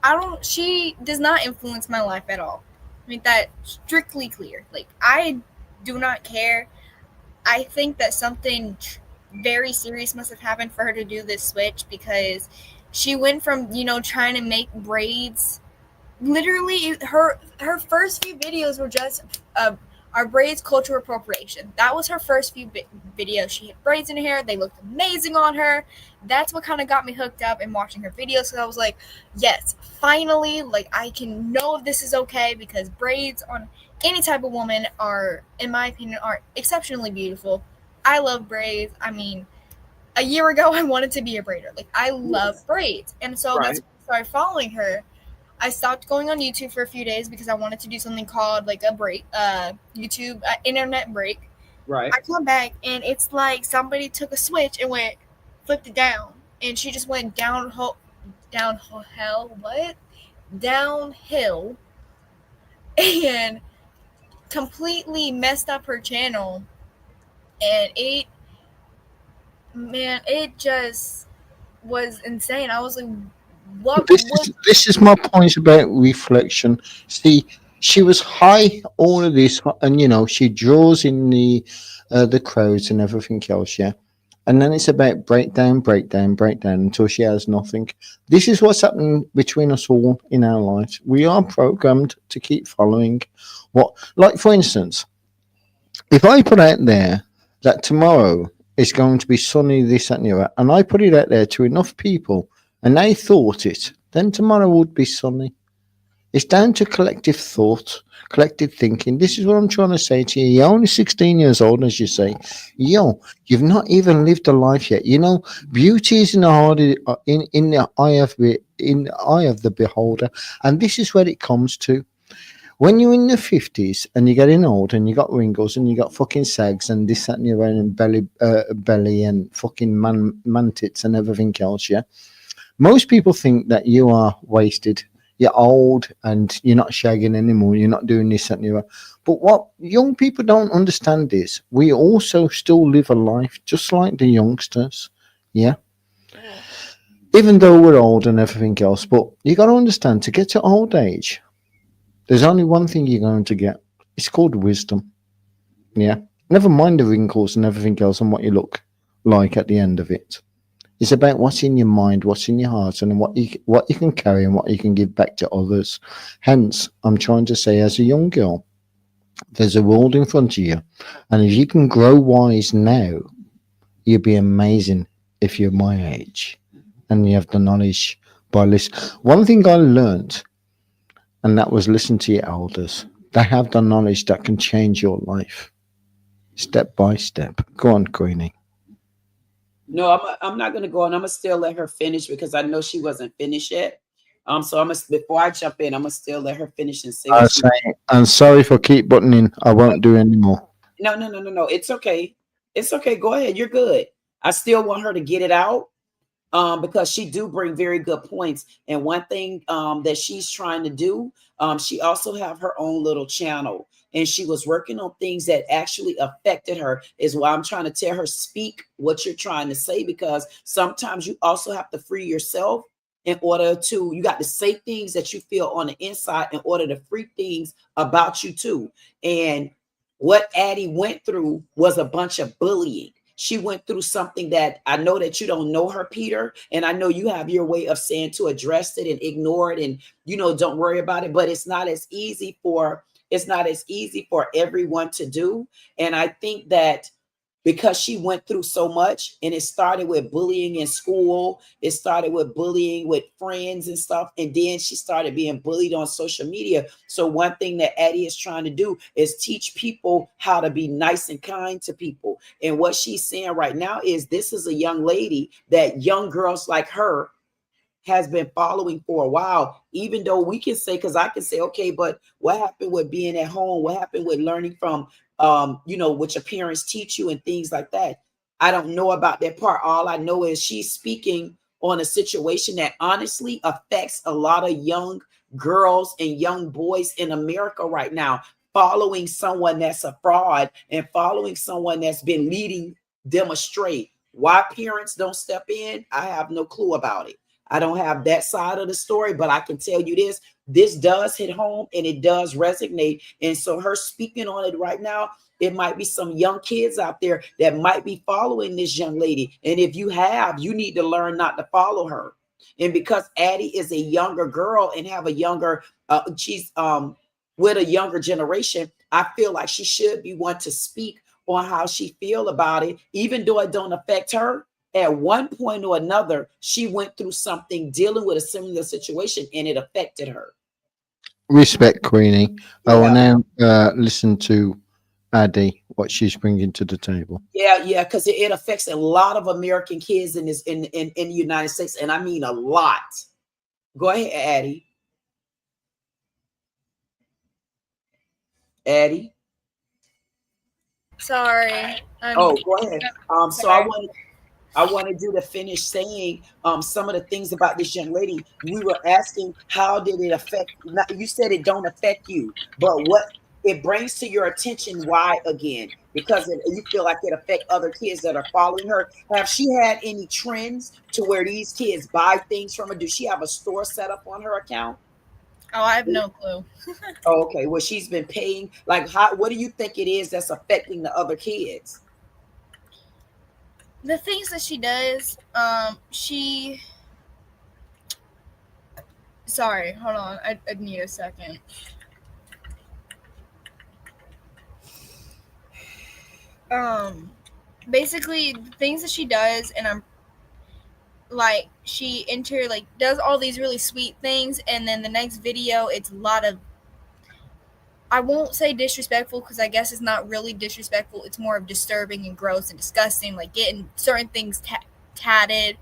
I don't. She does not influence my life at all. Make that strictly clear. I do not care. I think that something very serious must have happened for her to do this switch because she went from trying to make braids. Literally, her first few videos were just our braids cultural appropriation. That was her first few videos. She had braids in her hair. They looked amazing on her. That's what kind of got me hooked up in watching her videos. So I was like, yes, finally, I can know if this is okay because braids on any type of woman are, in my opinion, are exceptionally beautiful. I love braids. I mean, a year ago, I wanted to be a braider. I love braids. And so that's when I started following her. I stopped going on YouTube for a few days because I wanted to do something called a break, YouTube internet break. Right. I come back and it's like somebody took a switch and flipped it down, and she just went downhill, and completely messed up her channel, and it just was insane. I was like, what This was is my point about reflection. See, she was high all of this, and she draws in the crowds and everything else, yeah. And then it's about breakdown, breakdown, breakdown until she has nothing. This is what's happening between us all in our lives. We are programmed to keep following like for instance, if I put out there that tomorrow is going to be sunny, this, that, and the other, and I put it out there to enough people and they thought it, then tomorrow would be sunny. It's down to collective thought, collective thinking. This is what I'm trying to say to you. You're only 16 years old, as you say. You've not even lived a life yet. Beauty is in the heart, in the eye of the beholder, and this is where it comes to. When you're in your 50s and you're getting old and you got wrinkles and you got fucking sags and this, that, and the other, and belly and fucking man tits and everything else, yeah? Most people think that you are wasted, you're old, and you're not shagging anymore, you're not doing this, that, and the other. But what young people don't understand is we also still live a life just like the youngsters, yeah? Even though we're old and everything else, but you got to understand, to get to old age, there's only one thing you're going to get. It's called wisdom. Yeah. Never mind the wrinkles and everything else and what you look like at the end of it. It's about what's in your mind, what's in your heart, and what you can carry and what you can give back to others. Hence, I'm trying to say, as a young girl, there's a world in front of you, and if you can grow wise now, you'd be amazing if you're my age and you have the knowledge by listening. One thing I learned, and that was listen to your elders. They have the knowledge that can change your life step by step. Go on, Queenie. No, I'm not gonna go on. I'm gonna still let her finish because I know she wasn't finished yet. So I'm gonna before I jump in, I'm gonna still let her finish and say what she. I'm sorry for keep buttoning. I won't do anymore. No. It's okay. It's okay. Go ahead. You're good. I still want her to get it out. Because she do bring very good points. And one thing that she's trying to do, she also have her own little channel, and she was working on things that actually affected her. Is why I'm trying to tell her, speak what you're trying to say, because sometimes you also have to free yourself in order to, you got to say things that you feel on the inside in order to free things about you too. And what Addie went through was a bunch of bullying. She went through something that I know that you don't know her, Peter, and I know you have your way of saying to address it and ignore it and, don't worry about it, but it's not as easy for everyone to do. And I think that because she went through so much, and it started with bullying in school, it started with bullying with friends and stuff, and then she started being bullied on social media. So one thing that Addie is trying to do is teach people how to be nice and kind to people. And what she's saying right now is, this is a young lady that young girls like her has been following for a while, even though we can say, because I can say, okay, but what happened with being at home? What happened with learning from, what your parents teach you and things like that? I don't know about that part. All I know is she's speaking on a situation that honestly affects a lot of young girls and young boys in America right now, following someone that's a fraud and following someone that's been leading them astray. Why parents don't step in, I have no clue about it. I don't have that side of the story, but I can tell you this does hit home and it does resonate. And so her speaking on it right now, it might be some young kids out there that might be following this young lady. And if you have, you need to learn not to follow her. And because Addie is a younger girl and have a younger, she's with a younger generation, I feel like she should be one to speak on how she feel about it, even though it don't affect her. At one point or another, she went through something dealing with a similar situation, and it affected her. Respect, Queenie. I will Yeah. now listen to Addie, what she's bringing to the table. Yeah, because it affects a lot of American kids in the United States, and I mean a lot. Go ahead, Addie. Addie. Sorry. Go ahead. So Sorry. I wanted you to finish saying some of the things about this young lady. We were asking, how did it affect? You said it don't affect you, but what it brings to your attention, why again? Because you feel like it affect other kids that are following her. Have she had any trends to where these kids buy things from her? Does she have a store set up on her account? Oh, I have no clue. Oh, okay. Well, she's been paying. Like, what do you think it is that's affecting the other kids? The things that she does, sorry, hold on. I need a second. Basically, the things that she does, and I'm like, she does all these really sweet things, and then the next video, it's a lot of, I won't say disrespectful, because I guess it's not really disrespectful. It's more of disturbing and gross and disgusting, like getting certain things tatted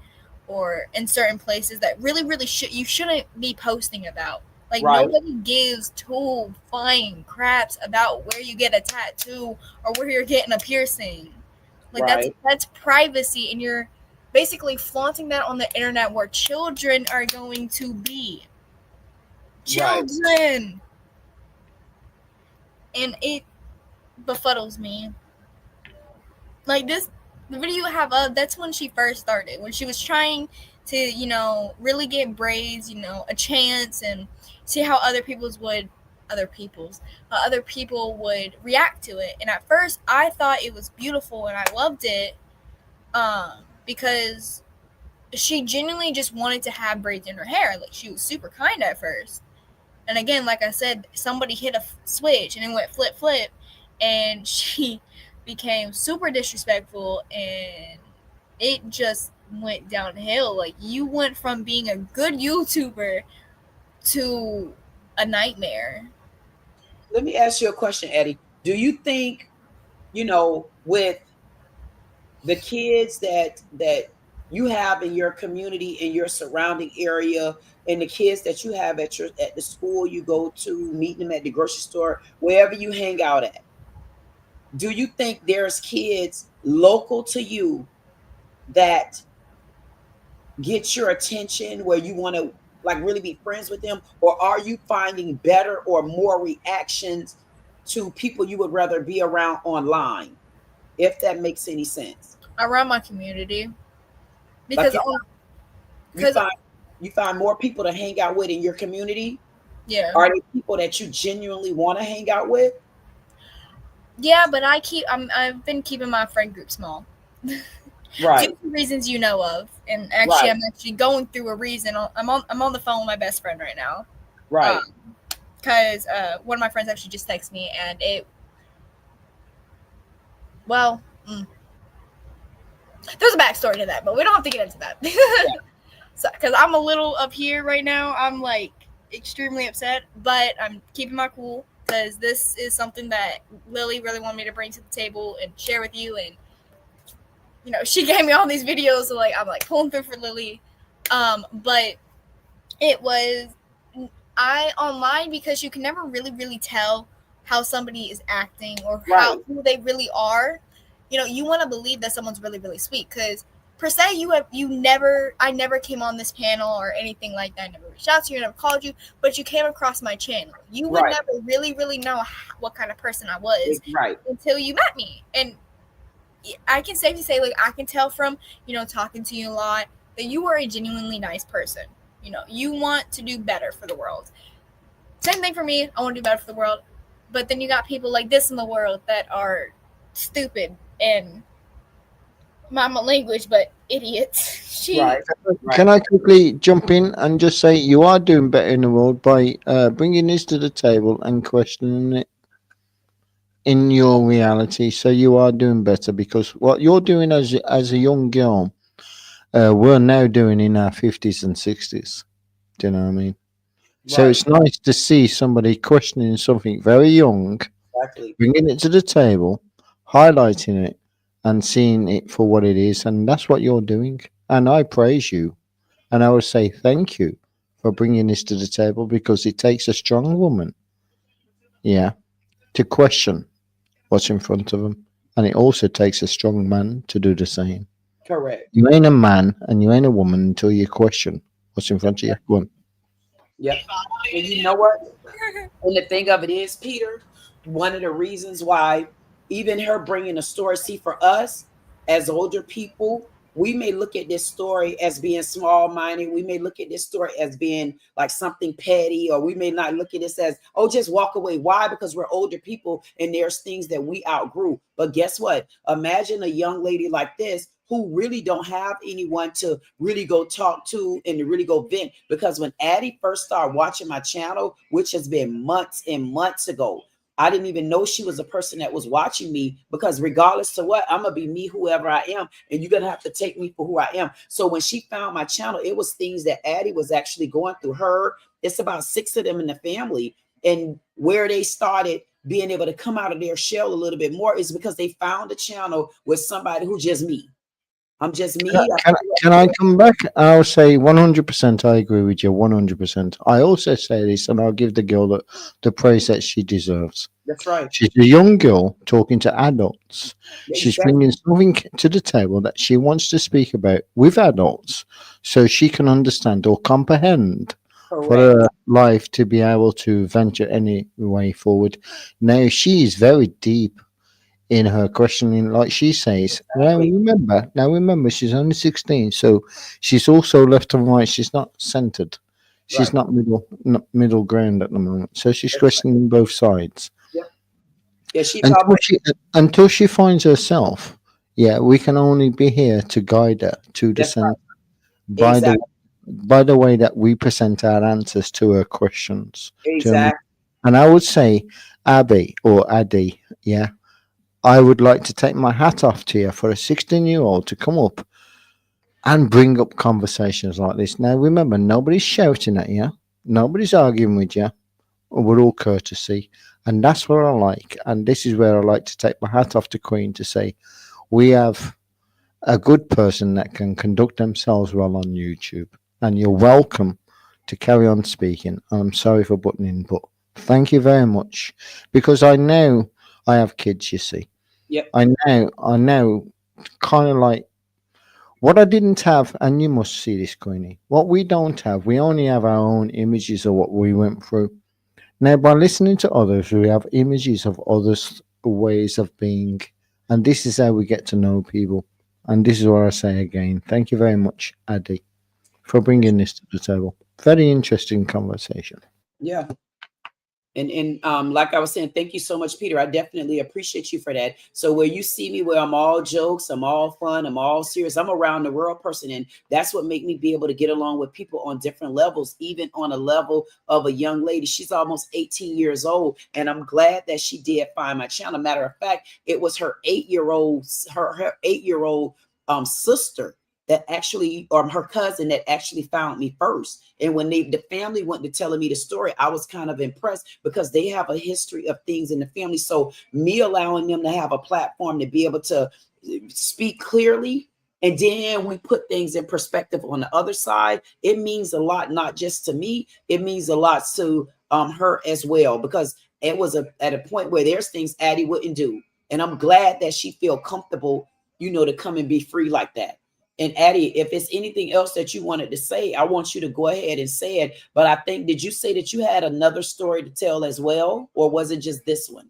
or in certain places that really, really you shouldn't be posting about. Like, right. Nobody gives two flying craps about where you get a tattoo or where you're getting a piercing. Like, right. That's privacy, and you're basically flaunting that on the internet where children are going to be. Children! Right. And it befuddles me. Like, the video you have up, that's when she first started. When she was trying to, really get braids, a chance, and see how other people's would other people's, how other people would react to it. And at first, I thought it was beautiful and I loved it, because she genuinely just wanted to have braids in her hair. Like, she was super kind at first. And again, like I said, somebody hit a switch and it went flip flip, and she became super disrespectful, and it just went downhill. Like, you went from being a good YouTuber to a nightmare. Let me ask you a question, Eddie. Do you think, with the kids that you have in your community, in your surrounding area, and the kids that you have at the school you go to, meeting them at the grocery store, wherever you hang out at, do you think there's kids local to you that get your attention where you want to like really be friends with them, or are you finding better or more reactions to people you would rather be around online, if that makes any sense? Around my community, Like because you find more people to hang out with in your community? Yeah. Are they people that you genuinely want to hang out with? Yeah, but I've been keeping my friend group small. Right. Due to reasons you know of, and actually, Right. I'm actually going through a reason. I'm on the phone with my best friend right now. Right. Because one of my friends actually just texted me, and there's a backstory to that, but we don't have to get into that. Yeah. So, because I'm a little up here right now, I'm like extremely upset, but I'm keeping my cool because this is something that Lily really wanted me to bring to the table and share with you. And she gave me all these videos, so like I'm like pulling through for Lily. But it was online, because you can never really tell how somebody is acting or who they really are. You want to believe that someone's really sweet, because per se I never came on this panel or anything like that. I never reached out to you, never called you, but you came across my channel. You would never really know what kind of person I was until you met me. And I can safely say, like, I can tell from talking to you a lot that you are a genuinely nice person. You want to do better for the world. Same thing for me. I want to do better for the world. But then you got people like this in the world that are stupid and, not my language, but idiots. Can I quickly jump in and just say you are doing better in the world by bringing this to the table and questioning it in your reality? So you are doing better, because what you're doing as a young girl, we're now doing in our 50s and 60s. Do you know what I mean? So it's nice to see somebody questioning something very young, bringing it to the table, highlighting it, and seeing it for what it is. And that's what you're doing. And I praise you. And I would say thank you for bringing this to the table, because it takes a strong woman, to question what's in front of them. And it also takes a strong man to do the same. Correct. You ain't a man and you ain't a woman until you question what's in front of you. Go on. Yep. And you know what? And the thing of it is, Peter, one of the reasons why even her bringing a story, see, for us as older people, we may look at this story as being small-minded. We may look at this story as being like something petty, or we may not look at this as, oh, just walk away. Why? Because we're older people and there's things that we outgrew. But guess what? Imagine a young lady like this who really don't have anyone to really go talk to and to really go vent. Because when Addie first started watching my channel, which has been months and months ago, I didn't even know she was a person that was watching me, because regardless to what, I'm going to be me, whoever I am, and you're going to have to take me for who I am. So when she found my channel, it was things that Addie was actually going through. It's about 6 of them in the family, and where they started being able to come out of their shell a little bit more is because they found a channel with somebody who just me. I'm just me. Can I come back? I'll say 100%. I agree with you 100%. I also say this, and I'll give the girl the praise that she deserves. That's right. She's a young girl talking to adults. She's bringing something to the table that she wants to speak about with adults, so she can understand or comprehend for her life to be able to venture any way forward. Now, she is very deep in her questioning, like she says. Now remember, she's only 16, so she's also left and right. She's not centered. She's Right. not middle ground at the moment. So she's That's right. questioning both sides. Yep. Yeah, she Until probably. until she finds herself, yeah, we can only be here to guide her to the That's right. center by the Exactly. by the way that we present our answers to her questions. Exactly. And I would say, Abby or Addy, yeah, I would like to take my hat off to you for a 16-year-old to come up and bring up conversations like this. Now, remember, nobody's shouting at you, nobody's arguing with you. We're all courtesy, and that's what I like. And this is where I like to take my hat off to Queen to say, we have a good person that can conduct themselves well on YouTube, and you're welcome to carry on speaking. I'm sorry for butting in, but thank you very much because I know I have kids. You see, Yep. I know, kind of like what I didn't have, and you must see this, Queenie. What we don't have, we only have our own images of what we went through. Now, by listening to others, we have images of others' ways of being, and this is how we get to know people. And this is what I say again. Thank you very much, Addy, for bringing this to the table. Very interesting conversation. Yeah. And like I was saying, thank you so much, Peter. I definitely appreciate you for that. So where you see me, where I'm all jokes, I'm all fun, I'm all serious, I'm around the world person, and that's what make me be able to get along with people on different levels, even on a level of a young lady. She's almost 18 years old, and I'm glad that she did find my channel. Matter of fact, it was her 8-year-old, her 8-year-old sister that actually, or her cousin that actually found me first. And when the family went to telling me the story, I was kind of impressed because they have a history of things in the family. So me allowing them to have a platform to be able to speak clearly, and then we put things in perspective on the other side, it means a lot, not just to me, it means a lot to her as well, because it was at a point where there's things Addie wouldn't do. And I'm glad that she feel comfortable, to come and be free like that. And Addie, if it's anything else that you wanted to say, I want you to go ahead and say it. But I think, did you say that you had another story to tell as well? Or was it just this one?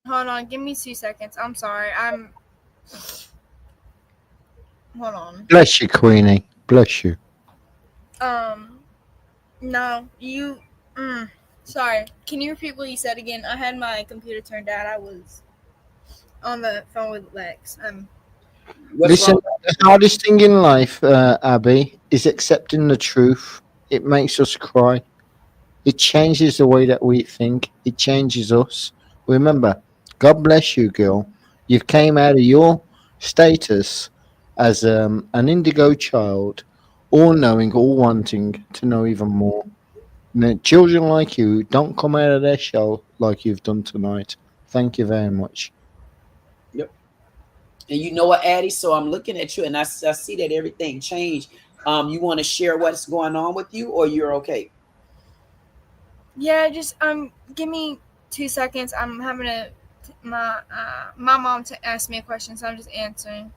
Hold on, give me 2 seconds. I'm sorry. Hold on. Bless you, Queenie. Bless you. No, you. Sorry. Can you repeat what you said again? I had my computer turned down. I was on the phone with Lex. Listen, the hardest thing in life, Abby, is accepting the truth. It makes us cry. It changes the way that we think. It changes us. Remember, God bless you, girl. You came out of your status as an indigo child, all knowing, all wanting to know even more. Now, children like you don't come out of their shell like you've done tonight. Thank you very much. Yep. And you know what, Addie? So I'm looking at you and I see that everything changed. You want to share what's going on with you, or you're okay? Yeah, just give me 2 seconds. I'm having my mom to ask me a question, so I'm just answering.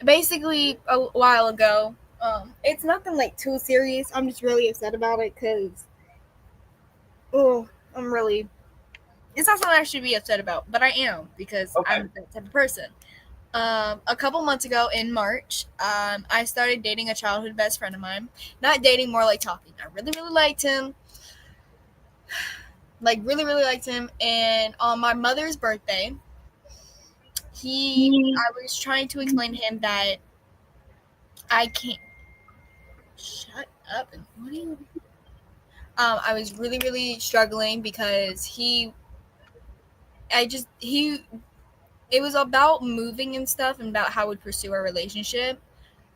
Basically a while ago, it's nothing like too serious. I'm just really upset about it because it's not something I should be upset about, but I am because I'm that type of person. A couple months ago in March, I started dating a childhood best friend of mine. Not dating, more like talking. I really, really liked him. Really liked him. And on my mother's birthday, I was trying to explain to him that I can't. Shut up. What are you? I was really, really struggling because it was about moving and stuff and about how we'd pursue our relationship,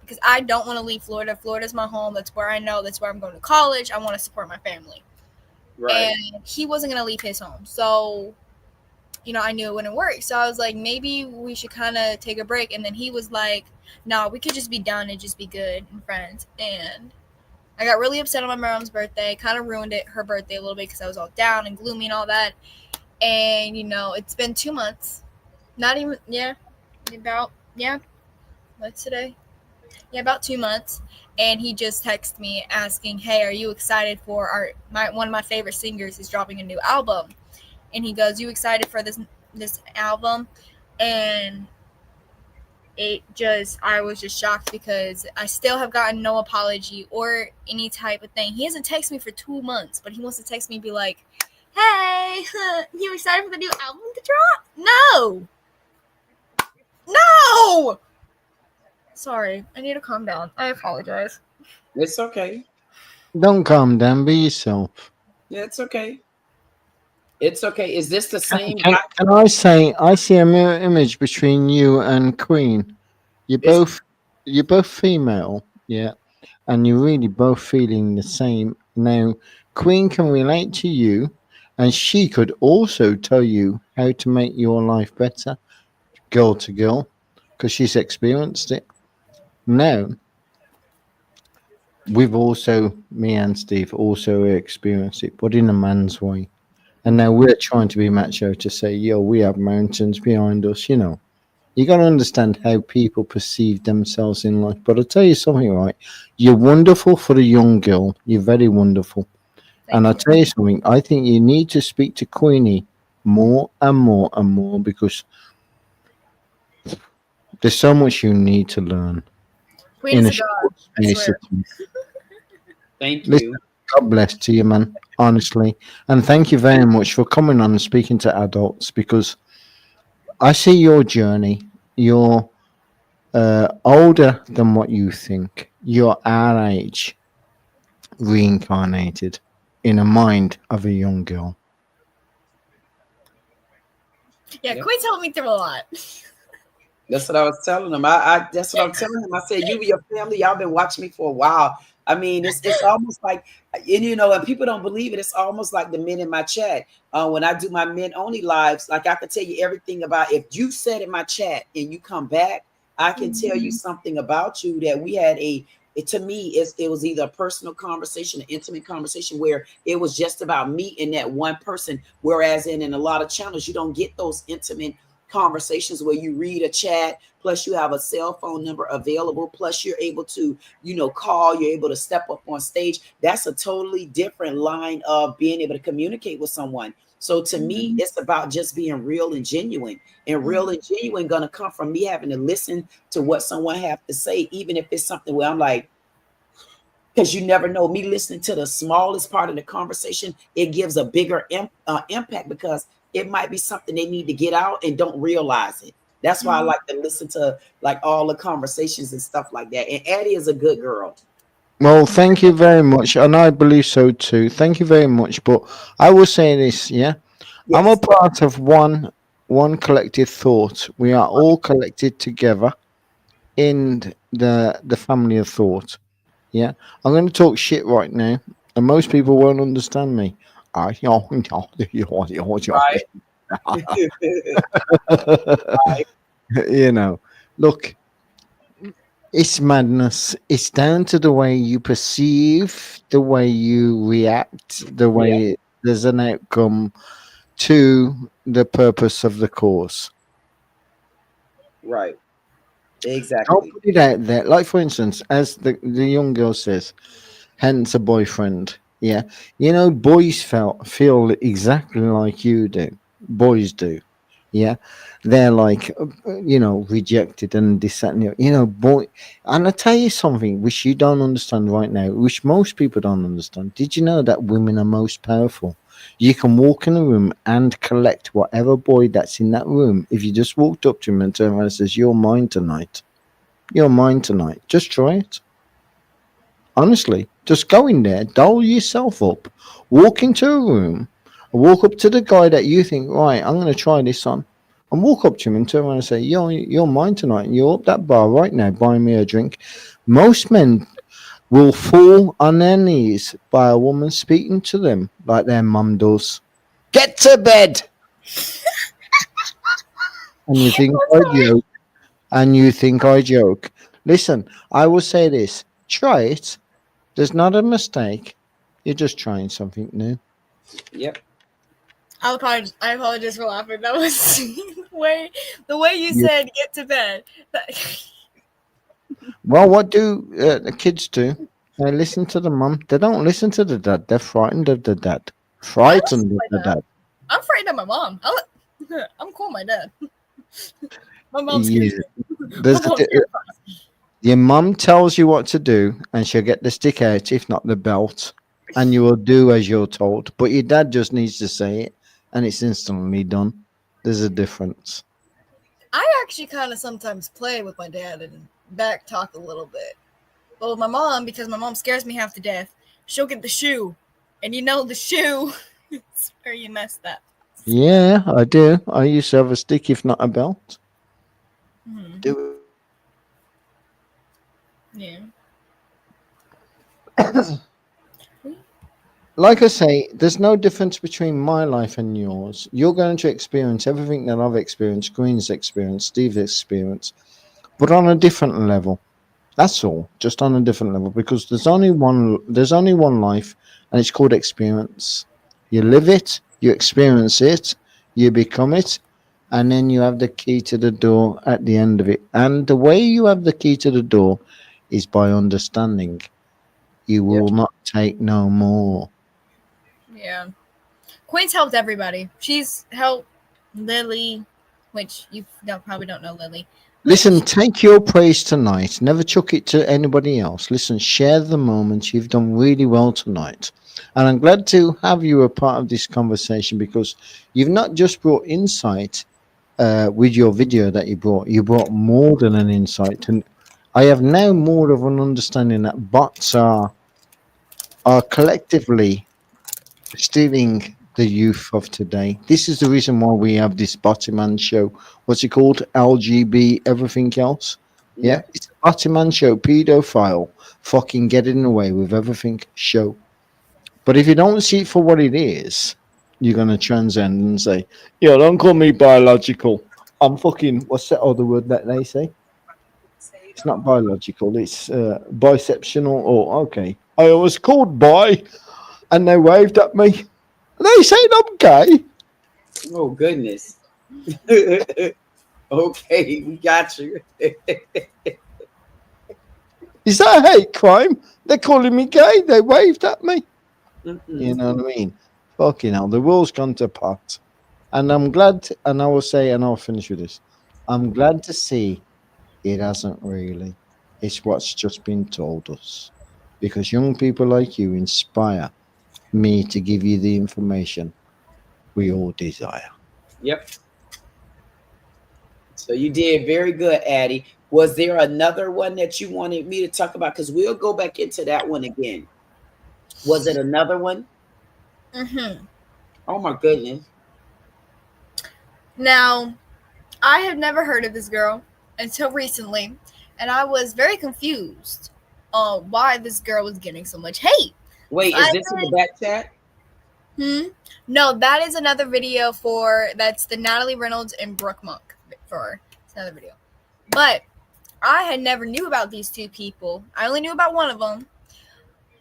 because I don't want to leave Florida. Florida's my home. That's where I know. That's where I'm going to college. I want to support my family. Right. And he wasn't going to leave his home. So, I knew it wouldn't work. So I was like, maybe we should kind of take a break. And then he was like, no, we could just be down and just be good and friends. And I got really upset on my mom's birthday. Kind of ruined her birthday a little bit because I was all down and gloomy and all that. And, it's been 2 months. Not even, what's today? Yeah, about 2 months. And he just texted me asking, hey, are you excited for one of my favorite singers is dropping a new album? And he goes, you excited for this album? And I was just shocked because I still have gotten no apology or any type of thing. He hasn't texted me for 2 months, but he wants to text me and be like, hey, you excited for the new album to drop? No! Sorry, I need to calm down. I apologize. It's okay. Don't calm down. Be yourself. Yeah, it's okay. It's okay. Is this the same Can, guy? can I say I see a mirror image between you and Queen? You're both female, yeah, and you're really both feeling the same. Now, Queen can relate to you, and she could also tell you how to make your life better, girl to girl, because she's experienced it. Now, we've also, me and Steve, also experienced it, but in a man's way. And now we're trying to be macho to say, yo, we have mountains behind us, you know. You got to understand how people perceive themselves in life. But I'll tell you something, right? You're wonderful for a young girl. You're very wonderful. And I'll tell you something. I think you need to speak to Queenie more and more and more because there's so much you need to learn Queen in is a a god, short I space swear. of time. Thank Listen, you. God bless to you, man. Honestly, and thank you very much for coming on and speaking to adults because I see your journey. You're older than what you think. You're our age, reincarnated in a mind of a young girl. Yeah, Yep. Queen's helped me through a lot. That's what I was telling him. I that's what I'm telling him. I said, you and your family, y'all been watching me for a while. I mean, it's almost like, and you know, and people don't believe it. It's almost like the men in my chat. When I do my men only lives, like I can tell you everything about. If you said in my chat and you come back, I can tell you something about you that we had to me, it was either a personal conversation, an intimate conversation where it was just about me and that one person. Whereas in a lot of channels, you don't get those intimate conversations where you read a chat, plus you have a cell phone number available, plus you're able to, call, you're able to step up on stage. That's a totally different line of being able to communicate with someone. So to me, it's about just being real and genuine. And real and genuine gonna come from me having to listen to what someone have to say, even if it's something where I'm like, because you never know, me listening to the smallest part of the conversation, it gives a bigger impact because it might be something they need to get out and don't realize it. That's why I like to listen to like all the conversations and stuff like that. And Addie is a good girl. Well, thank you very much, and I believe so too. Thank you very much. But I will say this, yeah, I'm a Yes. part of one collective thought. We are all collected together in the family of thought. Yeah, I'm going to talk shit right now, and most people won't understand me. Right. You know, look, it's madness. It's down to the way you perceive, the way you react, the way there's an outcome to the purpose of the cause. Right. Don't Exactly. put it out there. Like, for instance, as the young girl says, hence a boyfriend. Yeah. You know, boys feel exactly like you do. Boys do. Yeah. They're like, rejected and this, that, and the other. Boy. And I tell you something which you don't understand right now, which most people don't understand. Did you know that women are most powerful? You can walk in a room and collect whatever boy that's in that room. If you just walked up to him and turned around and says, "You're mine tonight. You're mine tonight." Just try it. Honestly, just go in there, doll yourself up, walk into a room, walk up to the guy that you think, right, I'm going to try this on, and walk up to him and turn around and say, you're mine tonight, and you're up that bar right now buying me a drink. Most men will fall on their knees by a woman speaking to them like their mum does. Get to bed! And you think I joke, and you think I joke. Listen, I will say this, try it. There's not a mistake. You're just trying something new. Yep. I apologize for laughing. That was the way you Yeah. said get to bed. Well, what do the kids do? They listen to the mum. They don't listen to the dad. They're frightened of the dad. Frightened of the dad. I'm afraid of my mom. I'm cool with my dad. My mom's Yeah. crazy. There's your mum tells you what to do, and she'll get the stick out, if not the belt, and you will do as you're told. But your dad just needs to say it, and it's instantly done. There's a difference. I actually kind of sometimes play with my dad and back talk a little bit. But with my mom, because my mom scares me half to death, she'll get the shoe. And you know the shoe is where you messed up. Yeah, I do. I used to have a stick, if not a belt. Mm-hmm. Do it. Yeah. Like I say, there's no difference between my life and yours. You're going to experience everything that I've experienced, Green's experienced, Steve's experienced, but on a different level. That's all, just on a different level, because there's only one life, and it's called experience. You live it, you experience it, you become it, and then you have the key to the door at the end of it. And the way you have the key to the door is by understanding. You will not take no more. Yeah. Queen's helped everybody. She's helped Lily, which you probably don't know Lily. Listen, take your praise tonight. Never chuck it to anybody else. Listen, share the moment. You've done really well tonight. And I'm glad to have you a part of this conversation, because you've not just brought insight with your video that you brought more than an insight. And I have now more of an understanding that bots are collectively stealing the youth of today. This is the reason why we have this Bottyman show. What's it called? LGB everything else? Yeah. It's a Bottyman show, pedophile, fucking getting away with everything show. But if you don't see it for what it is, you're gonna transcend and say, "Yo, don't call me biological. I'm fucking." What's that other word that they say? It's not biological. It's biceptional. Or okay, I was called bi, and they waved at me. They said I'm gay. Oh goodness. Okay, we got you. Is that a hate crime? They're calling me gay. They waved at me. You know what I mean? Fucking hell, the world's gone to pot. And I'm glad, and I will say, and I'll finish with this. I'm glad to see it hasn't really. It's what's just been told us. Because young people like you inspire me to give you the information we all desire. Yep. So you did very good, Addie. Was there another one that you wanted me to talk about? Because we'll go back into that one again. Was it another one? Mm-hmm. Oh my goodness. Now, I had never heard of this girl until recently, and I was very confused on why this girl was getting so much hate. Wait, is this in the back chat? No, that is another video that's the Natalie Reynolds and Brooke Monk for another video. But I had never knew about these two people. I only knew about one of them.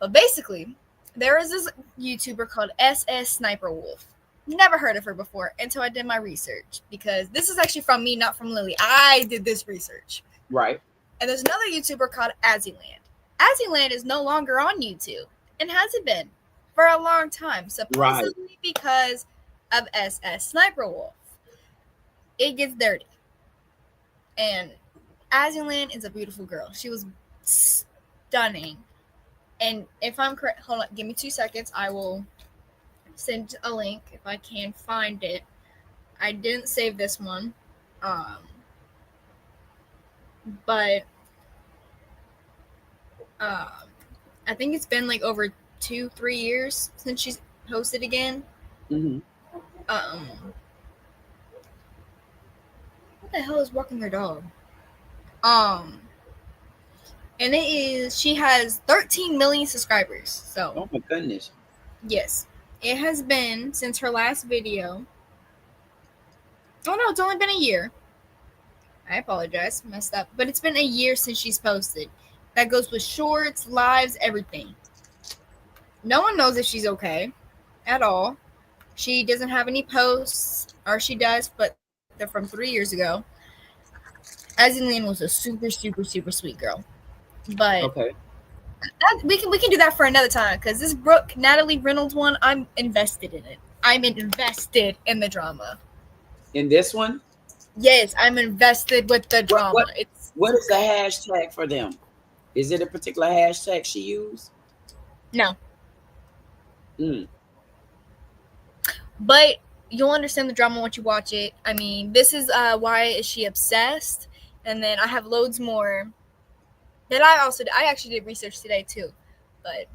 But basically, there is this YouTuber called SS Sniper Wolf. Never heard of her before until I did my research, because this is actually from me, not from Lily. I did this research. Right. And there's another YouTuber called Azzyland. Azzyland is no longer on YouTube and hasn't been for a long time, supposedly because of SS Sniper Wolf. It gets dirty. And Azzyland is a beautiful girl. She was stunning. And if I'm correct, hold on, give me 2 seconds. I will send a link if I can find it. I didn't save this one. But I think it's been like over 2-3 years since she's posted again. Mm-hmm. What the hell is walking their dog? And she has 13 million subscribers. So, oh my goodness. Yes. It has been since her last video. Oh no, it's only been a year. I apologize, messed up. But it's been a year since she's posted. That goes with shorts, lives, everything. No one knows if she's okay at all. She doesn't have any posts, or she does, but they're from 3 years ago. Azzyland was a super, super, super sweet girl. But okay, we can do that for another time, because this Natalie Reynolds one, I'm invested in it. I'm invested in the drama. In this one? Yes, I'm invested with the drama. What is the hashtag for them? Is it a particular hashtag she used? No. Mm. But you'll understand the drama once you watch it. I mean, this is why is she obsessed, and then I have loads more that I actually did research today too, but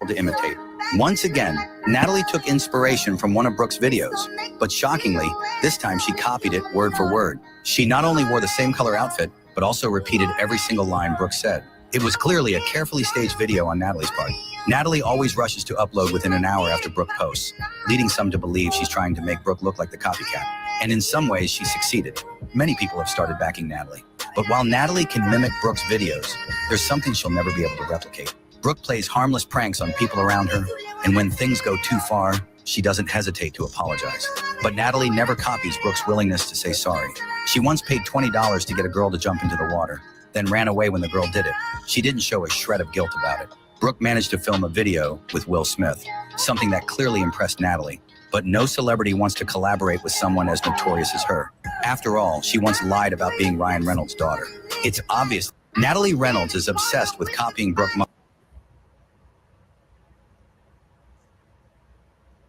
to imitate. Once again, Natalie took inspiration from one of Brooke's videos, but shockingly, this time she copied it word for word. She not only wore the same color outfit, but also repeated every single line Brooke said. It was clearly a carefully staged video on Natalie's part. Natalie always rushes to upload within an hour after Brooke posts, leading some to believe she's trying to make Brooke look like the copycat. And in some ways, she succeeded. Many people have started backing Natalie. But while Natalie can mimic Brooke's videos, there's something she'll never be able to replicate. Brooke plays harmless pranks on people around her, and when things go too far, she doesn't hesitate to apologize. But Natalie never copies Brooke's willingness to say sorry. She once paid $20 to get a girl to jump into the water, then ran away when the girl did it. She didn't show a shred of guilt about it. Brooke managed to film a video with Will Smith, something that clearly impressed Natalie. But no celebrity wants to collaborate with someone as notorious as her. After all, she once lied about being Ryan Reynolds' daughter. It's obvious Natalie Reynolds is obsessed with copying Brooke.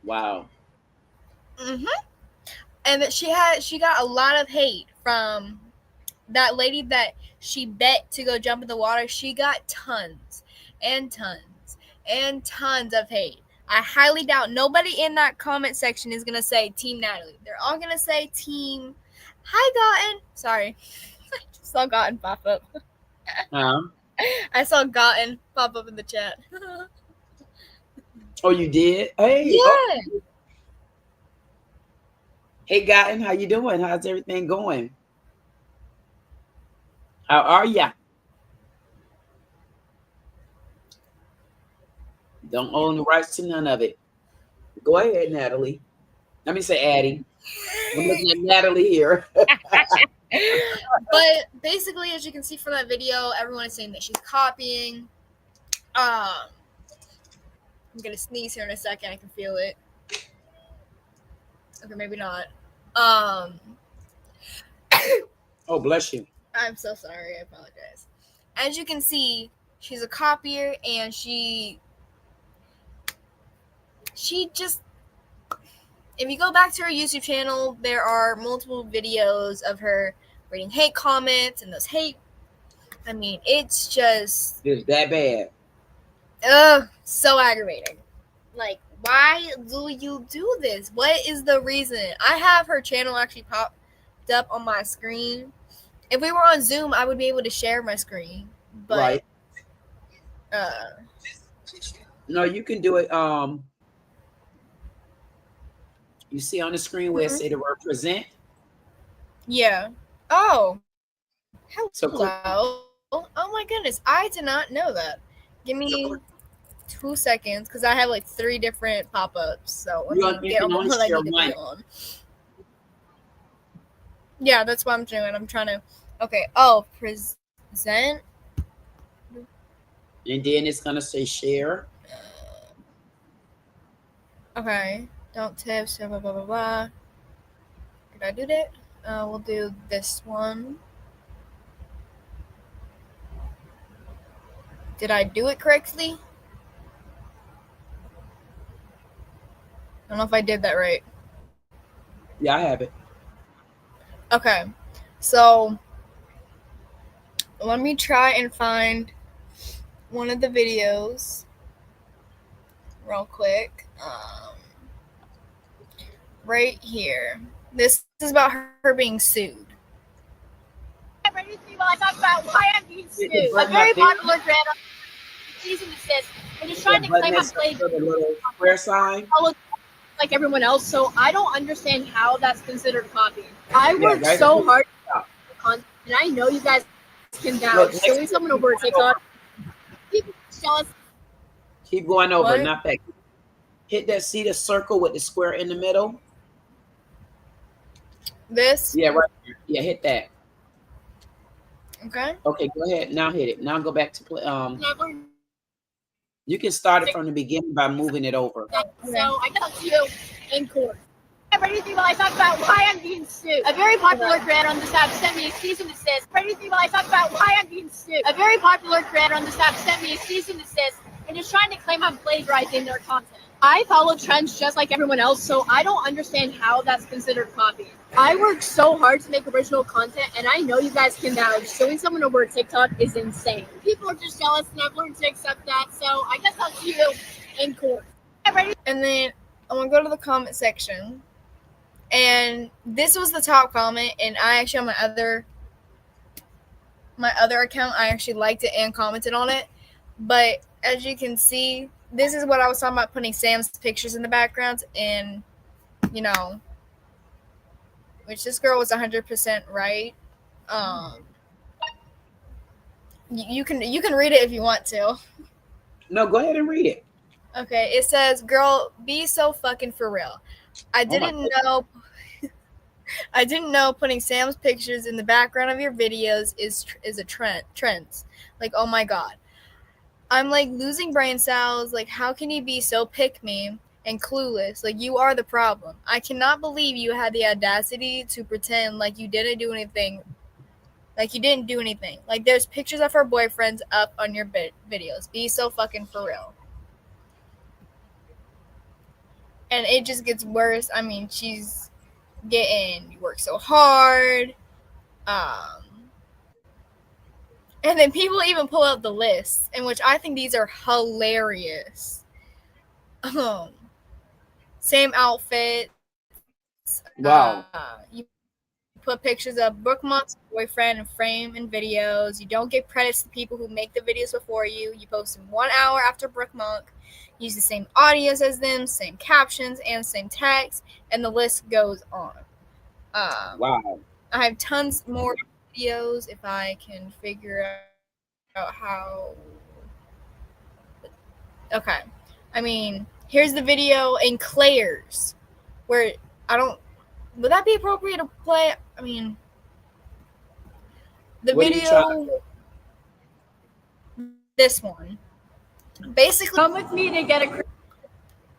Wow. And that she got a lot of hate from that lady that she bet to go jump in the water. She got tons and tons and tons of hate. I highly doubt nobody in that comment section is gonna say Team Natalie. They're all gonna say Team. Hi, Gotten. Sorry, I just saw Gotten pop up. I saw Gotten pop up in the chat. Oh, you did? Hey. Yeah. Oh. Hey, Gotten, how you doing? How's everything going? How are ya? Don't own the rights to none of it. Go ahead, Natalie. Let me say Addie. I'm looking at Natalie here. But basically, as you can see from that video, everyone is saying that she's copying. I'm gonna sneeze here in a second. I can feel it. Okay, maybe not. Oh, bless you. I'm so sorry. I apologize. As you can see, she's a copier, and she just, if you go back to her YouTube channel, there are multiple videos of her reading hate comments, and those hate, I mean, it's just, It's that bad. so aggravating. Like, why do you do this? What is the reason? I have her channel actually popped up on my screen. If we were on Zoom, I would be able to share my screen. But right. No, you can do it. You see on the screen where it say the word present? Yeah. Oh. Hello. So Oh my goodness. I did not know that. Give me 2 seconds, because I have like 3 different pop-ups. So let me get on what I need to be on. Yeah, that's what I'm doing. I'm trying to. Okay. Oh, present. And then it's gonna say share. Okay. Don't tips. Blah blah blah blah. Did I do that? We'll do this one. Did I do it correctly? I don't know if I did that right. Yeah, I have it. Okay, so let me try and find one of the videos real quick. Right here. This is about her being sued. While I talk about why I'm being sued. A very popular channel. Cease and desist. And he's trying to claim I'm playing the little square sign. Like everyone else, so I don't understand how that's considered copying. I worked so hard for content, and I know you guys can vouch. Showing someone over a TikTok. Keep going over, not back. Hit that, see the circle with the square in the middle? This? Yeah, right here. Yeah, hit that. Okay. Okay, go ahead. Now hit it. Now go back to play. You can start it from the beginning by moving it over. So I talked to you in court. Everything while I talk about why I'm being sued. A very popular creator on this app sent me a cease and desist. Everything while I talk about why I'm being sued. A very popular creator on this app sent me a cease and desist and is trying to claim I'm plagiarizing their content. I follow trends just like everyone else, so I don't understand how that's considered copying. I work so hard to make original content, and I know you guys can vouch. Suing someone over TikTok is insane. People are just jealous, and I've learned to accept that, so I guess I'll see you in court. And then I'm gonna go to the comment section. And this was the top comment, and I actually on my other account, I actually liked it and commented on it. But as you can see, this is what I was talking about, putting Sam's pictures in the background, and which this girl was 100% right. You can read it if you want to. No, go ahead and read it. Okay, it says, "Girl, be so fucking for real. I didn't know putting Sam's pictures in the background of your videos is a trend. Like, oh my god. I'm like losing brain cells. Like, how can you be so pick me and clueless? Like, you are the problem. I cannot believe you had the audacity to pretend like you didn't do anything. Like, you didn't do anything. Like, there's pictures of her boyfriends up on your videos. Be so fucking for real." And it just gets worse. I mean, she's getting, you work so hard. And then people even pull out the lists, in which I think these are hilarious. Same outfits. Wow. You put pictures of Brooke Monk's boyfriend and frame in videos. You don't give credits to people who make the videos before you. You post them 1 hour after Brooke Monk. Use the same audios as them, same captions, and same text, and the list goes on. Wow. I have tons more videos if I can figure out how. Okay. I mean, here's the video in Claire's, where would that be appropriate to play? I mean, the What video, this one, basically, Come with me to get a.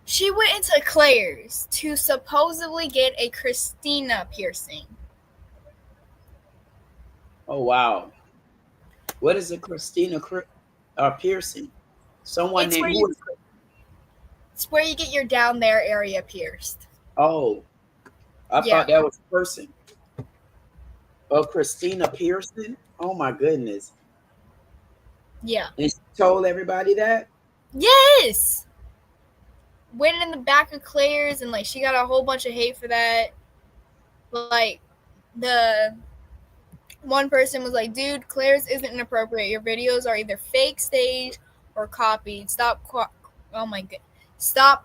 She went into Claire's to supposedly get a Christina piercing. Oh, wow. What is a Christina piercing? Someone named who? It's where you get your down there area pierced. Oh, I thought that was a person. Oh, Christina Pearson? Oh, my goodness. Yeah. And she told everybody that? Yes! Went in the back of Claire's, and, like, she got a whole bunch of hate for that. Like, the one person was like, "Dude, Claire's isn't inappropriate. Your videos are either fake, staged, or copied. Stop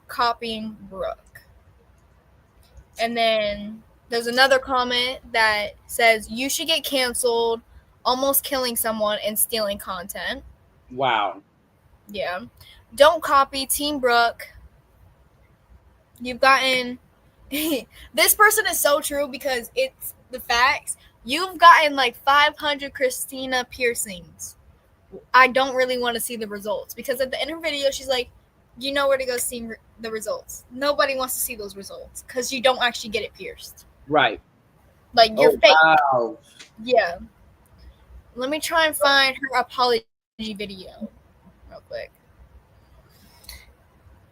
copying Brooke." And then there's another comment that says, "You should get canceled, almost killing someone and stealing content." Wow. Yeah. "Don't copy Team Brooke. You've gotten..." This person is so true because it's the facts. "You've gotten like 500 Christina piercings. I don't really want to see the results." Because at the end of her video, she's like, "You know where to go see the results." Nobody wants to see those results because you don't actually get it pierced. Right. Like, you're fake. Wow. Yeah. Let me try and find her apology video real quick.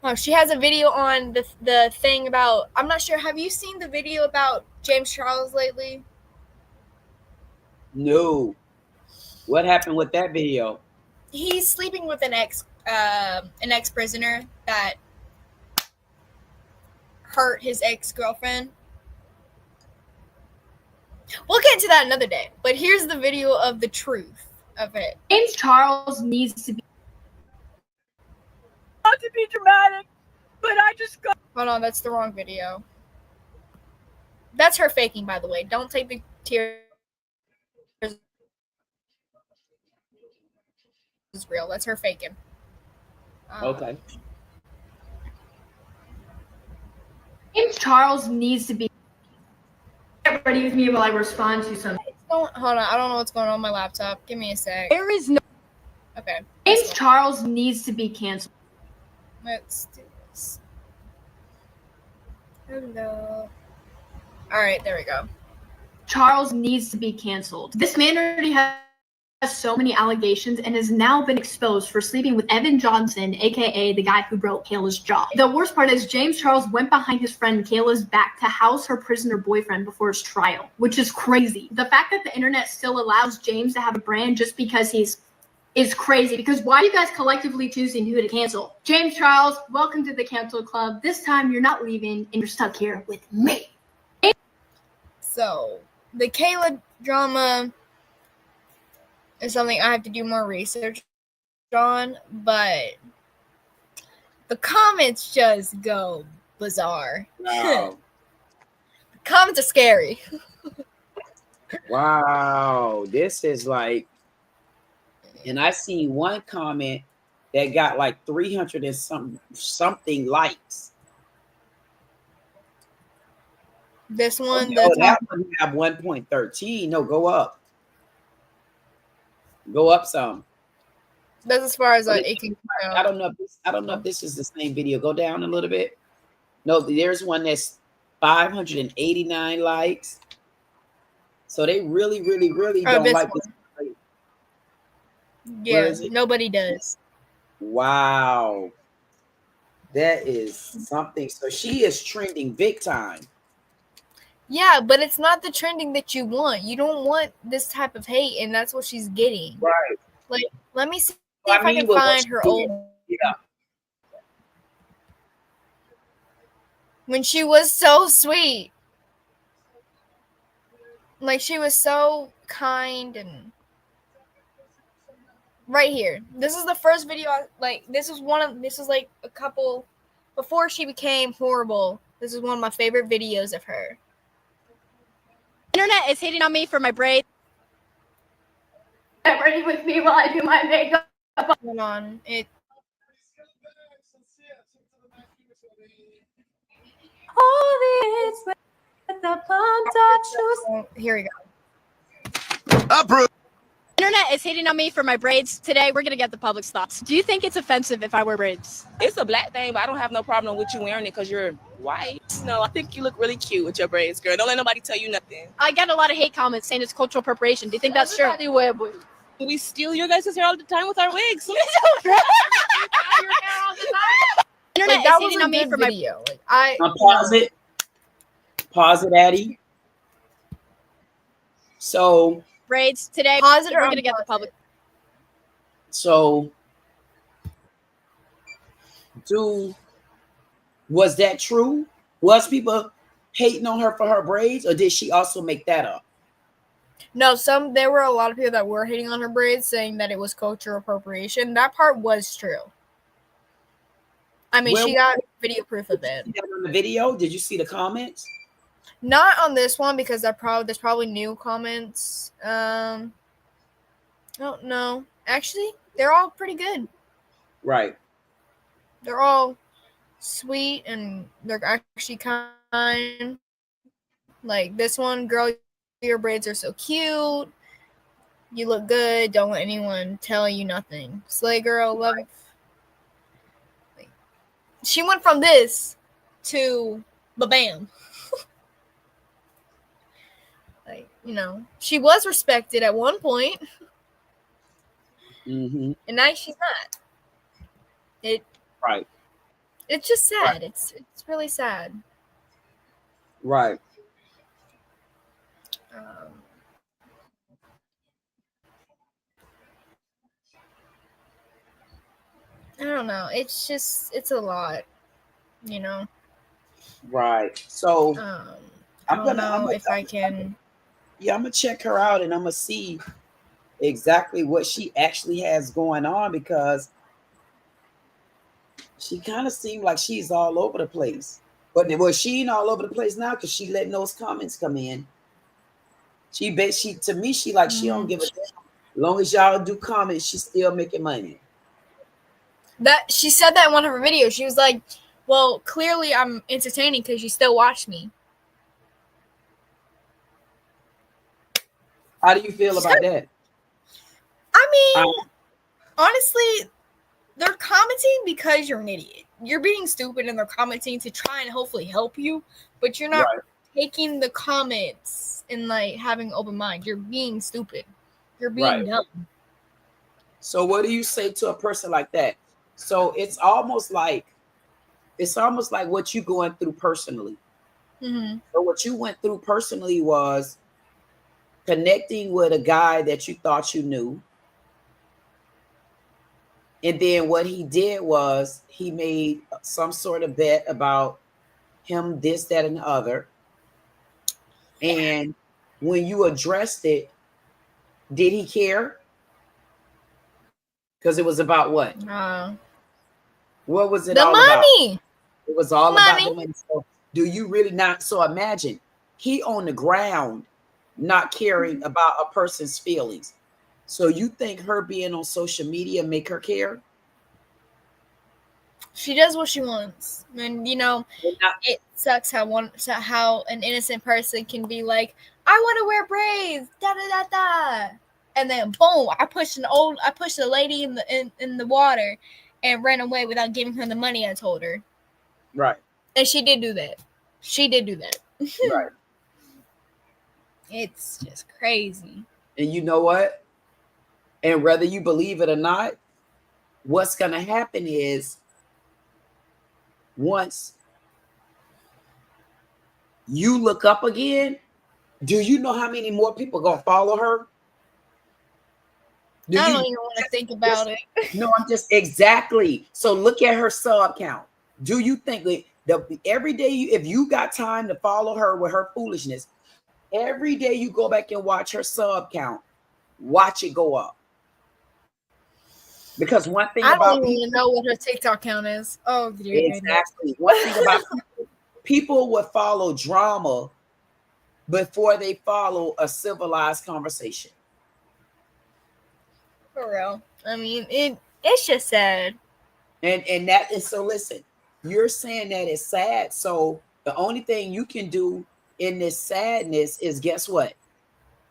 Oh, she has a video on the thing about, I'm not sure, have you seen the video about James Charles lately? No. What happened with that video? He's sleeping with an ex-prisoner that hurt his ex-girlfriend. We'll get into that another day. But here's the video of the truth of it. James Charles needs to be. Not to be dramatic, but I just got. Hold on, that's the wrong video. That's her faking, by the way. Don't take the tears as real. That's her faking. Okay. James Charles needs to be. Get ready with me while I respond to something. Hold on, I don't know what's going on my laptop. Give me a sec. There is no. Okay. James Charles needs to be canceled. Let's do this. Hello. All right, there we go. Charles needs to be canceled. This man already has so many allegations and has now been exposed for sleeping with Evan Johnson, aka the guy who broke Kayla's jaw. The worst part is James Charles went behind his friend Kayla's back to house her prisoner boyfriend before his trial, which is crazy. The fact that the internet still allows James to have a brand just because is crazy, because why are you guys collectively choosing who to cancel? James Charles, welcome to the cancel club. This time you're not leaving and you're stuck here with me. So the Kayla drama is something I have to do more research on, but the comments just go bizarre. Wow. The comments are scary. Wow. This is like, and I seen one comment that got like 300 and something likes. This one, that one have 1.13. No, go up. Go up some. That's as far as it can go. I don't know if this is the same video. Go down a little bit. No, there's one that's 589 likes. So they really don't like this. Yeah, nobody does. Wow. That is something. So she is trending big time. Yeah, but it's not the trending that you want. You don't want this type of hate, and that's what she's getting. Right. Like, let me see if I can find her old. Yeah. When she was so sweet. Like, she was so kind and. Right here. This is the first video. This is like a couple. Before she became horrible, this is one of my favorite videos of her. Internet is hitting on me for my braids. Get ready with me while I do my makeup. Hold on. Here we go. Approve. Internet is hitting on me for my braids. Today, we're going to get the public's thoughts. Do you think it's offensive if I wear braids? It's a black thing, but I don't have no problem with you wearing it because you're white. No, I think you look really cute with your braids, girl. Don't let nobody tell you nothing. I get a lot of hate comments saying it's cultural appropriation. Do you think that's true? We steal your guys' hair all the time with our wigs. Internet is hitting on me for video. Pause it. Pause it, Addie. So braids today. Pause it. We're gonna get the public. So, was that true? Was people hating on her for her braids, or did she also make that up? No, there were a lot of people that were hating on her braids, saying that it was cultural appropriation. That part was true. I mean, she got video proof of it. On the video, did you see the comments? Not on this one because there's probably new comments. Oh no, actually, they're all pretty good. Right. They're all sweet and they're actually kind. Like this one, girl, your braids are so cute. You look good. Don't let anyone tell you nothing. Slay girl, love. She went from this to bam. Like, she was respected at one point. Mm-hmm. And now she's not. Right. It's just sad. Right. It's really sad. Right. I don't know. It's a lot, Right. So I don't know if I can. Yeah, I'm gonna check her out and I'm gonna see exactly what she actually has going on, because she kind of seemed like she's all over the place. But she ain't all over the place now because she letting those comments come in. She to me, she don't give a damn. As long as y'all do comments, she's still making money. That she said that in one of her videos. She was like, "Well, clearly I'm entertaining because you still watch me." How do you feel about that? I mean, honestly, they're commenting because you're an idiot. You're being stupid and they're commenting to try and hopefully help you, but you're not taking the comments and like having open mind. You're being stupid. You're being dumb. So what do you say to a person like that? So it's almost like what you going through personally. Mm-hmm. So what you went through personally was connecting with a guy that you thought you knew. And then what he did was he made some sort of bet about him, this, that, and the other. And when you addressed it, did he care? Because it was about what? What was it the all money. about? It was all Money. about the money. So do you really not? So imagine he on the ground not caring about a person's feelings. So you think her being on social media make her care? She does what she wants, and you know it sucks how an innocent person can be like, I want to wear braids, da da da da, and then boom, I pushed a lady in the water, and ran away without giving her the money I told her. Right. And she did do that. Right. It's just crazy. And you know what? And whether you believe it or not, what's going to happen is once you look up again, do you know how many more people are going to follow her? I don't even want to think about it. No, I'm just exactly. So look at her sub count. Do you think that every day if you got time to follow her with her foolishness, every day you go back and watch her sub count, watch it go up. Because one thing I about don't even know what her TikTok count is. Oh, dear exactly. One thing about people would follow drama before they follow a civilized conversation. For real. I mean, it's just sad. And that is so. Listen, you're saying that it's sad. So the only thing you can do in this sadness is guess what?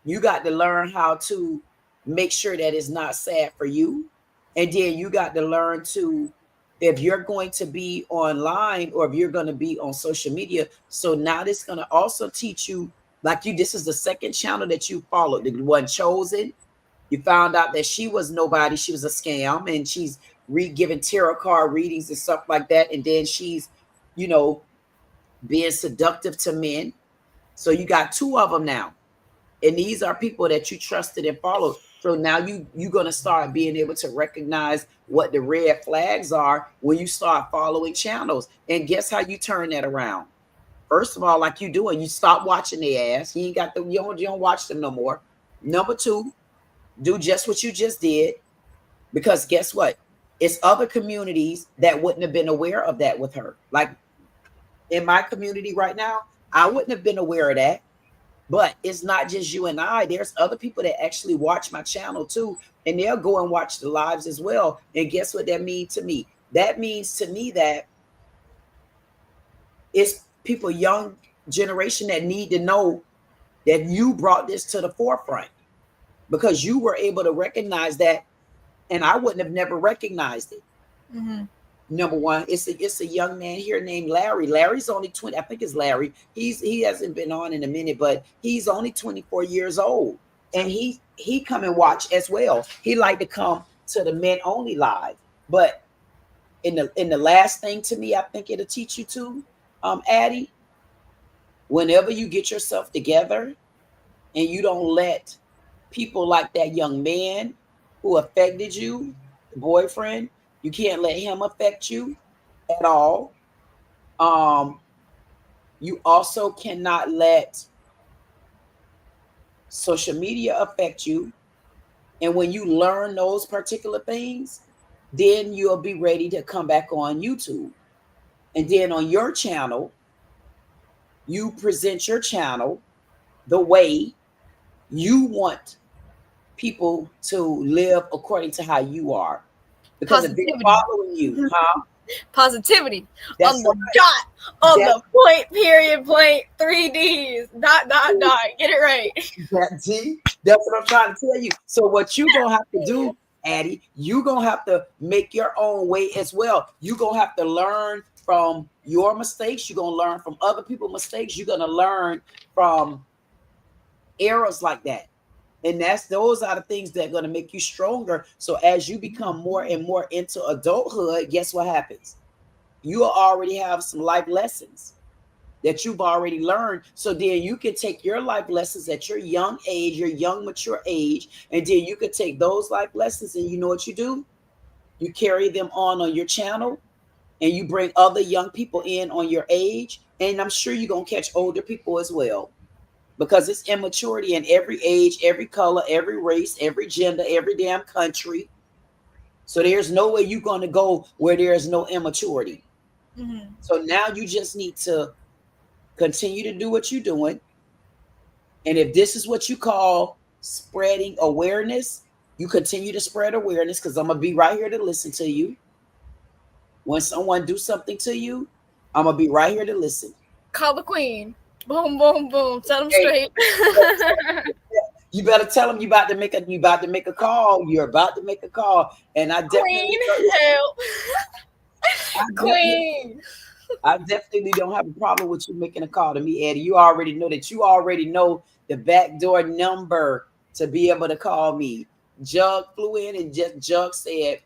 You got to learn how to make sure that it's not sad for you. And then you got to learn to, if you're going to be online or if you're going to be on social media. So now this is going to also teach you, like this is the second channel that you followed, the one chosen. You found out that she was nobody. She was a scam, and she's giving tarot card readings and stuff like that. And then she's, being seductive to men. So you got two of them now. And these are people that you trusted and followed. So now you're going to start being able to recognize what the red flags are when you start following channels. And guess how you turn that around? First of all, like you doing, you stop watching their ass. You ain't got them, you don't watch them no more. Number two, do just what you just did. Because guess what? It's other communities that wouldn't have been aware of that with her. Like in my community right now, I wouldn't have been aware of that. But it's not just you and I. There's other people that actually watch my channel too. And they'll go and watch the lives as well. And guess what that means to me? That means to me that it's people, young generation, that need to know that you brought this to the forefront because you were able to recognize that. And I wouldn't have never recognized it. Mm-hmm. Number one, it's a young man here named Larry. Larry's only 20. I think it's Larry. He hasn't been on in a minute, but he's only 24 years old. And he come and watch as well. He like to come to the men only live. But in the last thing to me, I think it'll teach you to, Addie, whenever you get yourself together and you don't let people like that young man who affected you, the boyfriend, you can't let him affect you at all. You also cannot let social media affect you. And when you learn those particular things, then you'll be ready to come back on YouTube. And then on your channel, you present your channel the way you want people to live according to how you are. Because if they're following you, Positivity That's on the dot, on the point, period, point, 3Ds, dot. Get it right. That's what I'm trying to tell you. So what you gonna have to do, Addie, you gonna have to make your own way as well. You gonna have to learn from your mistakes. You're going to learn from other people's mistakes. You're going to learn from errors like that. And those are the things that are going to make you stronger. So as you become more and more into adulthood, guess what happens? You already have some life lessons that you've already learned. So then you can take your life lessons at your young age, your young mature age, and then you can take those life lessons and you know what you do? You carry them on your channel, and you bring other young people in on your age. And I'm sure you're going to catch older people as well, because it's immaturity in every age, every color, every race, every gender, every damn country. So there's no way you're going to go where there's no immaturity. Mm-hmm. So now you just need to continue to do what you're doing. And if this is what you call spreading awareness, you continue to spread awareness, because I'm going to be right here to listen to you. When someone do something to you, I'm going to be right here to listen. Call the queen. Boom, boom, boom. Set them straight. You better tell them you about to make a call. You're about to make a call. And I definitely help. Queen. I definitely don't have a problem with you making a call to me, Eddie. You already know that. You already know the backdoor number to be able to call me. Jug flew in and Jug said,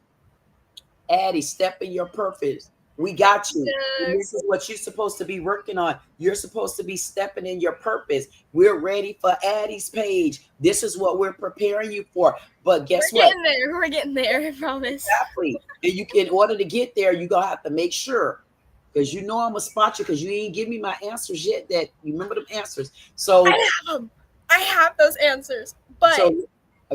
Addie, step in your purpose. We got you. And this is what you're supposed to be working on. You're supposed to be stepping in your purpose. We're ready for Addie's page. This is what we're preparing you for. But guess what? We're getting there, I promise. Exactly. And in order to get there, you're gonna have to make sure, because you know I'm gonna spot you, because you ain't give me my answers yet. That you remember them answers. So I have them. I have those answers. But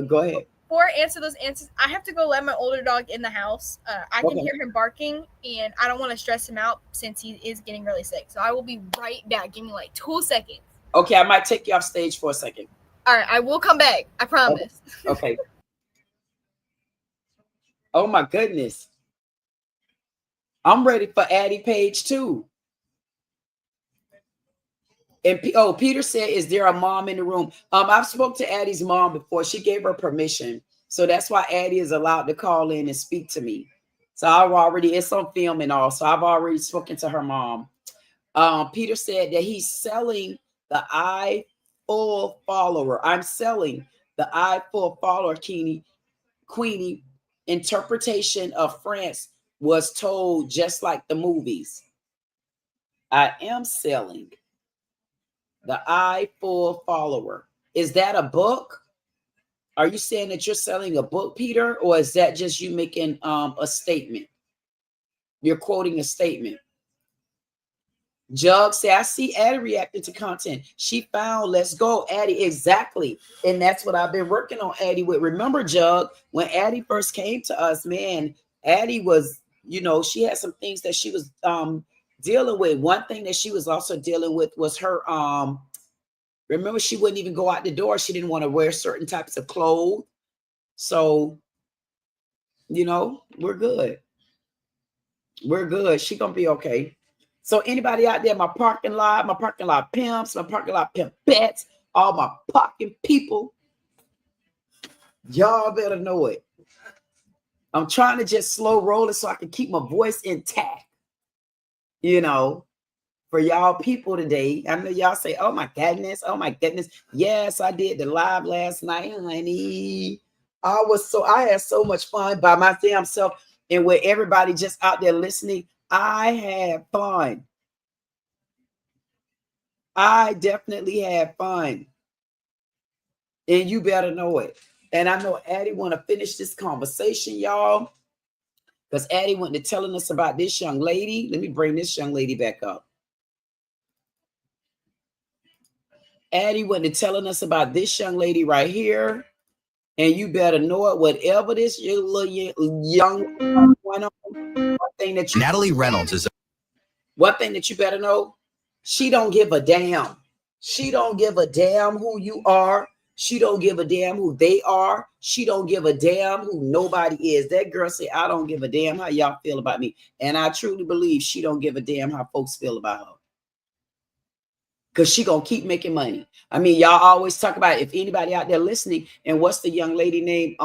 go ahead. Before I answer those answers, I have to go let my older dog in the house. I can hear him barking, and I don't want to stress him out since he is getting really sick. So I will be right back. Give me like 2 seconds. Okay, I might take you off stage for a second. All right, I will come back. I promise. Okay. Oh my goodness. I'm ready for Addie page too. And Peter said, is there a mom in the room? I've spoke to Addie's mom before. She gave her permission. So that's why Addie is allowed to call in and speak to me. So it's on film and all. So I've already spoken to her mom. Peter said that he's selling the full follower. I'm selling the full follower, Queenie. Interpretation of France was told just like the movies. I am selling the full follower. Is that a book? Are you saying that you're selling a book, Peter? Or is that just you making a statement? You're quoting a statement. Jug say, I see Addie reacting to content. She found Let's Go, Addie. Exactly. And that's what I've been working on Addie with. Remember, Jug, when Addie first came to us, man, Addie was, she had some things that she was dealing with. One thing that she was also dealing with was her remember, she wouldn't even go out the door. She didn't want to wear certain types of clothes. So, we're good. We're good. She gonna be okay. So anybody out there, my parking lot pimps, my parking lot pimpettes, all my parking people, y'all better know it. I'm trying to just slow roll it so I can keep my voice intact. For y'all people today. I know y'all say, oh my goodness. Yes, I did the live last night, honey. I had so much fun by my damn self, and with everybody just out there listening. I had fun. I definitely had fun. And you better know it. And I know Addie want to finish this conversation, y'all, because Addie went to telling us about this young lady. Let me bring this young lady back up. Addie went to telling us about this young lady right here. And you better know it. Whatever this little young one thing that Natalie Reynolds is one thing that you better know. She don't give a damn. She don't give a damn who you are. She don't give a damn who they are. She don't give a damn who nobody is. That girl say, I don't give a damn how y'all feel about me. And I truly believe she don't give a damn how folks feel about her. Because she gonna keep making money. I mean, y'all always talk about, if anybody out there listening, and what's the young lady name?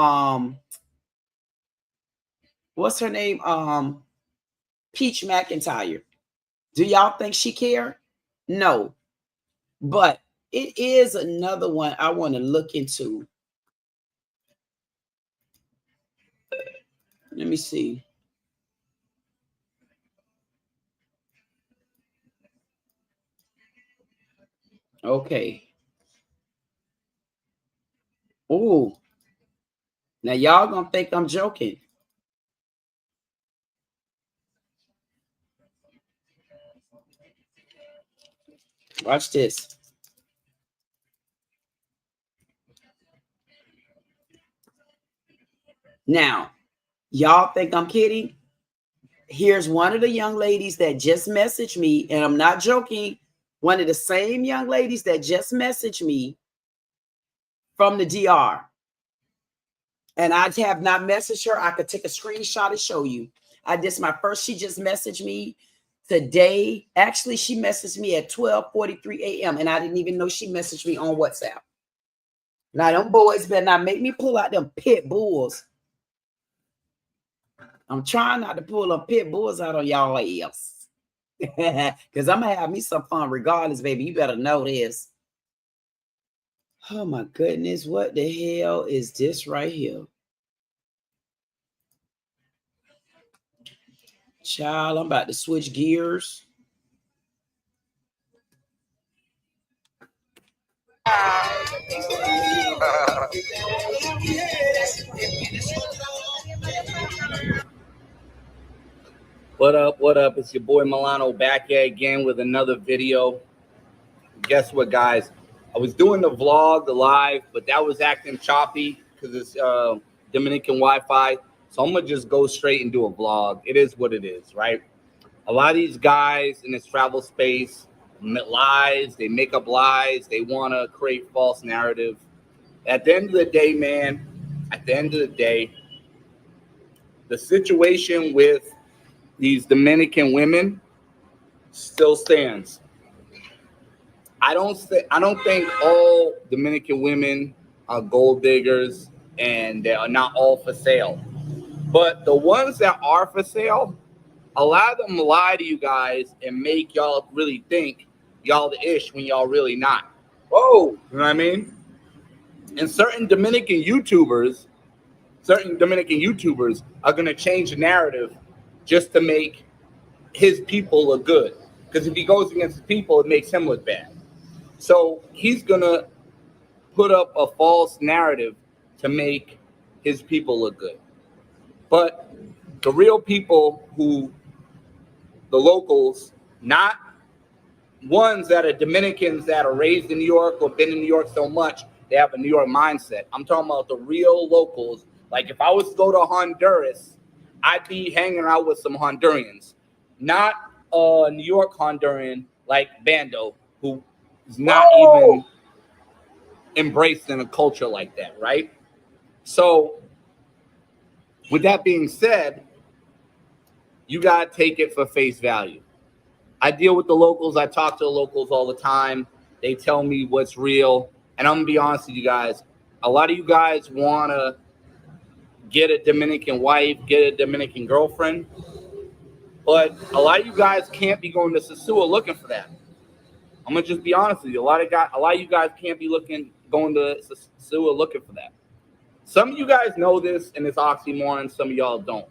What's her name? Peach McIntyre. Do y'all think she care? No. But it is another one I want to look into. Let me see. Okay. Oh. Now y'all gonna think I'm joking. Watch this. Now, y'all think I'm kidding? Here's one of the young ladies that just messaged me, and I'm not joking. One of the same young ladies that just messaged me from the DR. And I have not messaged her. I could take a screenshot and show you. She just messaged me today. Actually, she messaged me at 12:43 a.m. and I didn't even know she messaged me on WhatsApp. Now, them boys better not make me pull out them pit bulls. I'm trying not to pull them pit bulls out on y'all ass. Because I'm going to have me some fun regardless, baby. You better know this. Oh, my goodness. What the hell is this right here? Child, I'm about to switch gears. What up? What up? It's your boy Milano back here again with another video. Guess what, guys? I was doing the vlog, the live, but that was acting choppy because it's Dominican Wi-Fi. So I'm going to just go straight and do a vlog. It is what it is, right? A lot of these guys in this travel space lies. They make up lies. They want to create false narrative. At the end of the day, man, the situation with these Dominican women still stands. I don't think all Dominican women are gold diggers and they are not all for sale. But the ones that are for sale, a lot of them lie to you guys and make y'all really think y'all the ish when y'all really not. Whoa, you know what I mean? And certain Dominican YouTubers are gonna change the narrative just to make his people look good. Because if he goes against his people, it makes him look bad. So he's gonna put up a false narrative to make his people look good. But the real people the locals, not ones that are Dominicans that are raised in New York or been in New York so much, they have a New York mindset. I'm talking about the real locals. Like if I was to go to Honduras, I'd be hanging out with some Hondurans, not a New York Honduran like Bando, who is not even embraced in a culture like that, right? So with that being said, you got to take it for face value. I deal with the locals. I talk to the locals all the time. They tell me what's real. And I'm going to be honest with you guys. A lot of you guys want to get a Dominican wife, get a Dominican girlfriend. But a lot of you guys can't be going to Sosua looking for that. I'm going to just be honest with you. A lot of you guys can't be going to Sosua looking for that. Some of you guys know this and it's oxymoron. Some of y'all don't.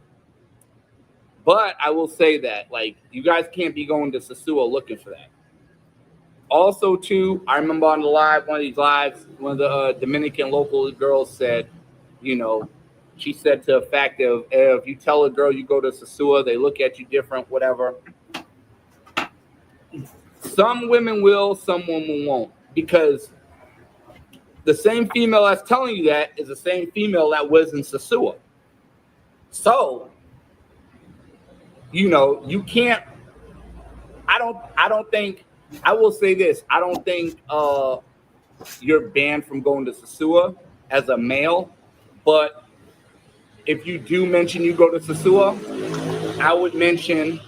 But I will say that, like, you guys can't be going to Sosua looking for that. Also, too, I remember on one of these lives, one of the Dominican local girls said, you know, she said to the fact of if you tell a girl you go to Sosua, they look at you different, whatever. Some women will, some women won't. Because the same female that's telling you that is the same female that was in Sosua. So, you know, you can't, I don't think, I will say this, I don't think you're banned from going to Sosua as a male, but if you do mention you go to Sosua, I would mention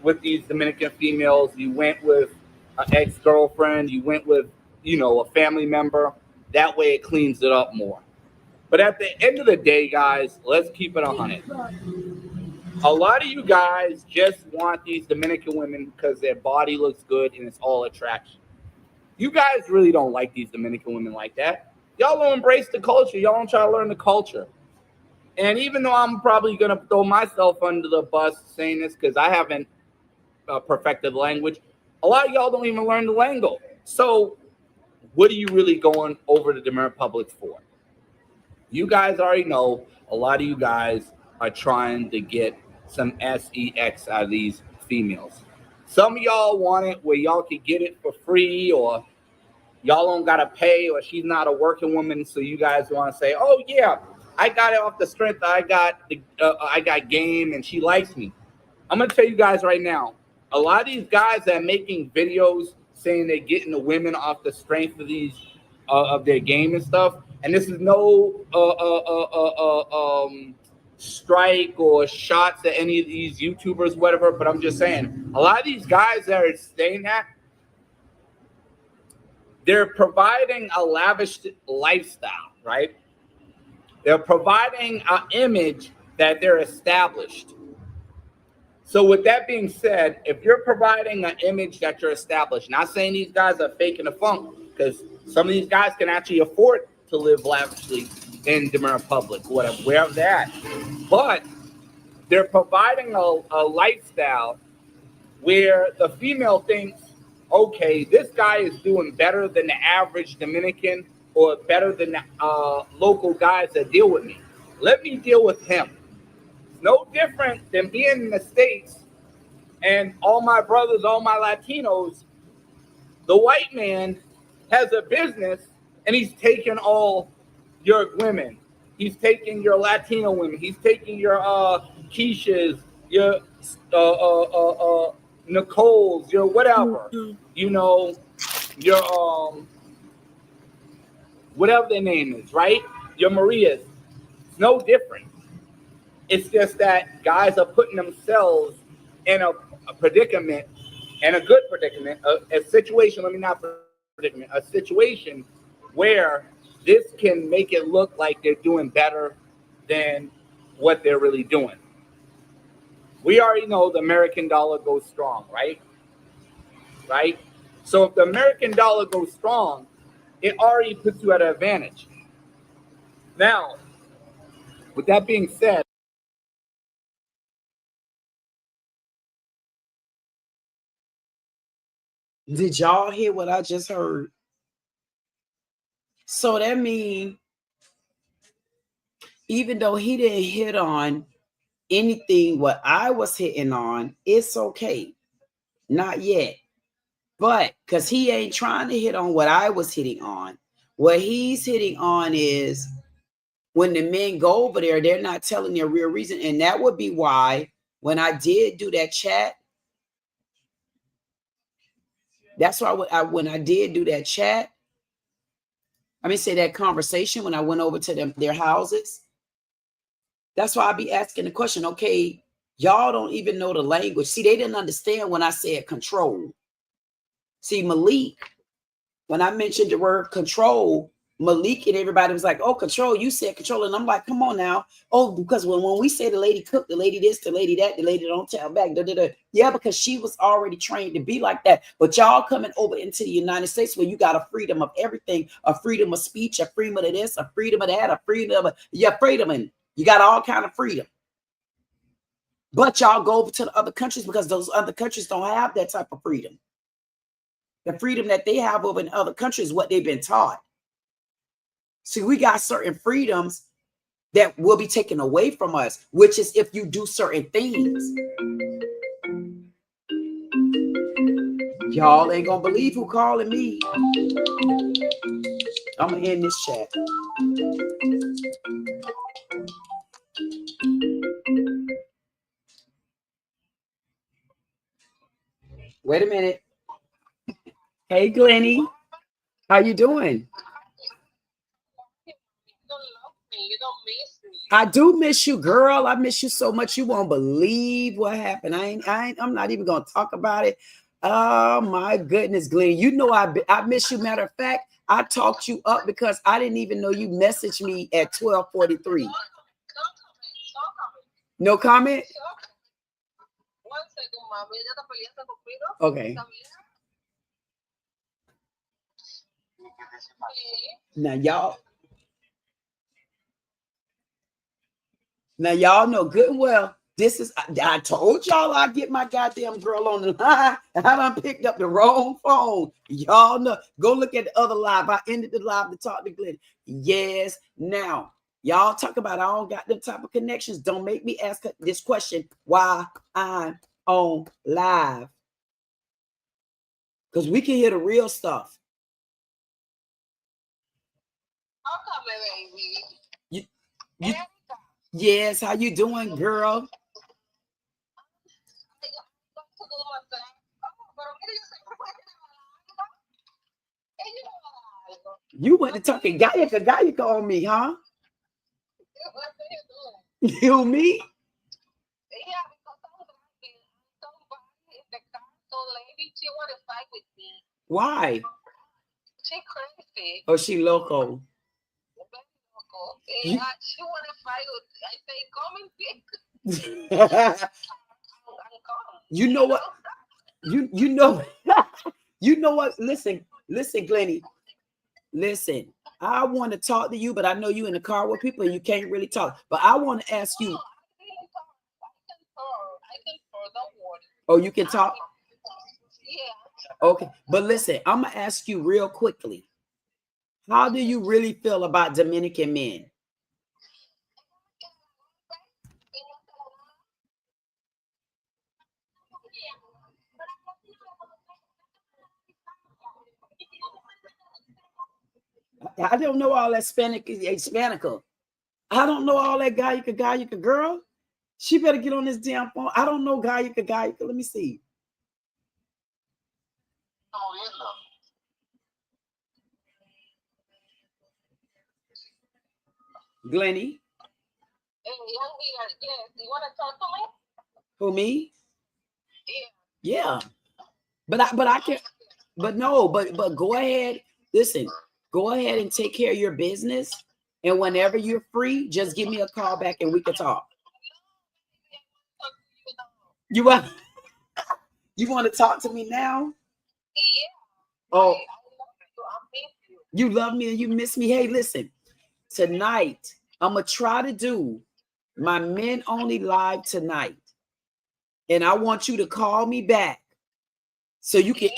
with these Dominican females, you went with an ex-girlfriend, you went with, you know, a family member, that way it cleans it up more. But at the end of the day, guys, let's keep it 100. A lot of you guys just want these Dominican women because their body looks good and it's all attraction. You guys really don't like these Dominican women like that. Y'all don't embrace the culture. Y'all don't try to learn the culture. And even though I'm probably going to throw myself under the bus saying this because I haven't perfected the language, a lot of y'all don't even learn the lingo. So what are you really going over to the Dominican Republic for? You guys already know a lot of you guys are trying to get some sex out of these females. Some of y'all want it where y'all can get it for free, or y'all don't gotta pay, or she's not a working woman, so you guys want to say, "Oh yeah, I got it off the strength. I got game, and she likes me." I'm gonna tell you guys right now, a lot of these guys that are making videos saying they're getting the women off the strength of these of their game and stuff, and this is no strike or shots at any of these YouTubers, whatever. But I'm just saying, a lot of these guys that are saying that, they're providing a lavish lifestyle, right? They're providing an image that they're established. So with that being said, if you're providing an image that you're established, not saying these guys are faking the funk, because some of these guys can actually afford to live lavishly in the Dominican Republic, whatever, wherever they're at. But they're providing a lifestyle where the female thinks, okay, this guy is doing better than the average Dominican or better than the local guys that deal with me. Let me deal with him. No different than being in the States and all my brothers, all my Latinos, the white man has a business and he's taking all your women. He's taking your Latino women. He's taking your Keishas, your Nicole's, your whatever, you know, your whatever their name is, right? Your Marias. It's no different. It's just that guys are putting themselves in a predicament, and a good predicament, a situation, let me not predicament, a situation where this can make it look like they're doing better than what they're really doing. We already know the American dollar goes strong, right? Right? So if the American dollar goes strong, it already puts you at an advantage. Now, with that being said, did y'all hear what I just heard? So that means even though he didn't hit on anything what I was hitting on, it's okay. Not yet. But because he ain't trying to hit on what I was hitting on. What he's hitting on is when the men go over there, they're not telling their real reason. And that would be why when I did do that chat, that's why when I did do that chat, I mean, say that conversation when I went over to their houses, that's why I be asking the question, okay, y'all don't even know the language. See, they didn't understand when I said control. See, Malik, when I mentioned the word control, Malik and everybody was like, oh, control, you said control. And I'm like, come on now. Oh, because when we say the lady cook, the lady this, the lady that, the lady don't tell back. Yeah, because she was already trained to be like that. But y'all coming over into the United States where you got a freedom of everything, a freedom of speech, a freedom of this, a freedom of that, a freedom of, yeah, freedom. And you got all kind of freedom. But y'all go over to the other countries because those other countries don't have that type of freedom. The freedom that they have over in other countries is what they've been taught. See, we got certain freedoms that will be taken away from us, which is if you do certain things. Y'all ain't gonna believe who calling me. I'm gonna end this chat. Wait a minute. Hey, Glennie. How you doing? I do miss you, girl. I miss you so much. You won't believe what happened. I'm not even gonna talk about it. Oh my goodness, Glenn. You know I miss you. Matter of fact, I talked you up because I didn't even know you messaged me at 12:43. No comment? Okay. Now y'all know good and well. This is, I told y'all I get my goddamn girl on the line. I done picked up the wrong phone. Y'all know. Go look at the other live. I ended the live to talk to Glenn. Yes. Now, y'all talk about I don't got them type of connections. Don't make me ask this question while I'm on live. Because we can hear the real stuff. Yes, how you doing, girl? You went to talking Gayaka on me, huh? You me? Why? She crazy. Oh, she local. Yeah, she want to fight with. I say, come and pick. You know what? You know you know what? Listen, Glenny. Listen, I want to talk to you, but I know you in the car with people and you can't really talk. But I want to ask you. Oh, you can talk? Yeah. Okay, but listen, I'm gonna ask you real quickly. How do you really feel about Dominican men? I don't know all that Hispanic. I don't know all that Gayaka, girl. She better get on this damn phone. I don't know Gayaka. Let me see. Glenny. Yes, you want to talk to me? Who, me? Yeah. But I can't. But no. But go ahead. Listen. Go ahead and take care of your business. And whenever you're free, just give me a call back and we can talk. You want to talk to me now? Yeah. Oh. You love me and you miss me. Hey, listen. Tonight, I'm going to try to do my men only live tonight. And I want you to call me back so you can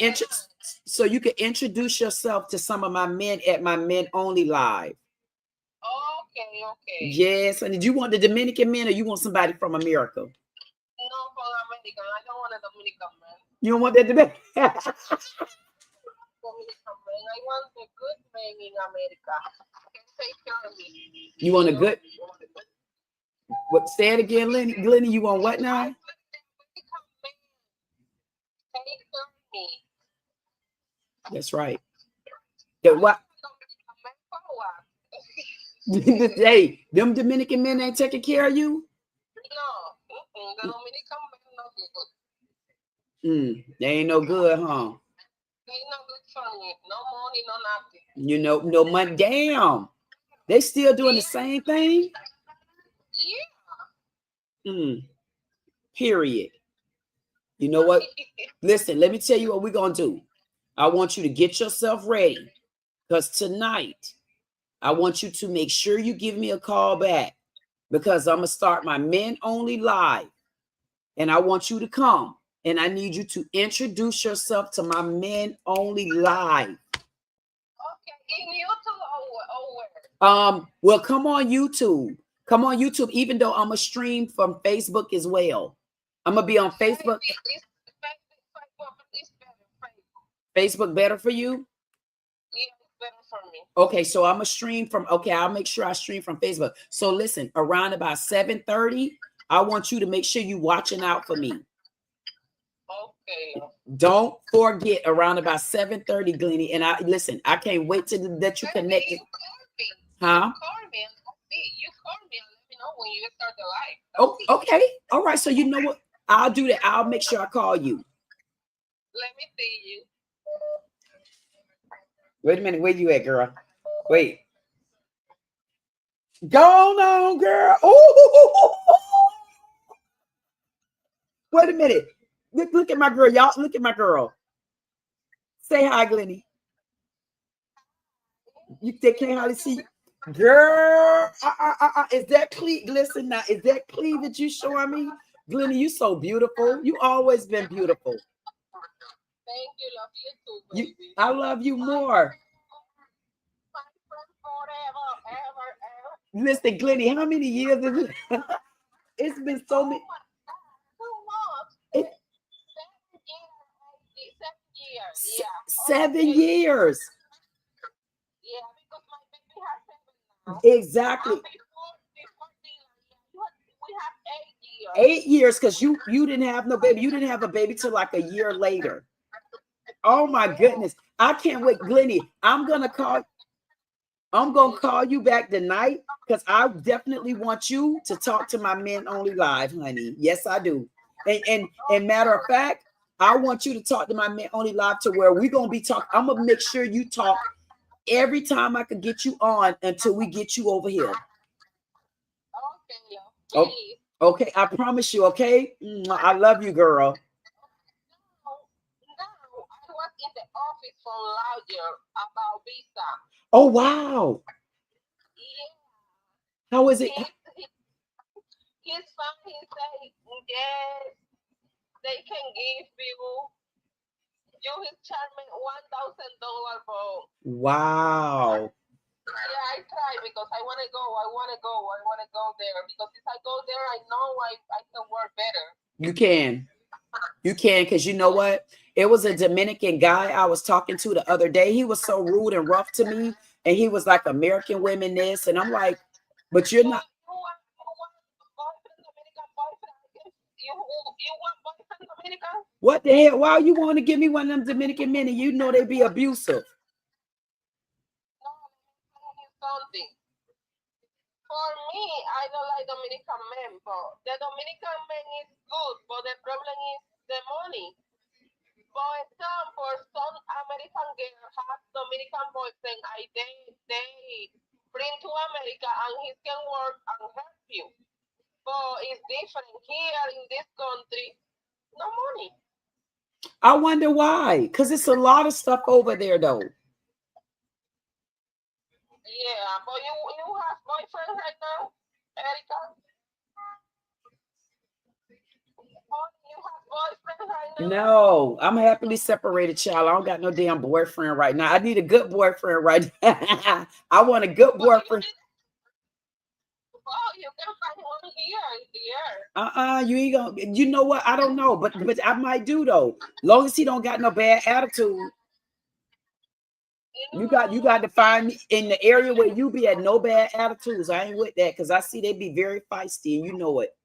introduce yourself to some of my men at my men only live. Okay. Yes, and did you want the Dominican men or you want somebody from America? No, from America. I don't want a Dominican man. You don't want that Dominican? I want a good man in America. Can take care of me. You want a good? What? Say it again, Glenny. You want what now? Take care of me. That's right. What? Hey, them Dominican men ain't taking care of you? No, the Dominican men no good. They ain't no good, huh? They ain't no good for me. No money, no nothing. You know, no money. Damn. They still doing the same thing? Yeah. Period. You know what? Listen, let me tell you what we're going to do. I want you to get yourself ready because tonight, I want you to make sure you give me a call back because I'm going to start my men only live and I want you to come and I need you to introduce yourself to my men only live. Okay, in YouTube or where? Well, come on YouTube. Come on YouTube, even though I'm a stream from Facebook as well. I'm gonna be on Facebook. Facebook better for you? Yeah, it's better for me. Okay, so I'm a stream from. Okay, I'll make sure I stream from Facebook. So listen, around about 7:30, I want you to make sure you watching out for me. Okay. Don't forget around about 7:30, Glenny. And I listen. I can't wait to that you connected. Huh? You call me and let me know when you start the live. Oh, okay. All right. So you know what? I'll do that. I'll make sure I call you. Let me see you. Wait a minute. Where you at, girl? Wait. Go on, girl. Ooh. Wait a minute. Look at my girl. Y'all, look at my girl. Say hi, Glenny. They can't hardly see. Girl, is that cleave? Listen now, is that cleavage you showing me? Glenny, you so beautiful. You always been beautiful. Thank you. Love you too, baby. I love you more. Forever, ever. Listen, Glenny, how many years is it? It's been so many. 2 months. 7 years. Yeah, because my baby has 7 now. Exactly. Before we have 8 years. 8 years, because you didn't have no baby. You didn't have a baby till like a year later. Oh my goodness. I can't wait. Glenny, I'm gonna call you back tonight because I definitely want you to talk to my Men Only Live, honey. Yes, I do. And matter of fact, I want you to talk to my Men Only Live to where we're gonna be talking. I'm gonna make sure you talk every time I could get you on until we get you over here. Okay. Oh, okay, I promise you, okay? I love you, girl. No, I was in the office for Lauder about visa. Oh, wow. Yeah. How is it? He's fine. He said, yes, they can give you his charming $1,000 for. Wow. Yeah, I try because I want to go. I want to go there because if I go there, I know I can work better. You can, because you know what? It was a Dominican guy I was talking to the other day. He was so rude and rough to me, and he was like, American women this, and I'm like, but you're not. You want boyfriend Dominican? What the hell? Why you want to give me one of them Dominican men and you know they be abusive? No, something. For me, I don't like Dominican men, but the Dominican men is good, but the problem is the money. For example, some American girls have Dominican boyfriend, they bring to America and he can work and help you. But it's different here in this country, no money. I wonder why. Because it's a lot of stuff over there, though. Yeah, but you have boyfriend right now, Erica? You have boyfriend right now? No, I'm happily separated, child. I don't got no damn boyfriend right now. I need a good boyfriend right now. I want a good boyfriend. Oh, you can find one here. You ain't gonna. You know what? I don't know, but I might do though. Long as he don't got no bad attitude. You got to find me in the area where you be at no bad attitudes. I ain't with that because I see they be very feisty, and you know it.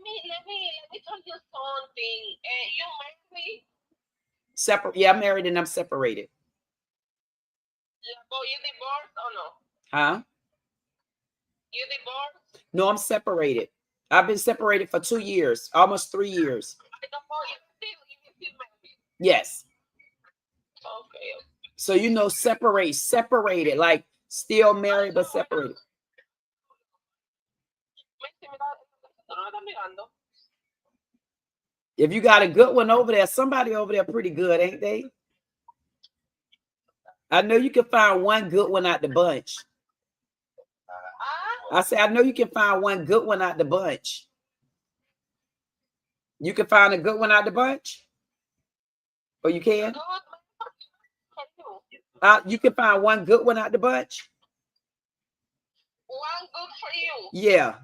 Let me tell you something. You married? Separate? Yeah, I'm married and I'm separated. Yeah, but you divorced or no? Huh? You divorced? No, I'm separated. I've been separated for 2 years, almost 3 years. I don't know. You still married? Yes. Okay. So you know, separated, like still married but separated. If you got a good one over there, somebody over there pretty good, ain't they? I know you can find one good one out the bunch. I say I know you can find one good one out the bunch. You can find a good one out the bunch? Or you can? You can find one good one out the bunch? One good for you? Yeah.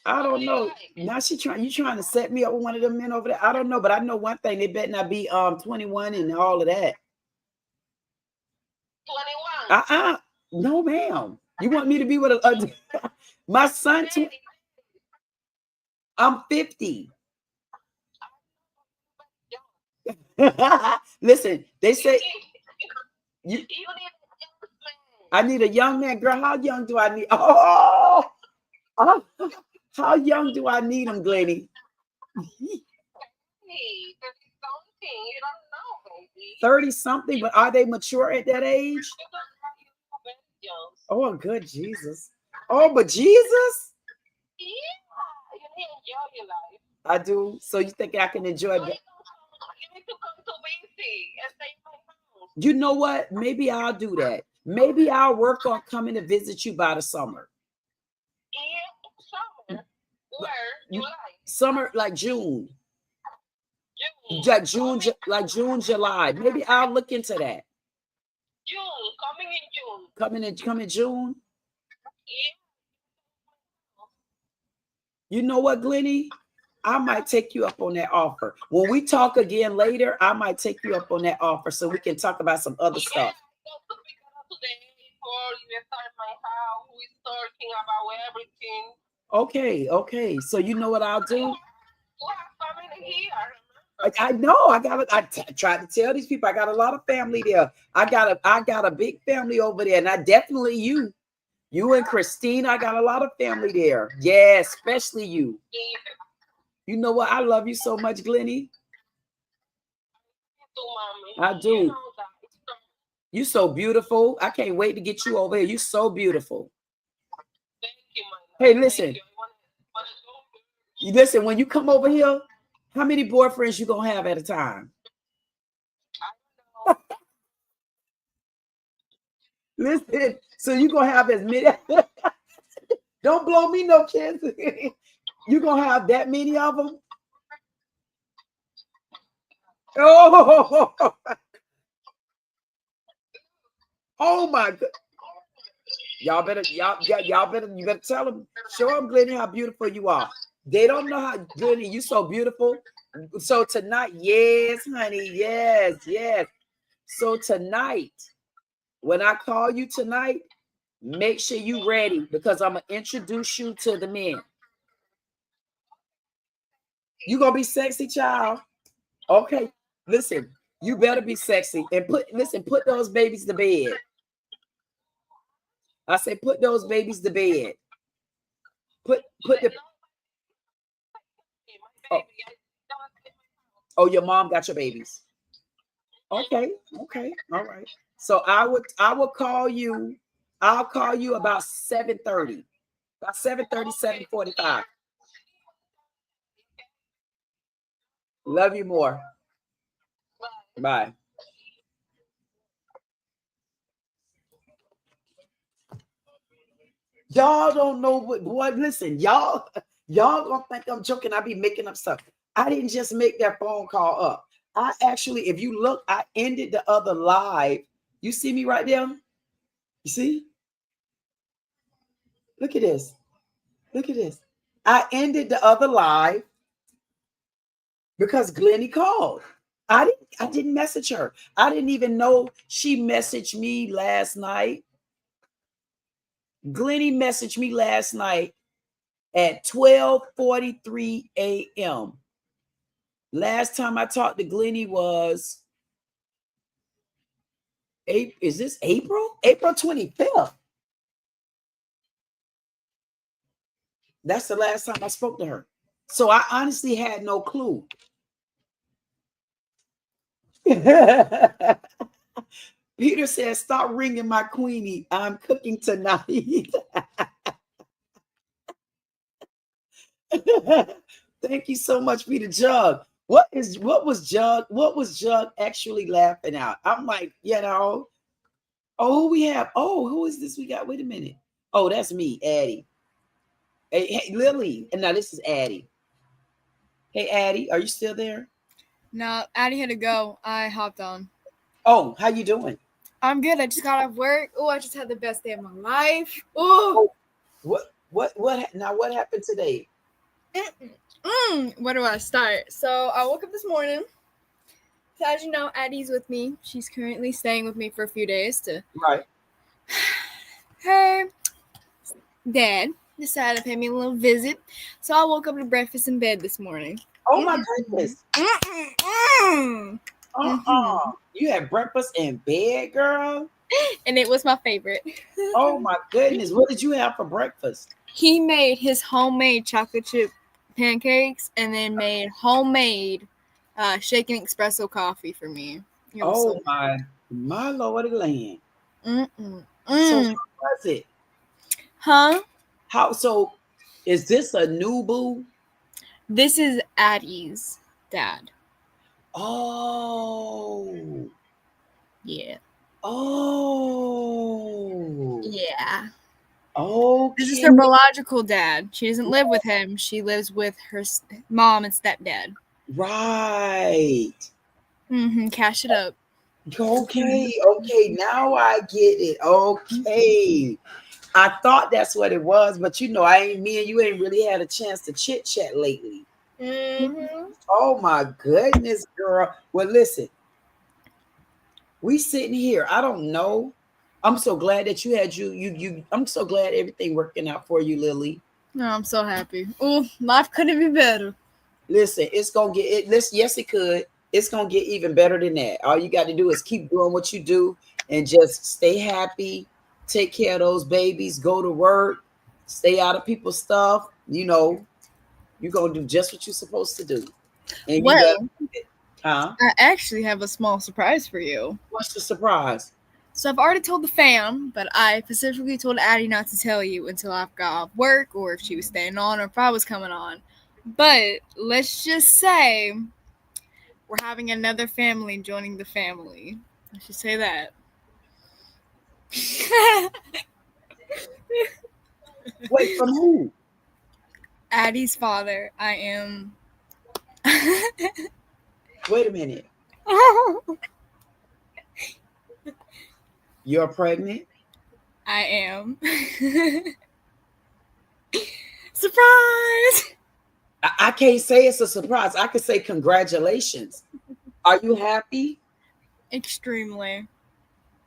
I don't know. Now you trying to set me up with one of them men over there. I don't know, but I know one thing. They better not be 21 and all of that. 21? No, ma'am. You want me to be with a my son? I'm 50. Listen, they say I need a young man. Girl, how young do I need? Oh, How young do I need them, Glenny? 30 something, but are they mature at that age? Oh, good Jesus. Oh, but Jesus? Yeah, you need to enjoy your life. I do. So you think I can enjoy it? You need to come to BC and stay in my house. You know what? Maybe I'll do that. Maybe I'll work on coming to visit you by the summer. Yeah, summer. Where? July. Summer, like June. Like June, July. Maybe I'll look into that. June, coming in June. Coming June. Yeah. You know what, Glenny? I might take you up on that offer. When we talk again later, I might take you up on that offer so we can talk about some other stuff. Okay. So you know what I'll do? I know. I tried to tell these people I got a lot of family there. I got a big family over there, and I definitely you and Christina. I got a lot of family there. Yeah, especially you. You know what? I love you so much, Glenny. I do. You're so beautiful. I can't wait to get you over here. You're so beautiful. Hey, listen. Listen, when you come over here, how many boyfriends you gonna have at a time? Listen, so you gonna have as many. Don't blow me no kiss. You gonna have that many of them? Oh, oh my God! You better tell them. Show them, Glenny, how beautiful you are. They don't know how, Glenny, you so beautiful. So tonight, yes, honey, yes. So tonight, when I call you tonight, make sure you ready because I'm gonna introduce you to the men. You gonna be sexy, child? Okay, listen, you better be sexy and put those babies to bed. I say put those babies to bed. Put the Oh, your mom got your babies. Okay, all right. So I will call you. I'll call you about 7:30. About 7:30, 7:45. Love you more. Bye. Y'all don't know what, boy, listen, y'all gonna think I'm joking. I be making up stuff. I didn't just make that phone call up. I actually, if you look, I ended the other live. You see me right there? You see? Look at this. Look at this. I ended the other live because Glenny called. I didn't message her. I didn't even know she messaged me last night. Glenny messaged me last night at 12:43 a.m. Last time I talked to Glenny was is this April? April 25th. That's the last time I spoke to her. So I honestly had no clue. Peter says, stop ringing my queenie. I'm cooking tonight. Thank you so much, Peter. Jug. What was Jug actually laughing at? I'm like, oh, who we have? Oh, who is this we got? Wait a minute. Oh, that's me, Addie. Hey, Lily. And now this is Addie. Hey, Addie, are you still there? No, Addie had to go. I hopped on. Oh, how you doing? I'm good. I just got off work. Oh, I just had the best day of my life. Oh, what happened today? Where do I start? So I woke up this morning. So as you know, Addie's with me. She's currently staying with me for a few days to. Right. Her dad decided to pay me a little visit, so I woke up to breakfast in bed this morning. Oh my goodness! You had breakfast in bed, girl? And it was my favorite. Oh my goodness. What did you have for breakfast? He made his homemade chocolate chip pancakes and then made homemade shaken espresso coffee for me. It was Oh so my Lord land. Mm-mm. So Mm. how was it? Huh? How so is this a new boo? This is Addie's dad. Oh. Yeah. Oh. Yeah. Okay. This is her biological dad. She doesn't live with him. She lives with her mom and stepdad. Right. Cash it up. Okay. Now I get it. Okay. I thought that's what it was, but me and you ain't really had a chance to chit chat lately. Oh my goodness, girl. Well, listen, we sitting here. I don't know. I'm so glad that you had you. I'm so glad everything working out for you, Lily. No, I'm so happy. Oh, life couldn't be better. Listen, it's gonna get it. Listen, yes, it could. It's gonna get even better than that. All you got to do is keep doing what you do and just stay happy. Take care of those babies. Go to work. Stay out of people's stuff. You're gonna do just what you're supposed to do. And you better, huh? I actually have a small surprise for you. What's the surprise? So I've already told the fam, but I specifically told Addie not to tell you until I got off work or if she was staying on or if I was coming on. But let's just say we're having another family joining the family. Let's just say that. Wait, from who? Addie's father. I am. Wait a minute. You're pregnant? I am. Surprise! I can't say it's a surprise. I could say congratulations. Are you happy? Extremely.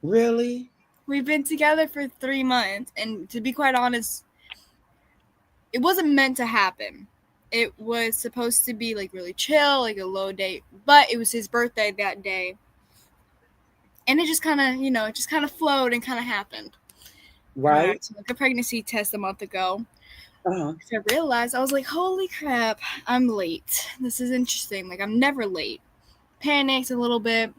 Really? We've been together for 3 months, and to be quite honest, it wasn't meant to happen. It was supposed to be like really chill, like a low date, but it was his birthday that day. And it just kind of, flowed and kind of happened. Right. I took a pregnancy test a month ago. Uh-huh. So I realized, I was like, holy crap, I'm late. This is interesting. Like, I'm never late. Panicked a little bit.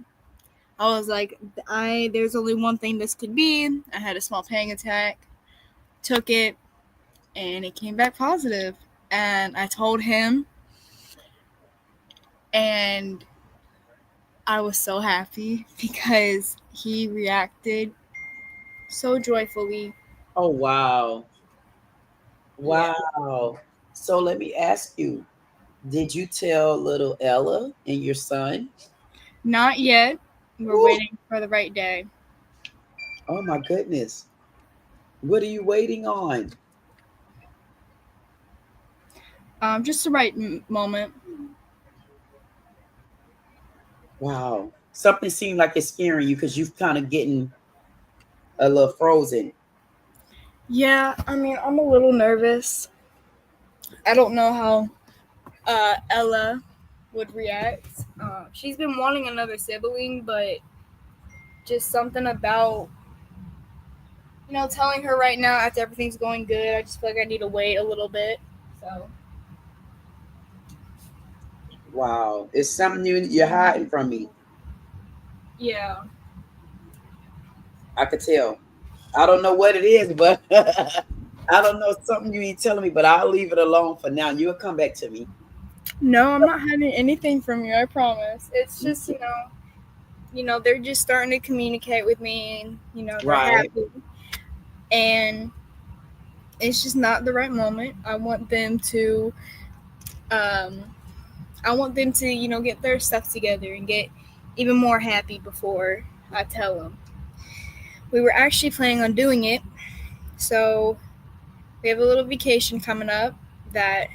I was like, there's only one thing this could be. I had a small panic attack. Took it, and it came back positive. And I told him, and I was so happy because he reacted so joyfully. Oh, wow. Wow. So let me ask you, did you tell little Ella and your son? Not yet. We're waiting for the right day. Oh my goodness. What are you waiting on? Just the right moment. Wow. Something seemed like it's scaring you because you're kind of getting a little frozen. Yeah, I mean, I'm a little nervous. I don't know how Ella would react. She's been wanting another sibling, but just something about, telling her right now after everything's going good, I just feel like I need to wait a little bit. So. Wow. It's something you're hiding from me. Yeah. I could tell. I don't know what it is, but I don't know, something you ain't telling me, but I'll leave it alone for now. You'll come back to me. No, I'm not hiding anything from you, I promise. It's just, they're just starting to communicate with me and, they're happy. And it's just not the right moment. I want them to get their stuff together and get even more happy before I tell them. We were actually planning on doing it. So we have a little vacation coming up that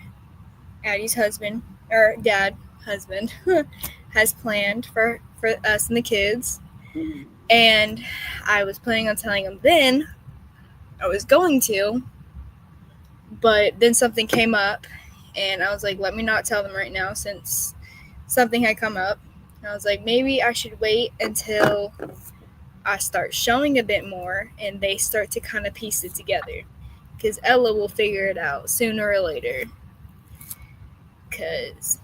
Addie's husband, or husband, has planned for us and the kids. And I was planning on telling him then I was going to, but then something came up and I was like, let me not tell them right now since something had come up. And I was like, maybe I should wait until I start showing a bit more, and they start to kind of piece it together. Because Ella will figure it out sooner or later. Because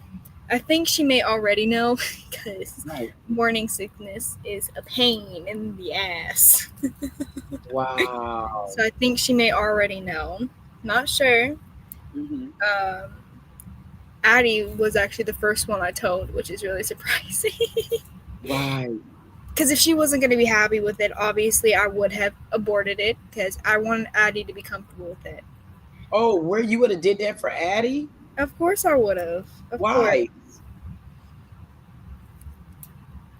I think she may already know, because morning sickness is a pain in the ass. Wow. So I think she may already know. Not sure. Addie was actually the first one I told, which is really surprising. Right. Because if she wasn't going to be happy with it, obviously I would have aborted it, because I wanted Addie to be comfortable with it. Oh, where you would have did that for Addie? Of course I would have. Why?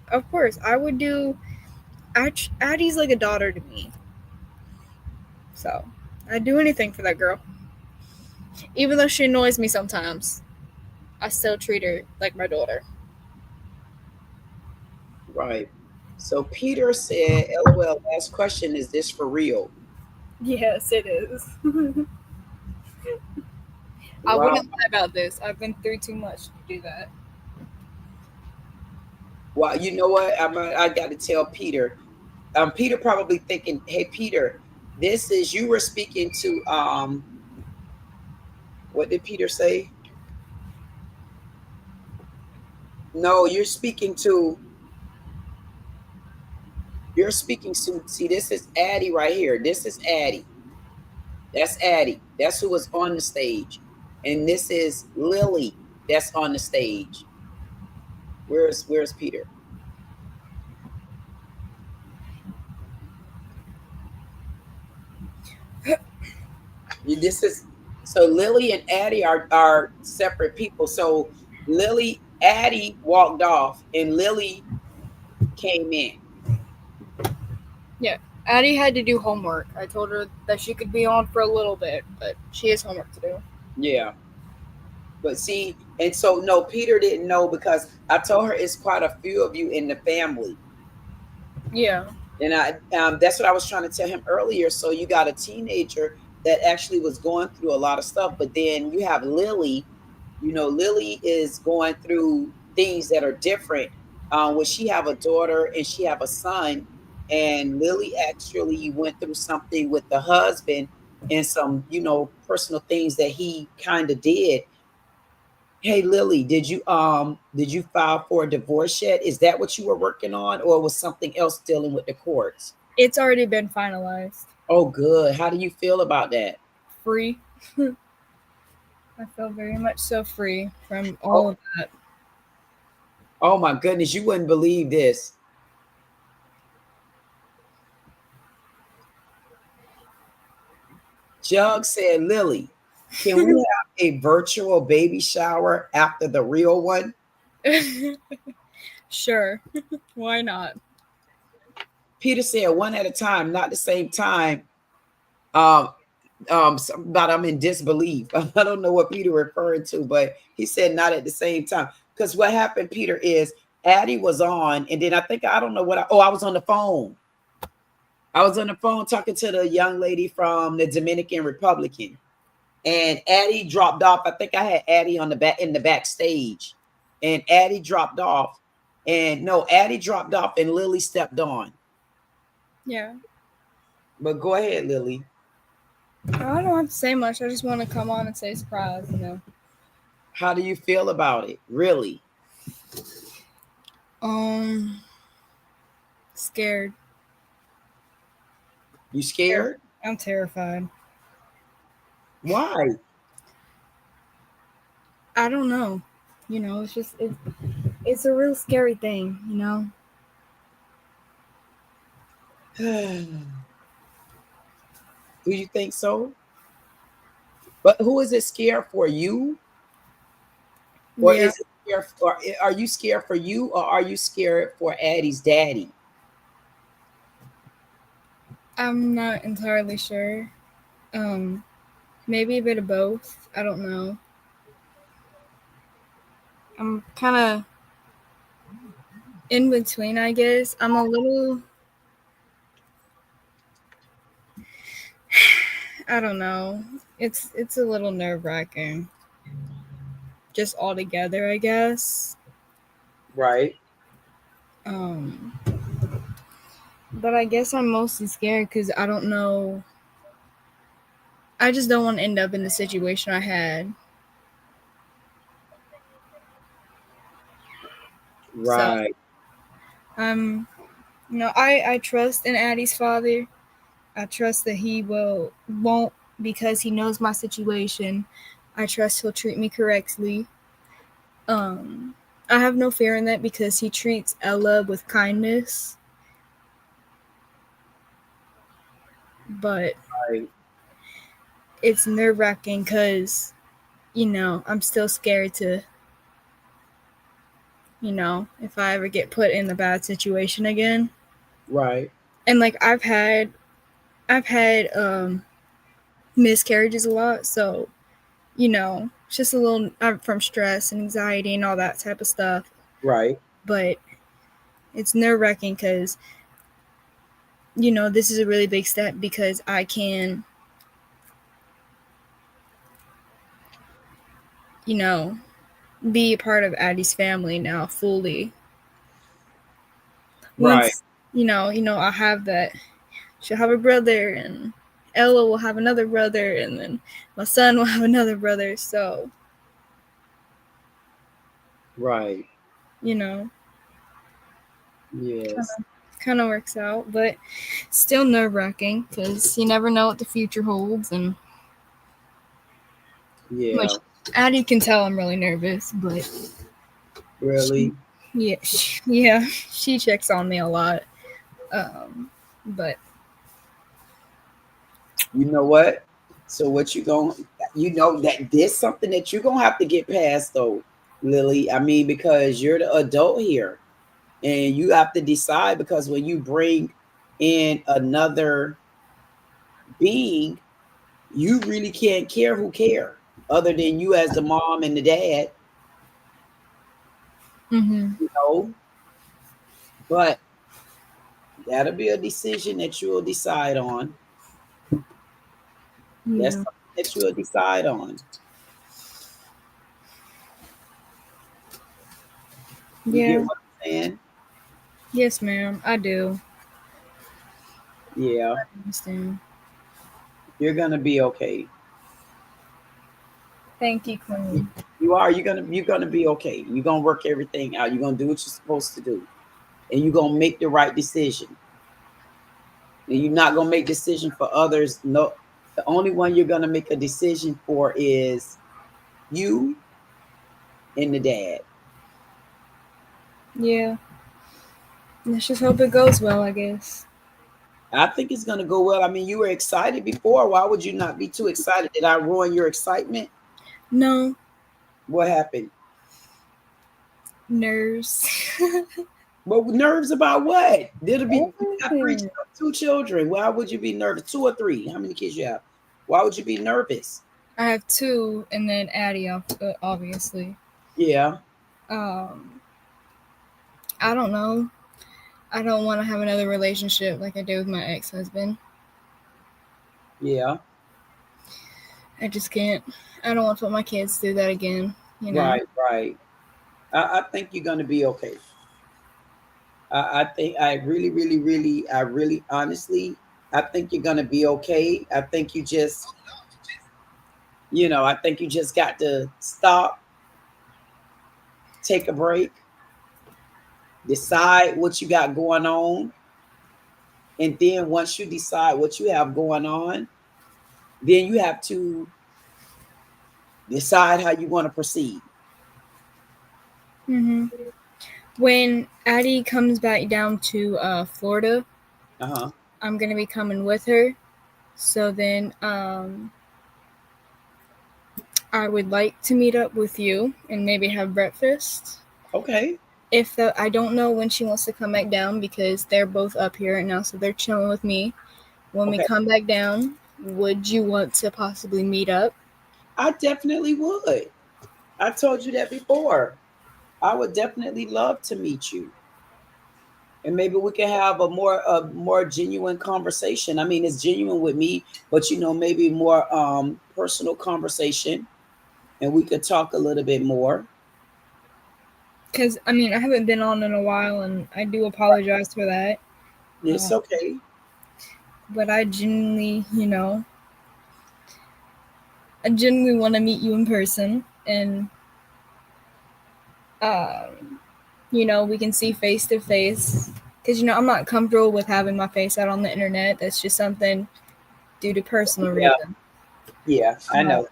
Of course. I would do... Addie's like a daughter to me. So, I'd do anything for that girl. Even though she annoys me sometimes, I still treat her like my daughter. Right. So Peter said, LOL, last question, is this for real? Yes, it is. I wouldn't lie about this. I've been through too much to do that. Well, you know what? I got to tell Peter. Peter probably thinking, hey, Peter, this is, you were speaking to, what did Peter say? No, you're speaking to, see, this is Addie right here. This is Addie. That's Addie. That's who was on the stage. And this is Lily that's on the stage. Where's Peter? This is, so Lily and Addie are separate people. So Addie walked off and Lily came in. Yeah, Addie had to do homework. I told her that she could be on for a little bit, but she has homework to do. Yeah. But see, and so no, Peter didn't know, because I told her it's quite a few of you in the family. Yeah. And that's what I was trying to tell him earlier. So you got a teenager that actually was going through a lot of stuff, but then you have Lily. You know, Lily is going through things that are different. Where she have a daughter and she have a son, and Lily actually went through something with the husband and some, personal things that he kind of did. Hey Lily, did you file for a divorce yet? Is that what you were working on, or was something else dealing with the courts? It's already been finalized. Oh, good. How do you feel about that? Free. I feel very much so free from all of that. Oh my goodness, you wouldn't believe this. Jug said, Lily, can we have a virtual baby shower after the real one? Sure. Why not? Peter said, one at a time, not the same time. But I'm in disbelief. I don't know what Peter referring to, but he said not at the same time. Because what happened, Peter, is Addie was on, and then I don't know what I was on the phone. I was on the phone talking to the young lady from the Dominican Republic, and Addie dropped off. I think I had Addie in the backstage, and Addie dropped off. And no, Addie dropped off, and Lily stepped on. Yeah. But go ahead, Lily. I don't have to say much. I just want to come on and say surprise, How do you feel about it? Really? Scared. You scared? I'm terrified. Why? I don't know. It's just it's a real scary thing, Do you think so? But who is it scared for, you? Or Yeah. is it scared for, are you scared for you, or are you scared for Addie's daddy? I'm not entirely sure. Maybe a bit of both. I don't know. I'm kind of in between, I guess. I'm a little... I don't know. It's a little nerve-wracking. Just all together, I guess. Right. But I guess I'm mostly scared because I don't know. I just don't want to end up in the situation I had. Right. So, I trust in Addie's father. I trust that he won't, because he knows my situation. I trust he'll treat me correctly. I have no fear in that because he treats Ella with kindness. But Right. it's nerve-wracking because, I'm still scared to, if I ever get put in a bad situation again. Right. And like I've had miscarriages a lot, so it's just a little from stress and anxiety and all that type of stuff. Right. But it's nerve-wracking because this is a really big step because I can be a part of Addie's family now fully. Right. Once I'll have that. She'll have a brother, and Ella will have another brother, and then my son will have another brother. So Right. Yes. Yes. Kind of works out, but still nerve-wracking because you never know what the future holds. And Yeah. Addie can tell I'm really nervous, but Really? she checks on me a lot. But You know what? So what that this something that you're gonna have to get past though, Lily. I mean, because you're the adult here. And you have to decide, because when you bring in another being, you really can't care who care other than you as the mom and the dad. But that'll be a decision that you'll decide on. That's something that you'll decide on. You get what I'm saying? Yes, ma'am, I do. Yeah. I understand. You're gonna be okay. Thank you, Queen. You are. You're gonna be okay. You're gonna work everything out. You're gonna do what you're supposed to do, and you're gonna make the right decision. And you're not gonna make decision for others. No, the only one you're gonna make a decision for is you and the dad. Yeah. Let's just hope it goes well, I guess. I think it's gonna go well. I mean, you were excited before. Why would you not be too excited? Did I ruin your excitement? No. What happened? Nerves. Well, nerves about what? You got two children. Why would you be nervous? 2 or 3? How many kids you have? Why would you be nervous? I have 2, and then Addie, obviously. Yeah. I don't know. I don't want to have another relationship like I did with my ex-husband. Yeah. I just can't. I don't want to put my kids through that again. Right. I think you're gonna be okay. I think I really honestly, I think you're gonna be okay. I think you just, I think you just got to stop, take a break, decide what you got going on, and then once you decide what you have going on, then you have to decide how you want to proceed. When Addie comes back down to Florida, Uh-huh. I'm gonna be coming with her. So then I would like to meet up with you and maybe have breakfast. Okay. I don't know when she wants to come back down because they're both up here right now, so they're chilling with me. When we come back down, would you want to possibly meet up? I definitely would. I told you that before. I would definitely love to meet you. And maybe we can have a more genuine conversation. I mean, it's genuine with me, but maybe more personal conversation, and we could talk a little bit more. Because I haven't been on in a while, and I do apologize for that. It's okay. But I genuinely, want to meet you in person, and we can see face to face. Because I'm not comfortable with having my face out on the internet. That's just something due to personal reasons. Yeah, I know.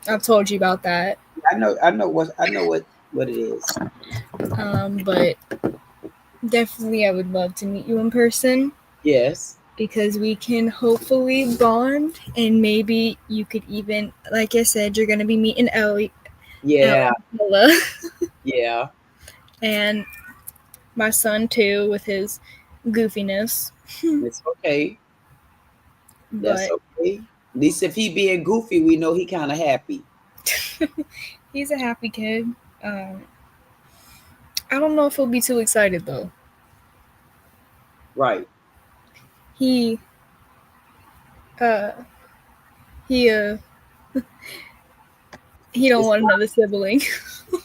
I've told you about that. I know what it is. But definitely I would love to meet you in person. Yes. Because we can hopefully bond, and maybe you could even, like I said, you're going to be meeting Ellie. Yeah. Ella. Yeah. And my son too, with his goofiness. It's okay. That's But okay. At least if he being goofy, we know he kind of happy. He's a happy kid. I don't know if he'll be too excited though. Right. He don't want another sibling.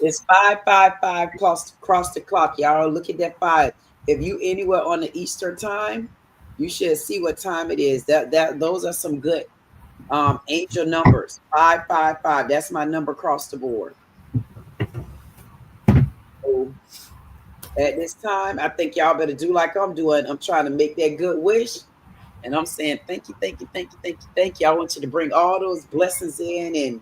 It's 5:55 cross the clock, y'all. Look at that 5. If you anywhere on the Eastern time, you should see what time it is. Those are some good angel numbers. 555. That's my number across the board. So at this time, I think y'all better do like I'm doing. I'm trying to make that good wish. And I'm saying thank you, thank you, thank you, thank you, thank you. I want you to bring all those blessings in, and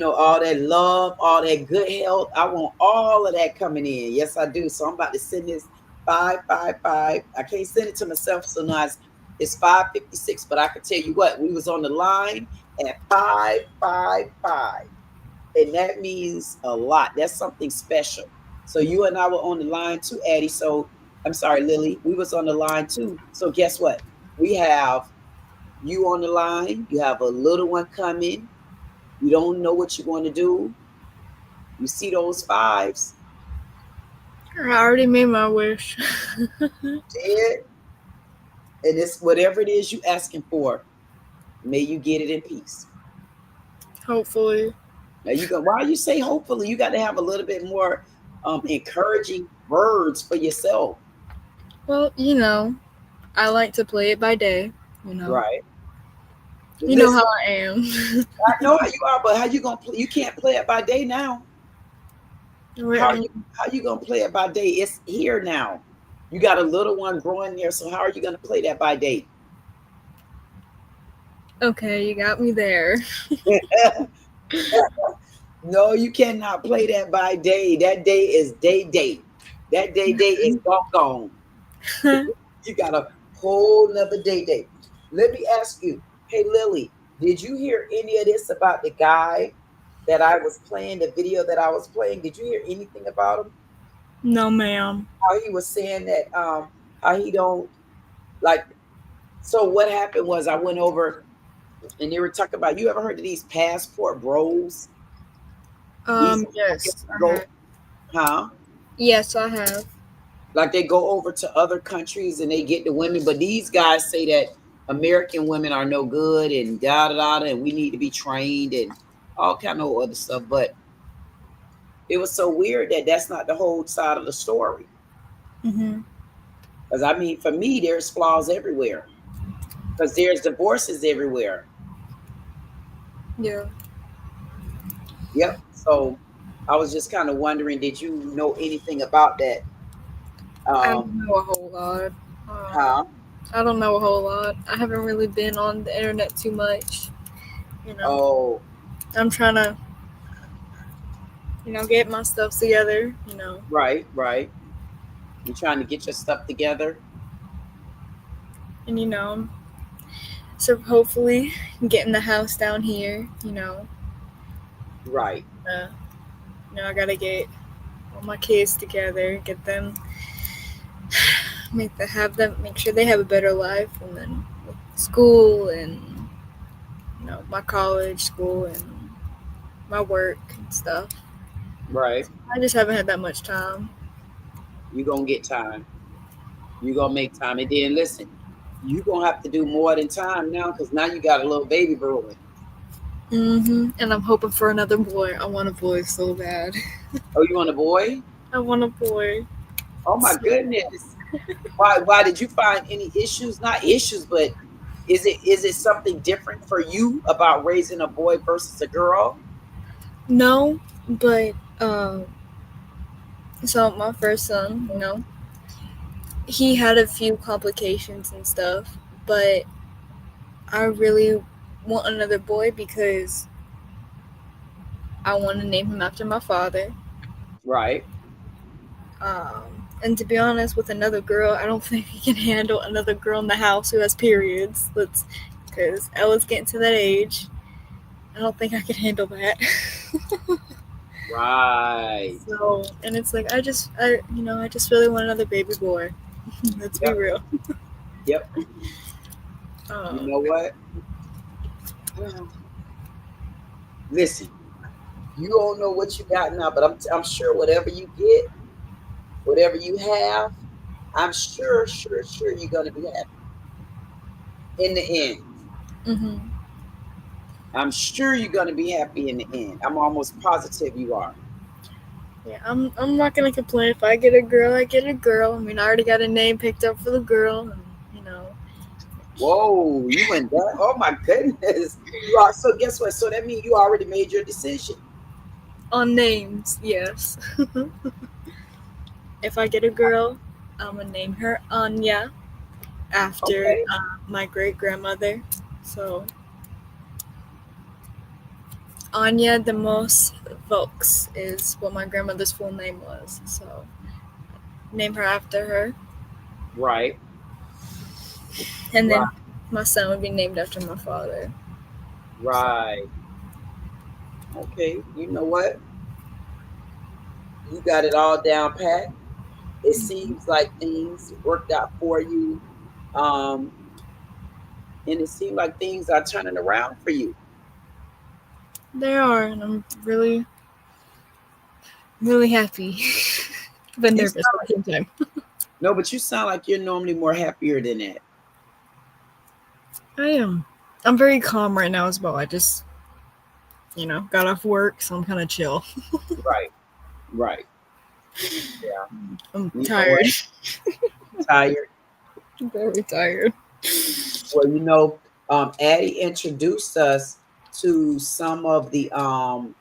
all that love, all that good health. I want all of that coming in. Yes, I do. So I'm about to send this 555. I can't send it to myself, so now it's 556. But I can tell you what, we was on the line at 555, and that means a lot. That's something special. So you and I were on the line too, Addie. So I'm sorry, Lily. We was on the line too. So guess what? We have you on the line. You have a little one coming. You don't know what you're going to do. You see those 5s. I already made my wish. Did. And it's whatever it is you asking for, may you get it in peace. Hopefully. Now why you say hopefully? You got to have a little bit more encouraging words for yourself. Well, I like to play it by day, Right. You know how I am. I know how you are, but how you gonna play? You can't play it by day now. How you gonna play it by day? It's here now. You got a little one growing there, so how are you gonna play that by day? Okay, you got me there. No, you cannot play that by day. That day is day. That day is gone. You got a whole nother day. Let me ask you, hey Lily, did you hear any of this about the guy that I was playing, the video that I was playing? Did you hear anything about him? No, ma'am. How he was saying that how he don't like. So what happened was I went over and they were talking about, you ever heard of these passport bros? Yes. Huh? Yes, I have. Like they go over to other countries and they get the women, but these guys say that American women are no good and and we need to be trained and all kind of other stuff. But it was so weird that that's not the whole side of the story. Because I mean, for me, there's flaws everywhere. Because there's divorces everywhere. Yeah. Yep. So I was just kind of wondering, did you know anything about that? I don't know a whole lot. I don't know a whole lot. I haven't really been on the internet too much. Oh. I'm trying to, get my stuff together, Right. You're trying to get your stuff together. And, so hopefully getting the house down here, Right. I gotta get all my kids together, get them, make sure they have a better life, and then with school and my college, school, and my work and stuff. Right. I just haven't had that much time. You're gonna get time. You're gonna make time. And then listen, you're gonna have to do more than time now, because now you got a little baby brewing. And I'm hoping for another boy. I want a boy so bad. Oh, you want a boy? I want a boy. Oh my goodness. Why did you find any issues? Not issues, but is it something different for you about raising a boy versus a girl? No, but so my first son, he had a few complications and stuff, but I really want another boy because I want to name him after my father. Right. And to be honest, with another girl, I don't think he can handle another girl in the house who has periods. Because Ella's getting to that age. I don't think I could handle that. Right. So, and it's like I just really want another baby boy. Let's be real. Yep. You know what? Listen, you don't know what you got now, but I'm sure whatever you get, whatever you have, I'm sure you're gonna be happy in the end. Mm-hmm. I'm sure you're gonna be happy in the end. I'm almost positive you are. Yeah, I'm not gonna complain. If I get a girl, I get a girl. I mean, I already got a name picked up for the girl, and Whoa, you went that? Oh my goodness! You are so. Guess what? So that means you already made your decision. On names, yes. If I get a girl, I'm gonna name her Anya after my great grandmother. So Anya de Mos Volks is what my grandmother's full name was. So name her after her. Right. And then my son would be named after my father. Right. Okay. You know what? You got it all down pat. It seems like things worked out for you. And it seems like things are turning around for you. They are, and I'm really, really happy, but nervous at the same time. No, but you sound like you're normally more happier than that. I am. I'm very calm right now as well. I just, got off work, so I'm kind of chill. Right. Yeah. I'm tired. Tired. Very tired. Well, Addie introduced us to some of the one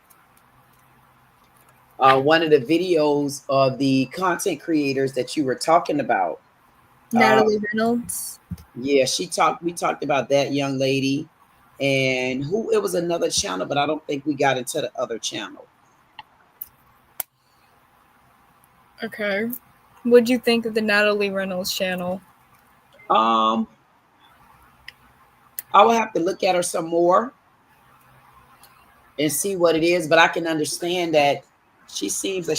of the videos of the content creators that you were talking about. Natalie Reynolds. Yeah, we talked about that young lady, and it was another channel, but I don't think we got into the other channel. Okay. What'd you think of the Natalie Reynolds channel? I will have to look at her some more and see what it is, but I can understand that she seems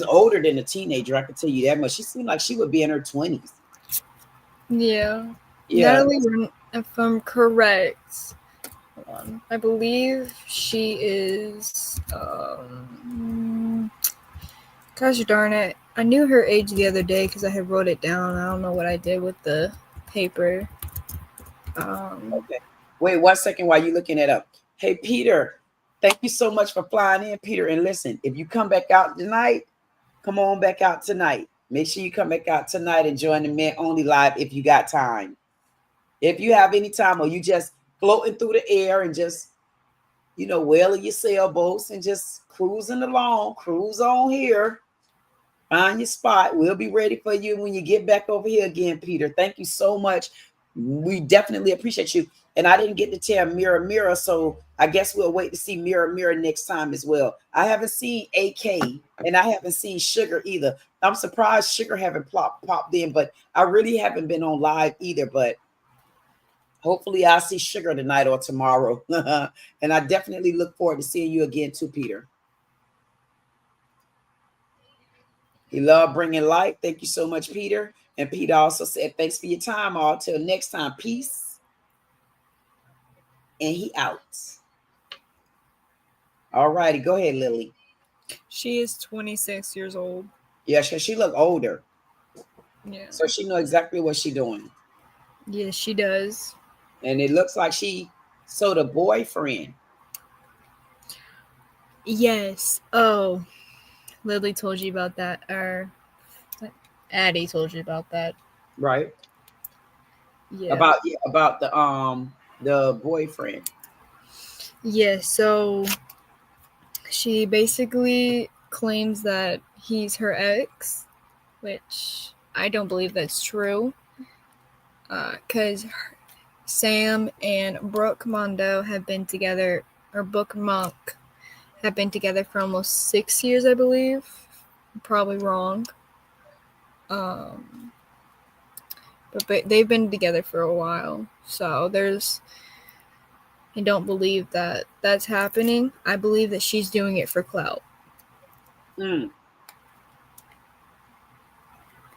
older than a teenager. I can tell you that much. She seemed like she would be in her 20s. Yeah. Yeah. Natalie, if I'm correct, hold on. I believe she is. Gosh darn it! I knew her age the other day because I had wrote it down. I don't know what I did with the paper. Okay. Wait 1 second while you're looking it up. Hey, Peter, thank you so much for flying in, Peter. And listen, if you come back out tonight, come on back out tonight. Make sure you come back out tonight and join the Men Only Live if you got time. If you have any time, or you just floating through the air and just, wailing your sailboats and just cruising along, cruise on here. Find your spot. We'll be ready for you when you get back over here again, Peter. Thank you so much. We definitely appreciate you. And I didn't get to tell Mira, so I guess we'll wait to see Mira next time as well. I haven't seen AK, and I haven't seen Sugar either. I'm surprised Sugar haven't popped in, but I really haven't been on live either. But hopefully I'll see Sugar tonight or tomorrow. And I definitely look forward to seeing you again too, Peter. He loved bringing light. Thank you so much, Peter. And Peter also said, thanks for your time, all. Till next time, peace. And he out. All righty, go ahead, Lily. She is 26 years old. Yeah, she look older. Yeah. So she know exactly what she doing. Yes, she does. And it looks like she sold a boyfriend. Yes. Oh, Lily told you about that. Addie told you about that, right? Yeah. About the boyfriend. Yeah. So she basically claims that he's her ex, which I don't believe that's true. Because Sam and Brooke Mondo have been together, or Brooke Monk have been together for almost 6 years, I believe. Probably wrong. But they've been together for a while, so I don't believe that that's happening. I believe that she's doing it for clout. You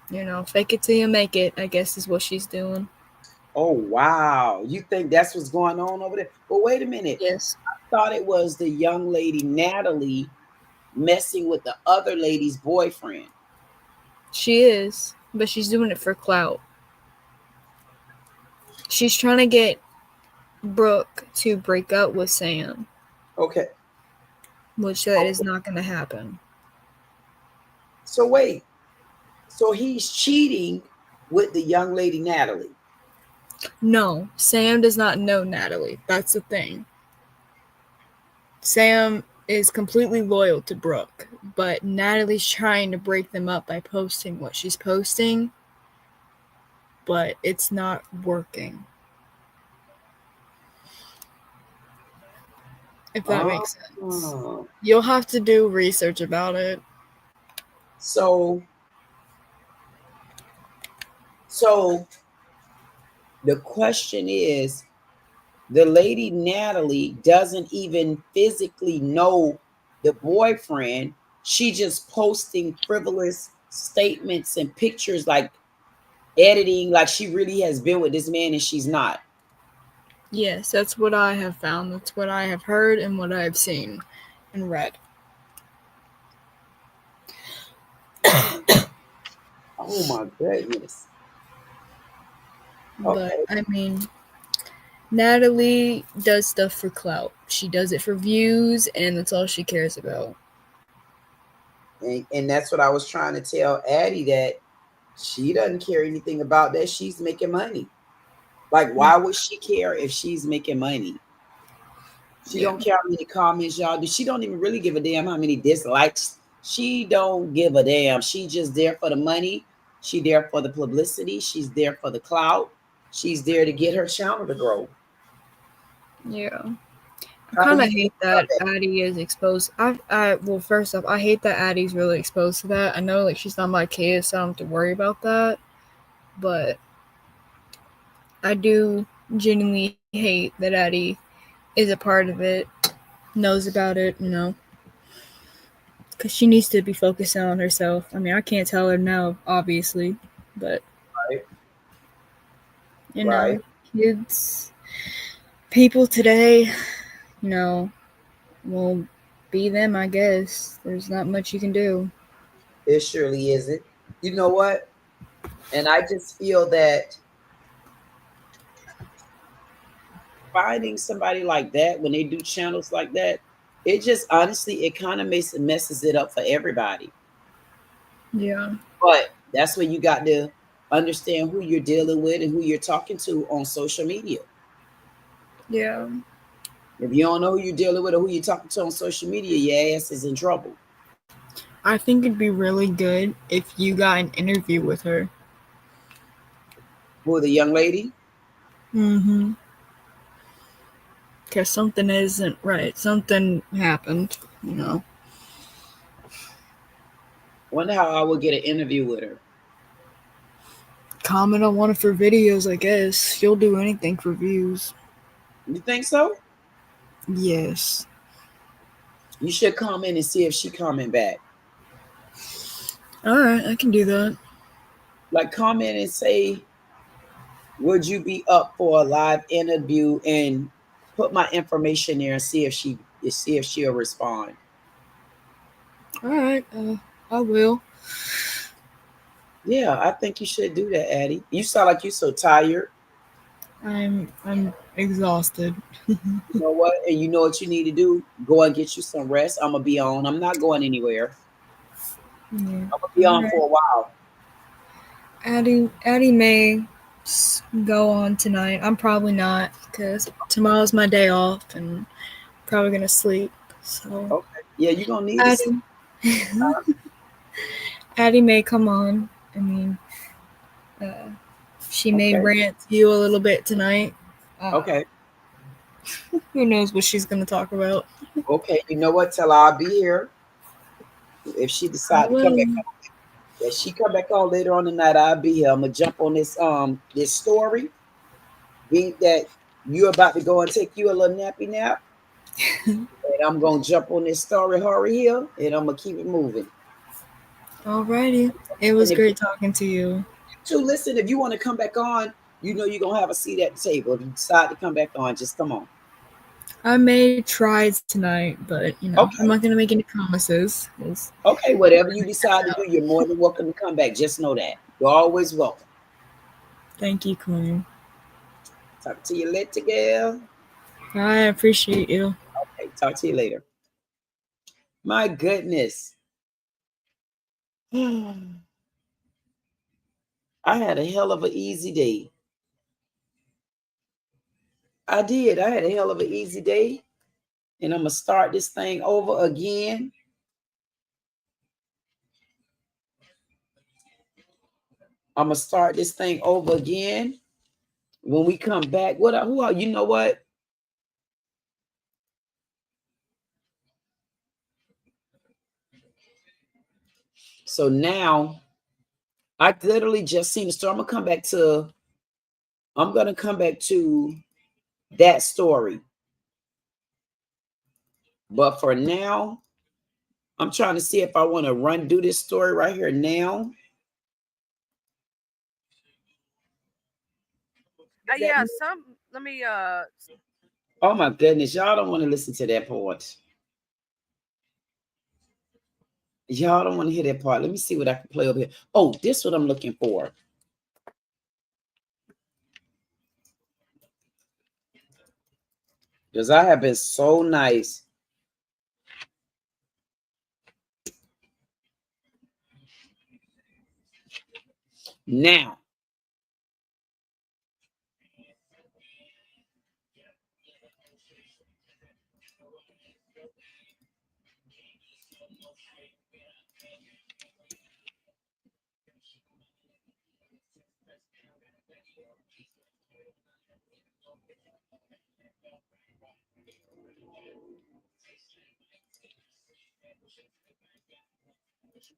know, fake it till you make it, I guess is what she's doing. Oh, wow. You think that's what's going on over there? But wait a minute. Yes. I thought it was the young lady, Natalie, messing with the other lady's boyfriend. She is, but she's doing it for clout. She's trying to get Brooke to break up with Sam. Okay. Which that is not going to happen. So wait. So he's cheating with the young lady, Natalie. No, Sam does not know Natalie. That's the thing. Sam is completely loyal to Brooke, but Natalie's trying to break them up by posting what she's posting, but it's not working. If that makes sense. You'll have to do research about it. So the question is, the lady Natalie doesn't even physically know the boyfriend. She just posting frivolous statements and pictures, like editing like she really has been with this man and she's not. Yes, that's what I have found. That's what I have heard and what I have seen and read. Oh my goodness. But I mean, Natalie does stuff for clout. She does it for views, and that's all she cares about. And that's what I was trying to tell Addie, that she doesn't care anything about that. She's making money. Like, why would she care if she's making money? She don't care how many comments y'all do. She don't even really give a damn how many dislikes. She don't give a damn. She just there for the money. She there for the publicity. She's there for the clout. She's there to get her channel to grow. Yeah. I kind of hate that Addie is exposed. Well, first off, I hate that Addie's really exposed to that. I know, like, she's not my kid, so I don't have to worry about that. But I do genuinely hate that Addie is a part of it, knows about it, you know. Because she needs to be focusing on herself. I mean, I can't tell her no, obviously, but you know, kids, people today, you know, will be them, I guess. There's not much you can do. It surely isn't. You know what? And I just feel that finding somebody like that, when they do channels like that, it just honestly, it kind of messes it up for everybody. Yeah. But that's where you got to understand who you're dealing with and who you're talking to on social media. Yeah. If you don't know who you're dealing with or who you're talking to on social media, your ass is in trouble. I think it'd be really good if you got an interview with her. Who, the young lady? Mm-hmm. Because something isn't right. Something happened, you know. Wonder how I would get an interview with her. Comment on one of her videos, I guess. She'll do anything for views. You think so? Yes. You should comment and see if she comment back. All right, I can do that. Like, comment and say, would you be up for a live interview, and put my information there and see if she'll respond. All right, I will. Yeah, I think you should do that, Addie. You sound like you're so tired. I'm exhausted. You know what? And you know what you need to do? Go and get you some rest. I'm gonna be on. I'm not going anywhere. Yeah. I'm gonna be on for a while. Addie may go on tonight. I'm probably not because tomorrow's my day off and probably gonna sleep. So Okay. Yeah, you're gonna need to. Addie may come on. I mean, she may rant to you a little bit tonight. Okay. Who knows what she's gonna talk about? Okay. You know what? Tell her I'll be here. If she decides to come back on, if she come back on later on tonight, I'll be here. I'm gonna jump on this story. Being that you're about to go and take you a little nappy nap. And I'm gonna jump on this story, hurry here, and I'm gonna keep it moving. Alrighty. It was great talking to you. So listen, if you want to come back on, you know you're gonna have a seat at the table. If you decide to come back on, just come on. I may try tonight, but I'm not gonna make any promises. Okay, whatever you decide to do, you're more than welcome to come back. Just know that. You're always welcome. Thank you, Queen. Talk to you later, girl. I appreciate you. Okay, talk to you later. My goodness. I had a hell of an easy day. I did. I had a hell of an easy day. And I'm going to start this thing over again. I'm going to start this thing over again. When we come back, who are you know what? So now I literally just seen the story. I'm gonna come back to that story. But for now, I'm trying to see if I want to do this story right here now. Yeah, let me Oh my goodness, y'all don't want to listen to that part. Y'all don't want to hear that part. Let me see what I can play over here. Oh, this is what I'm looking for. Because I have been so nice. Now,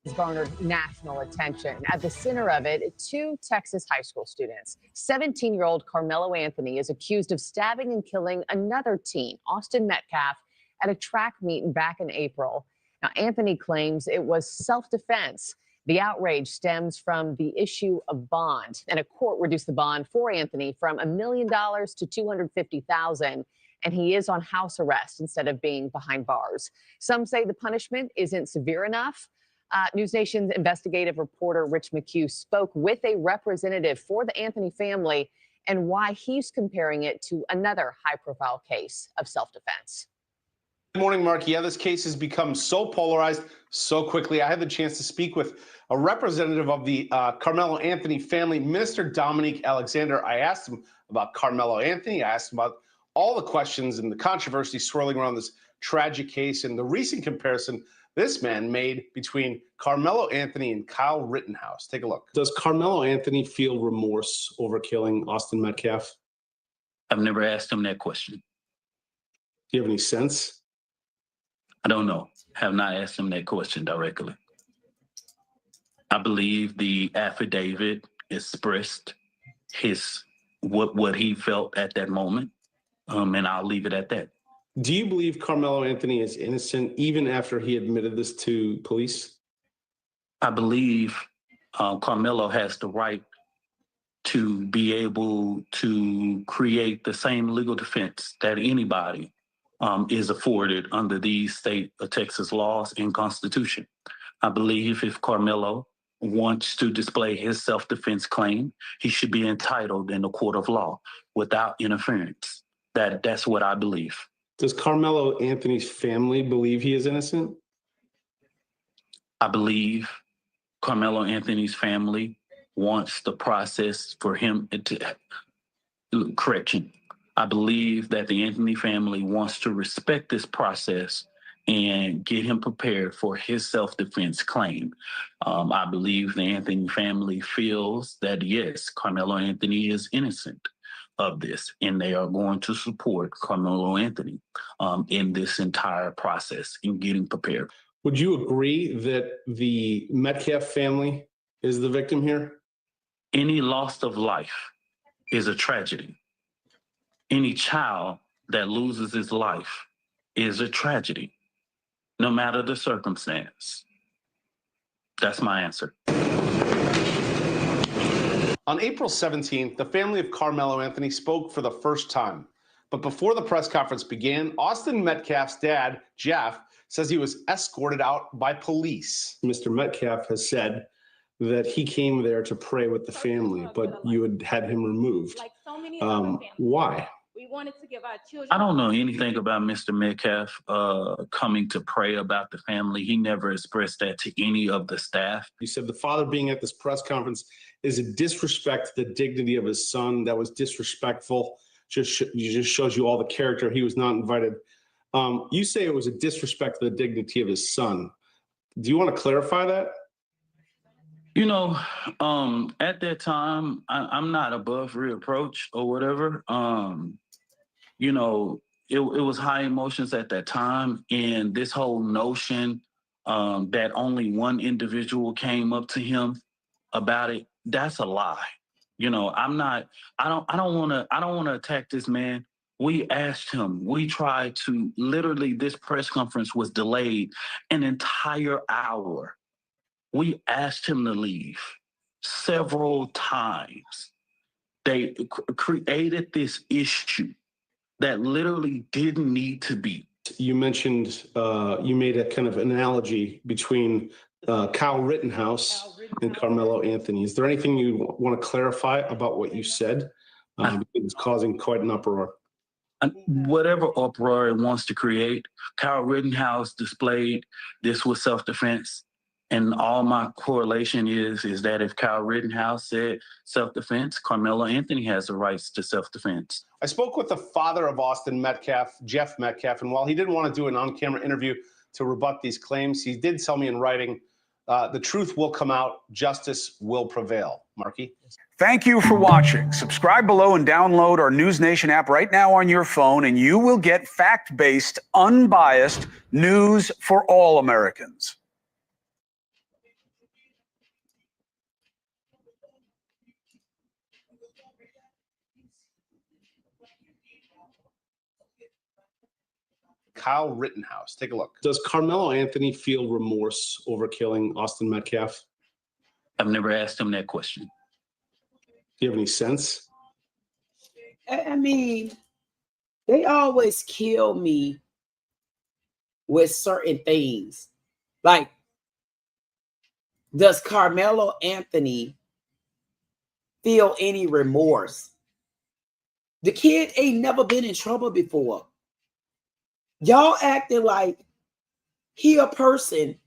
has garnered national attention. At the center of it, two Texas high school students. 17-year-old Karmelo Anthony is accused of stabbing and killing another teen, Austin Metcalf, at a track meet back in April. Now, Anthony claims it was self-defense. The outrage stems from the issue of bond, and a court reduced the bond for Anthony from $1 million to $250,000. And he is on house arrest instead of being behind bars. Some say the punishment isn't severe enough. News Nation's investigative reporter Rich McHugh spoke with a representative for the Anthony family and why he's comparing it to another high-profile case of self-defense. Good morning, Mark. Yeah, this case has become so polarized so quickly. I had the chance to speak with a representative of the Karmelo Anthony family, Minister Dominique Alexander. I asked him about Karmelo Anthony. I asked him about all the questions and the controversy swirling around this tragic case and the recent comparison this man made between Karmelo Anthony and Kyle Rittenhouse. Take a look. Does Karmelo Anthony feel remorse over killing Austin Metcalf? I've never asked him that question. Do you have any sense? I don't know. Have not asked him that question directly. I believe the affidavit expressed what he felt at that moment, and I'll leave it at that. Do you believe Karmelo Anthony is innocent even after he admitted this to police? I believe Karmelo has the right to be able to create the same legal defense that anybody is afforded under the state of Texas laws and Constitution. I believe if Karmelo wants to display his self-defense claim, he should be entitled in the court of law without interference. That's what I believe. Does Karmelo Anthony's family believe he is innocent? I believe Karmelo Anthony's family wants the process for him to correction. I believe that the Anthony family wants to respect this process and get him prepared for his self-defense claim. I believe the Anthony family feels that, yes, Karmelo Anthony is innocent of this, and they are going to support Karmelo Anthony in this entire process in getting prepared. Would you agree that the Metcalf family is the victim here? Any loss of life is a tragedy. Any child that loses his life is a tragedy, no matter the circumstance. That's my answer. On April 17th, the family of Karmelo Anthony spoke for the first time. But before the press conference began, Austin Metcalf's dad, Jeff, says he was escorted out by police. Mr. Metcalf has said that he came there to pray with the family, but you had him removed. Like so many Why? We wanted to give our children. I don't know anything about Mr. Metcalf coming to pray about the family. He never expressed that to any of the staff. You said the father being at this press conference is a disrespect to the dignity of his son. That was disrespectful. Just shows you all the character. He was not invited. You say it was a disrespect to the dignity of his son. Do you want to clarify that? You know, at that time, I'm not above reproach or whatever. You know, it was high emotions at that time. And this whole notion that only one individual came up to him about it, that's a lie. You know, I don't want to attack this man. We asked him, we tried to, literally, this press conference was delayed an entire hour. We asked him to leave several times. They created this issue that literally didn't need to be. You mentioned, you made a kind of analogy between Kyle Rittenhouse and Karmelo Anthony. Is there anything you want to clarify about what you said? It's causing quite an uproar. Whatever uproar it wants to create, Kyle Rittenhouse displayed this was self-defense. And all my correlation is that if Kyle Rittenhouse said self-defense, Karmelo Anthony has the rights to self-defense. I spoke with the father of Austin Metcalf, Jeff Metcalf, and while he didn't want to do an on-camera interview to rebut these claims, he did tell me in writing, the truth will come out, justice will prevail. Marky? Thank you for watching. Subscribe below and download our News Nation app right now on your phone, and you will get fact-based, unbiased news for all Americans. Kyle Rittenhouse. Take a look. Does Karmelo Anthony feel remorse over killing Austin Metcalf? I've never asked him that question. Do you have any sense? I mean, they always kill me with certain things. Like, does Karmelo Anthony feel any remorse? The kid ain't never been in trouble before. Y'all acting like he a person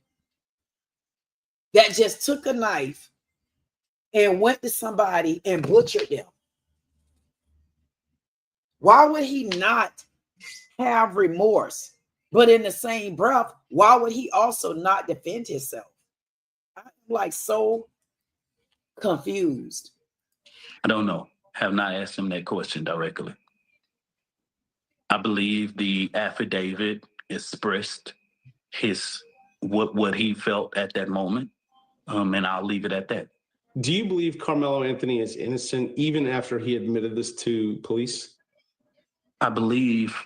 that just took a knife and went to somebody and butchered them. Why would he not have remorse? But in the same breath, why would he also not defend himself? I'm like so confused. I don't know. Have not asked him that question directly. I believe the affidavit expressed what he felt at that moment, and I'll leave it at that. Do you believe Karmelo Anthony is innocent even after he admitted this to police? I believe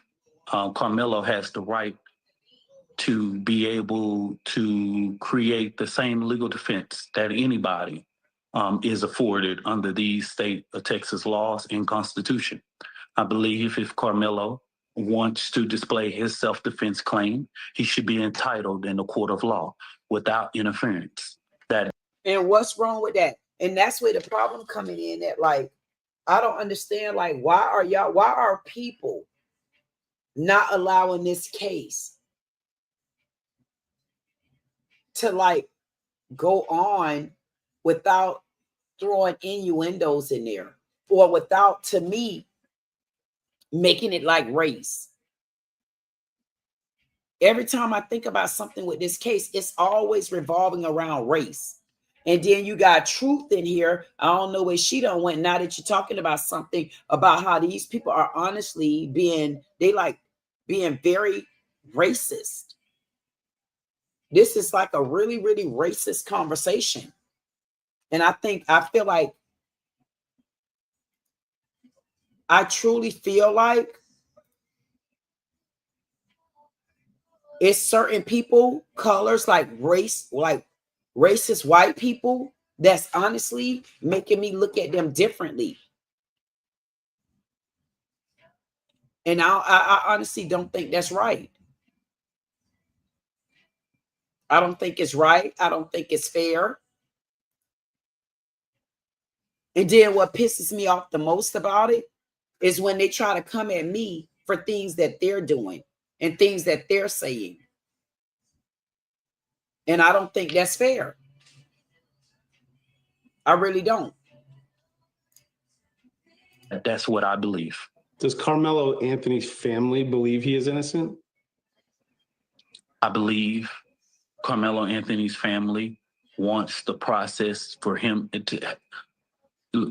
Karmelo has the right to be able to create the same legal defense that anybody is afforded under these state of Texas laws and Constitution. I believe if Karmelo wants to display his self-defense claim, he should be entitled in the court of law without interference. And what's wrong with that? And that's where the problem coming in at, like, I don't understand, like, why are people not allowing this case to, like, go on without throwing innuendos in there, or without, to me, making it like race. Every time I think about something with this case, it's always revolving around race. And then you got truth in here. I don't know where she done went. Now that you're talking about something about how these people are honestly being very racist. This is like a really, really racist conversation. And I feel like, I truly feel like it's certain people, colors, like race, like racist white people, that's honestly making me look at them differently. And I honestly don't think that's right. I don't think it's right. I don't think it's fair. And then what pisses me off the most about it is when they try to come at me for things that they're doing and things that they're saying. And I don't think that's fair. I really don't. That's what I believe. Does Karmelo Anthony's family believe he is innocent? I believe Carmelo Anthony's family wants the process for him to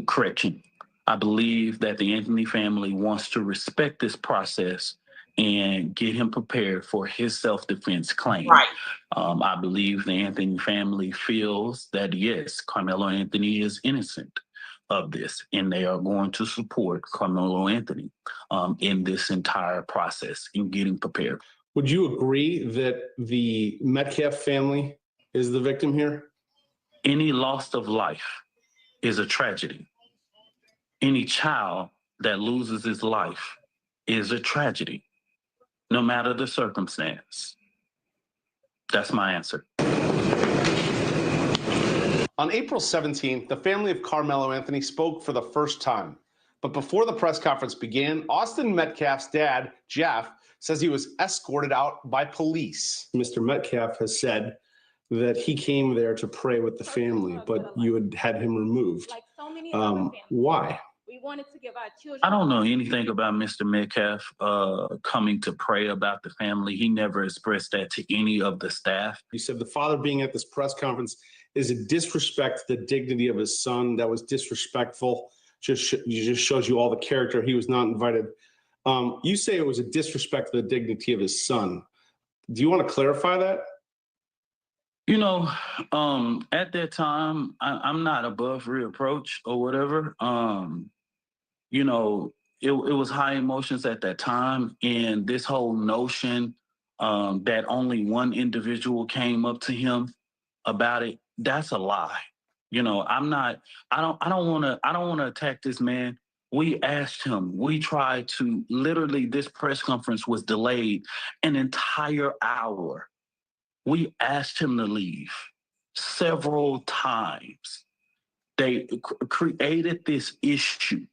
correction. I believe that the Anthony family wants to respect this process and get him prepared for his self-defense claim. Right. I believe the Anthony family feels that, yes, Carmelo Anthony is innocent of this, and they are going to support Carmelo Anthony in this entire process in getting prepared. Would you agree that the Metcalf family is the victim here? Any loss of life is a tragedy. Any child that loses his life is a tragedy, no matter the circumstance. That's my answer. On April 17th, the family of Karmelo Anthony spoke for the first time. But before the press conference began, Austin Metcalf's dad, Jeff, says he was escorted out by police. Mr. Metcalf has said that he came there to pray with the family, but you had him removed. Why? We wanted to give our children. I don't know anything about Mr. Metcalf coming to pray about the family. He never expressed that to any of the staff. You said the father being at this press conference is a disrespect to the dignity of his son. That was disrespectful. Just shows you all the character. He was not invited. You say it was a disrespect to the dignity of his son. Do you want to clarify that? You know, at that time, I'm not above reproach or whatever. You know, it was high emotions at that time, and this whole notion that only one individual came up to him about it, that's a lie. You know, I don't want to attack this man. We asked him, we tried to, literally, this press conference was delayed an entire hour. We asked him to leave several times. They created this issue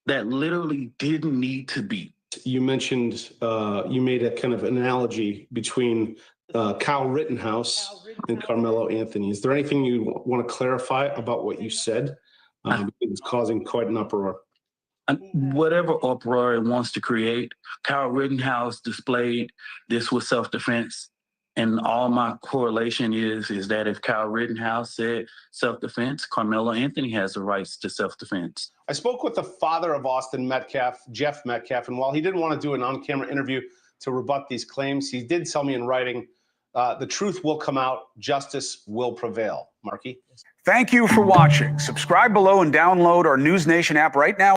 that literally didn't need to be. You mentioned, you made a kind of analogy between Kyle Rittenhouse and Carmelo Anthony. Is there anything you want to clarify about what you said? It's causing quite an uproar. Whatever uproar it wants to create, Kyle Rittenhouse displayed this was self-defense. And all my correlation is that if Kyle Rittenhouse said self-defense, Carmelo Anthony has the rights to self-defense. I spoke with the father of Austin Metcalf, Jeff Metcalf, and while he didn't want to do an on-camera interview to rebut these claims, he did tell me in writing, the truth will come out, justice will prevail. Marky? Thank you for watching. Subscribe below and download our News Nation app right now.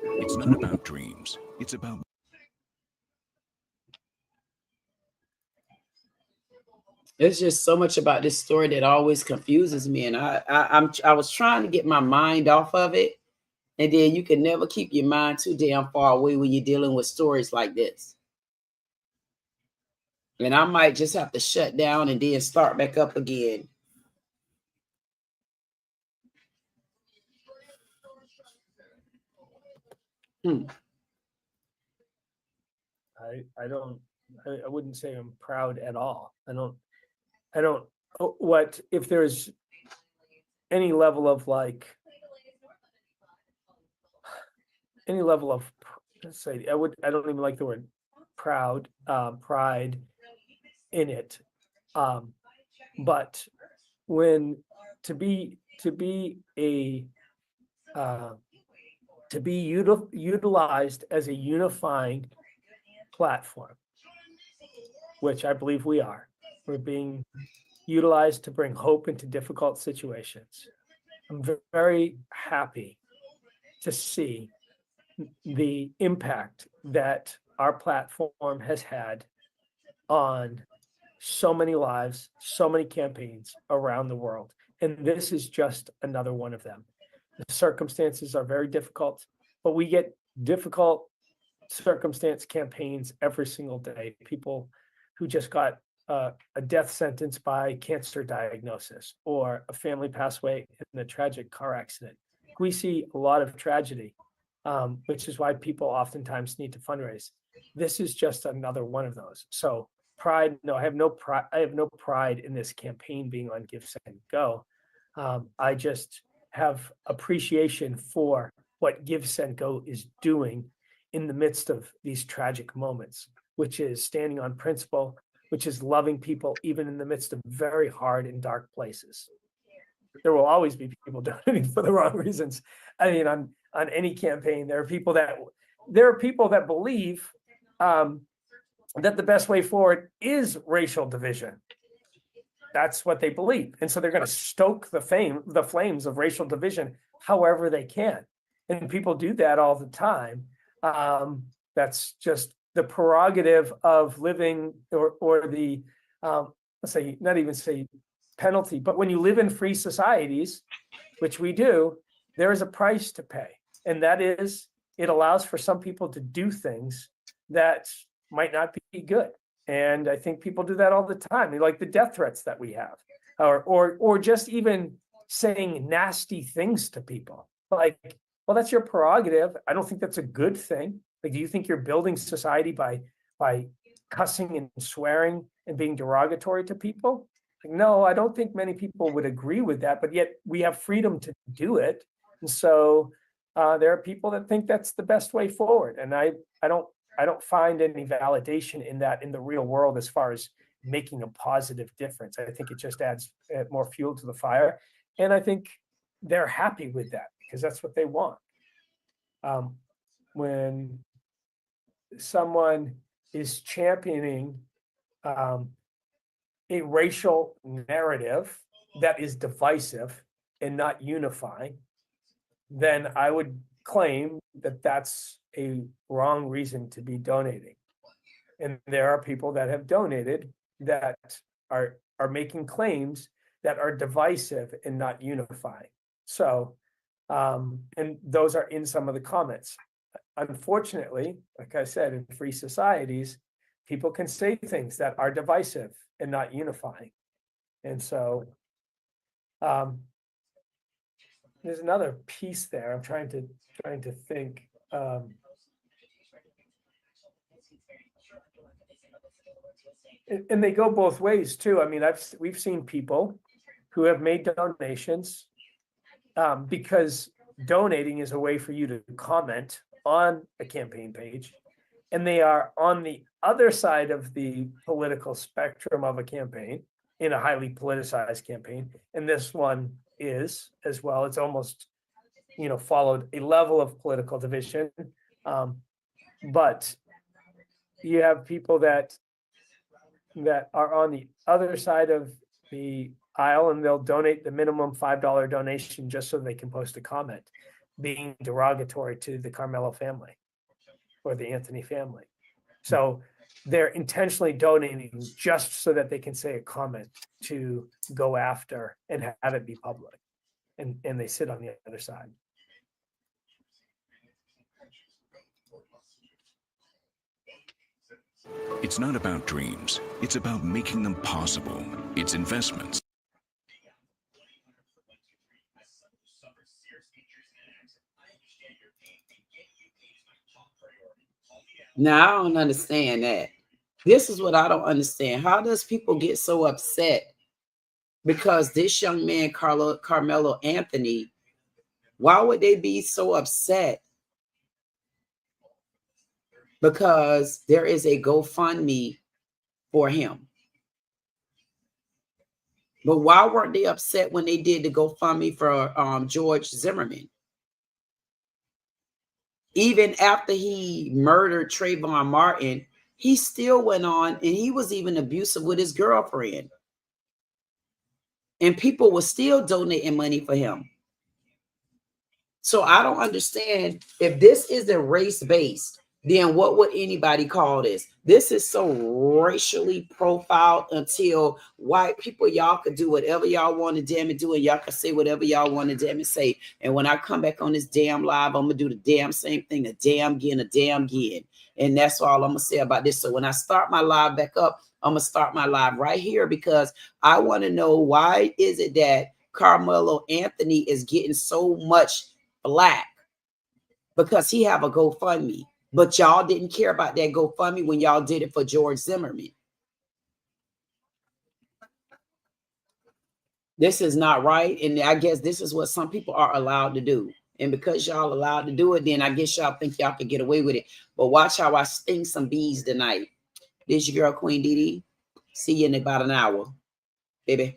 It's not about dreams. It's about There's just so much about this story that always confuses me, and I was trying to get my mind off of it, and then you can never keep your mind too damn far away when you're dealing with stories like this. And I might just have to shut down and then start back up again. I wouldn't say I'm proud at all. I don't what if there's any level of let's say I don't even like the word proud, pride in it. But when to be utilized as a unifying platform, which I believe we are. We're being utilized to bring hope into difficult situations. I'm very happy to see the impact that our platform has had on so many lives, so many campaigns around the world. And this is just another one of them. The circumstances are very difficult, but we get difficult circumstance campaigns every single day. People who just got a death sentence by cancer diagnosis, or a family passed away in a tragic car accident. We see a lot of tragedy, which is why people oftentimes need to fundraise. This is just another one of those. So pride, no, I have no pride. I have no pride in this campaign being on Give, Send, Go. I just have appreciation for what Give, Send, Go is doing in the midst of these tragic moments, which is standing on principle, which is loving people even in the midst of very hard and dark places. There will always be people donating for the wrong reasons. I mean, on any campaign, there are people that believe that the best way forward is racial division. That's what they believe, and so they're going to stoke the flames of racial division however they can, and people do that all the time. That's just the prerogative of living, or the let's say, not even say penalty, but when you live in free societies, which we do, there is a price to pay, and that is it allows for some people to do things that might not be good. And I think people do that all the time. Like the death threats that we have, or just even saying nasty things to people. Like, well, that's your prerogative. I don't think that's a good thing. Like, do you think you're building society by cussing and swearing and being derogatory to people? Like, no, I don't think many people would agree with that, but yet we have freedom to do it. And so there are people that think that's the best way forward. And I don't find any validation in that in the real world as far as making a positive difference. I think it just adds more fuel to the fire. And I think they're happy with that because that's what they want. When someone is championing a racial narrative that is divisive and not unifying, then I would claim that that's a wrong reason to be donating. And there are people that have donated that are making claims that are divisive and not unifying. So, and those are in some of the comments. Unfortunately, like I said, in free societies, people can say things that are divisive and not unifying. And so there's another piece there. I'm trying to think. And they go both ways too. I mean, we've seen people who have made donations because donating is a way for you to comment on a campaign page, and they are on the other side of the political spectrum of a campaign, in a highly politicized campaign. And this one is as well. It's almost, followed a level of political division. But you have people that are on the other side of the aisle, and they'll donate the minimum $5 donation just so they can post a comment being derogatory to the Karmelo family or the Anthony family. So they're intentionally donating just so that they can say a comment to go after and have it be public. And they sit on the other side. It's not about dreams. It's about making them possible. It's investments. Now, I don't understand that. This is what I don't understand. How does people get so upset because this young man, Karmelo Anthony, why would they be so upset? Because there is a GoFundMe for him. But why weren't they upset when they did the GoFundMe for George Zimmerman? Even after he murdered Trayvon Martin, he still went on, and he was even abusive with his girlfriend. And people were still donating money for him. So I don't understand, if this isn't race-based, then what would anybody call this? This is so racially profiled until white people, y'all could do whatever y'all want to damn it do, and y'all can say whatever y'all want to damn it say. And when I come back on this damn live, I'm gonna do the damn same thing, a damn again. And that's all I'm gonna say about this. So when I start my live back up, I'm gonna start my live right here, because I want to know, why is it that Karmelo Anthony is getting so much flack? Because he have a GoFundMe. But y'all didn't care about that GoFundMe when y'all did it for George Zimmerman. This is not right. And I guess this is what some people are allowed to do. And because y'all allowed to do it, then I guess y'all think y'all can get away with it. But watch how I sting some bees tonight. This your girl, Queen Dee Dee. See you in about an hour, baby.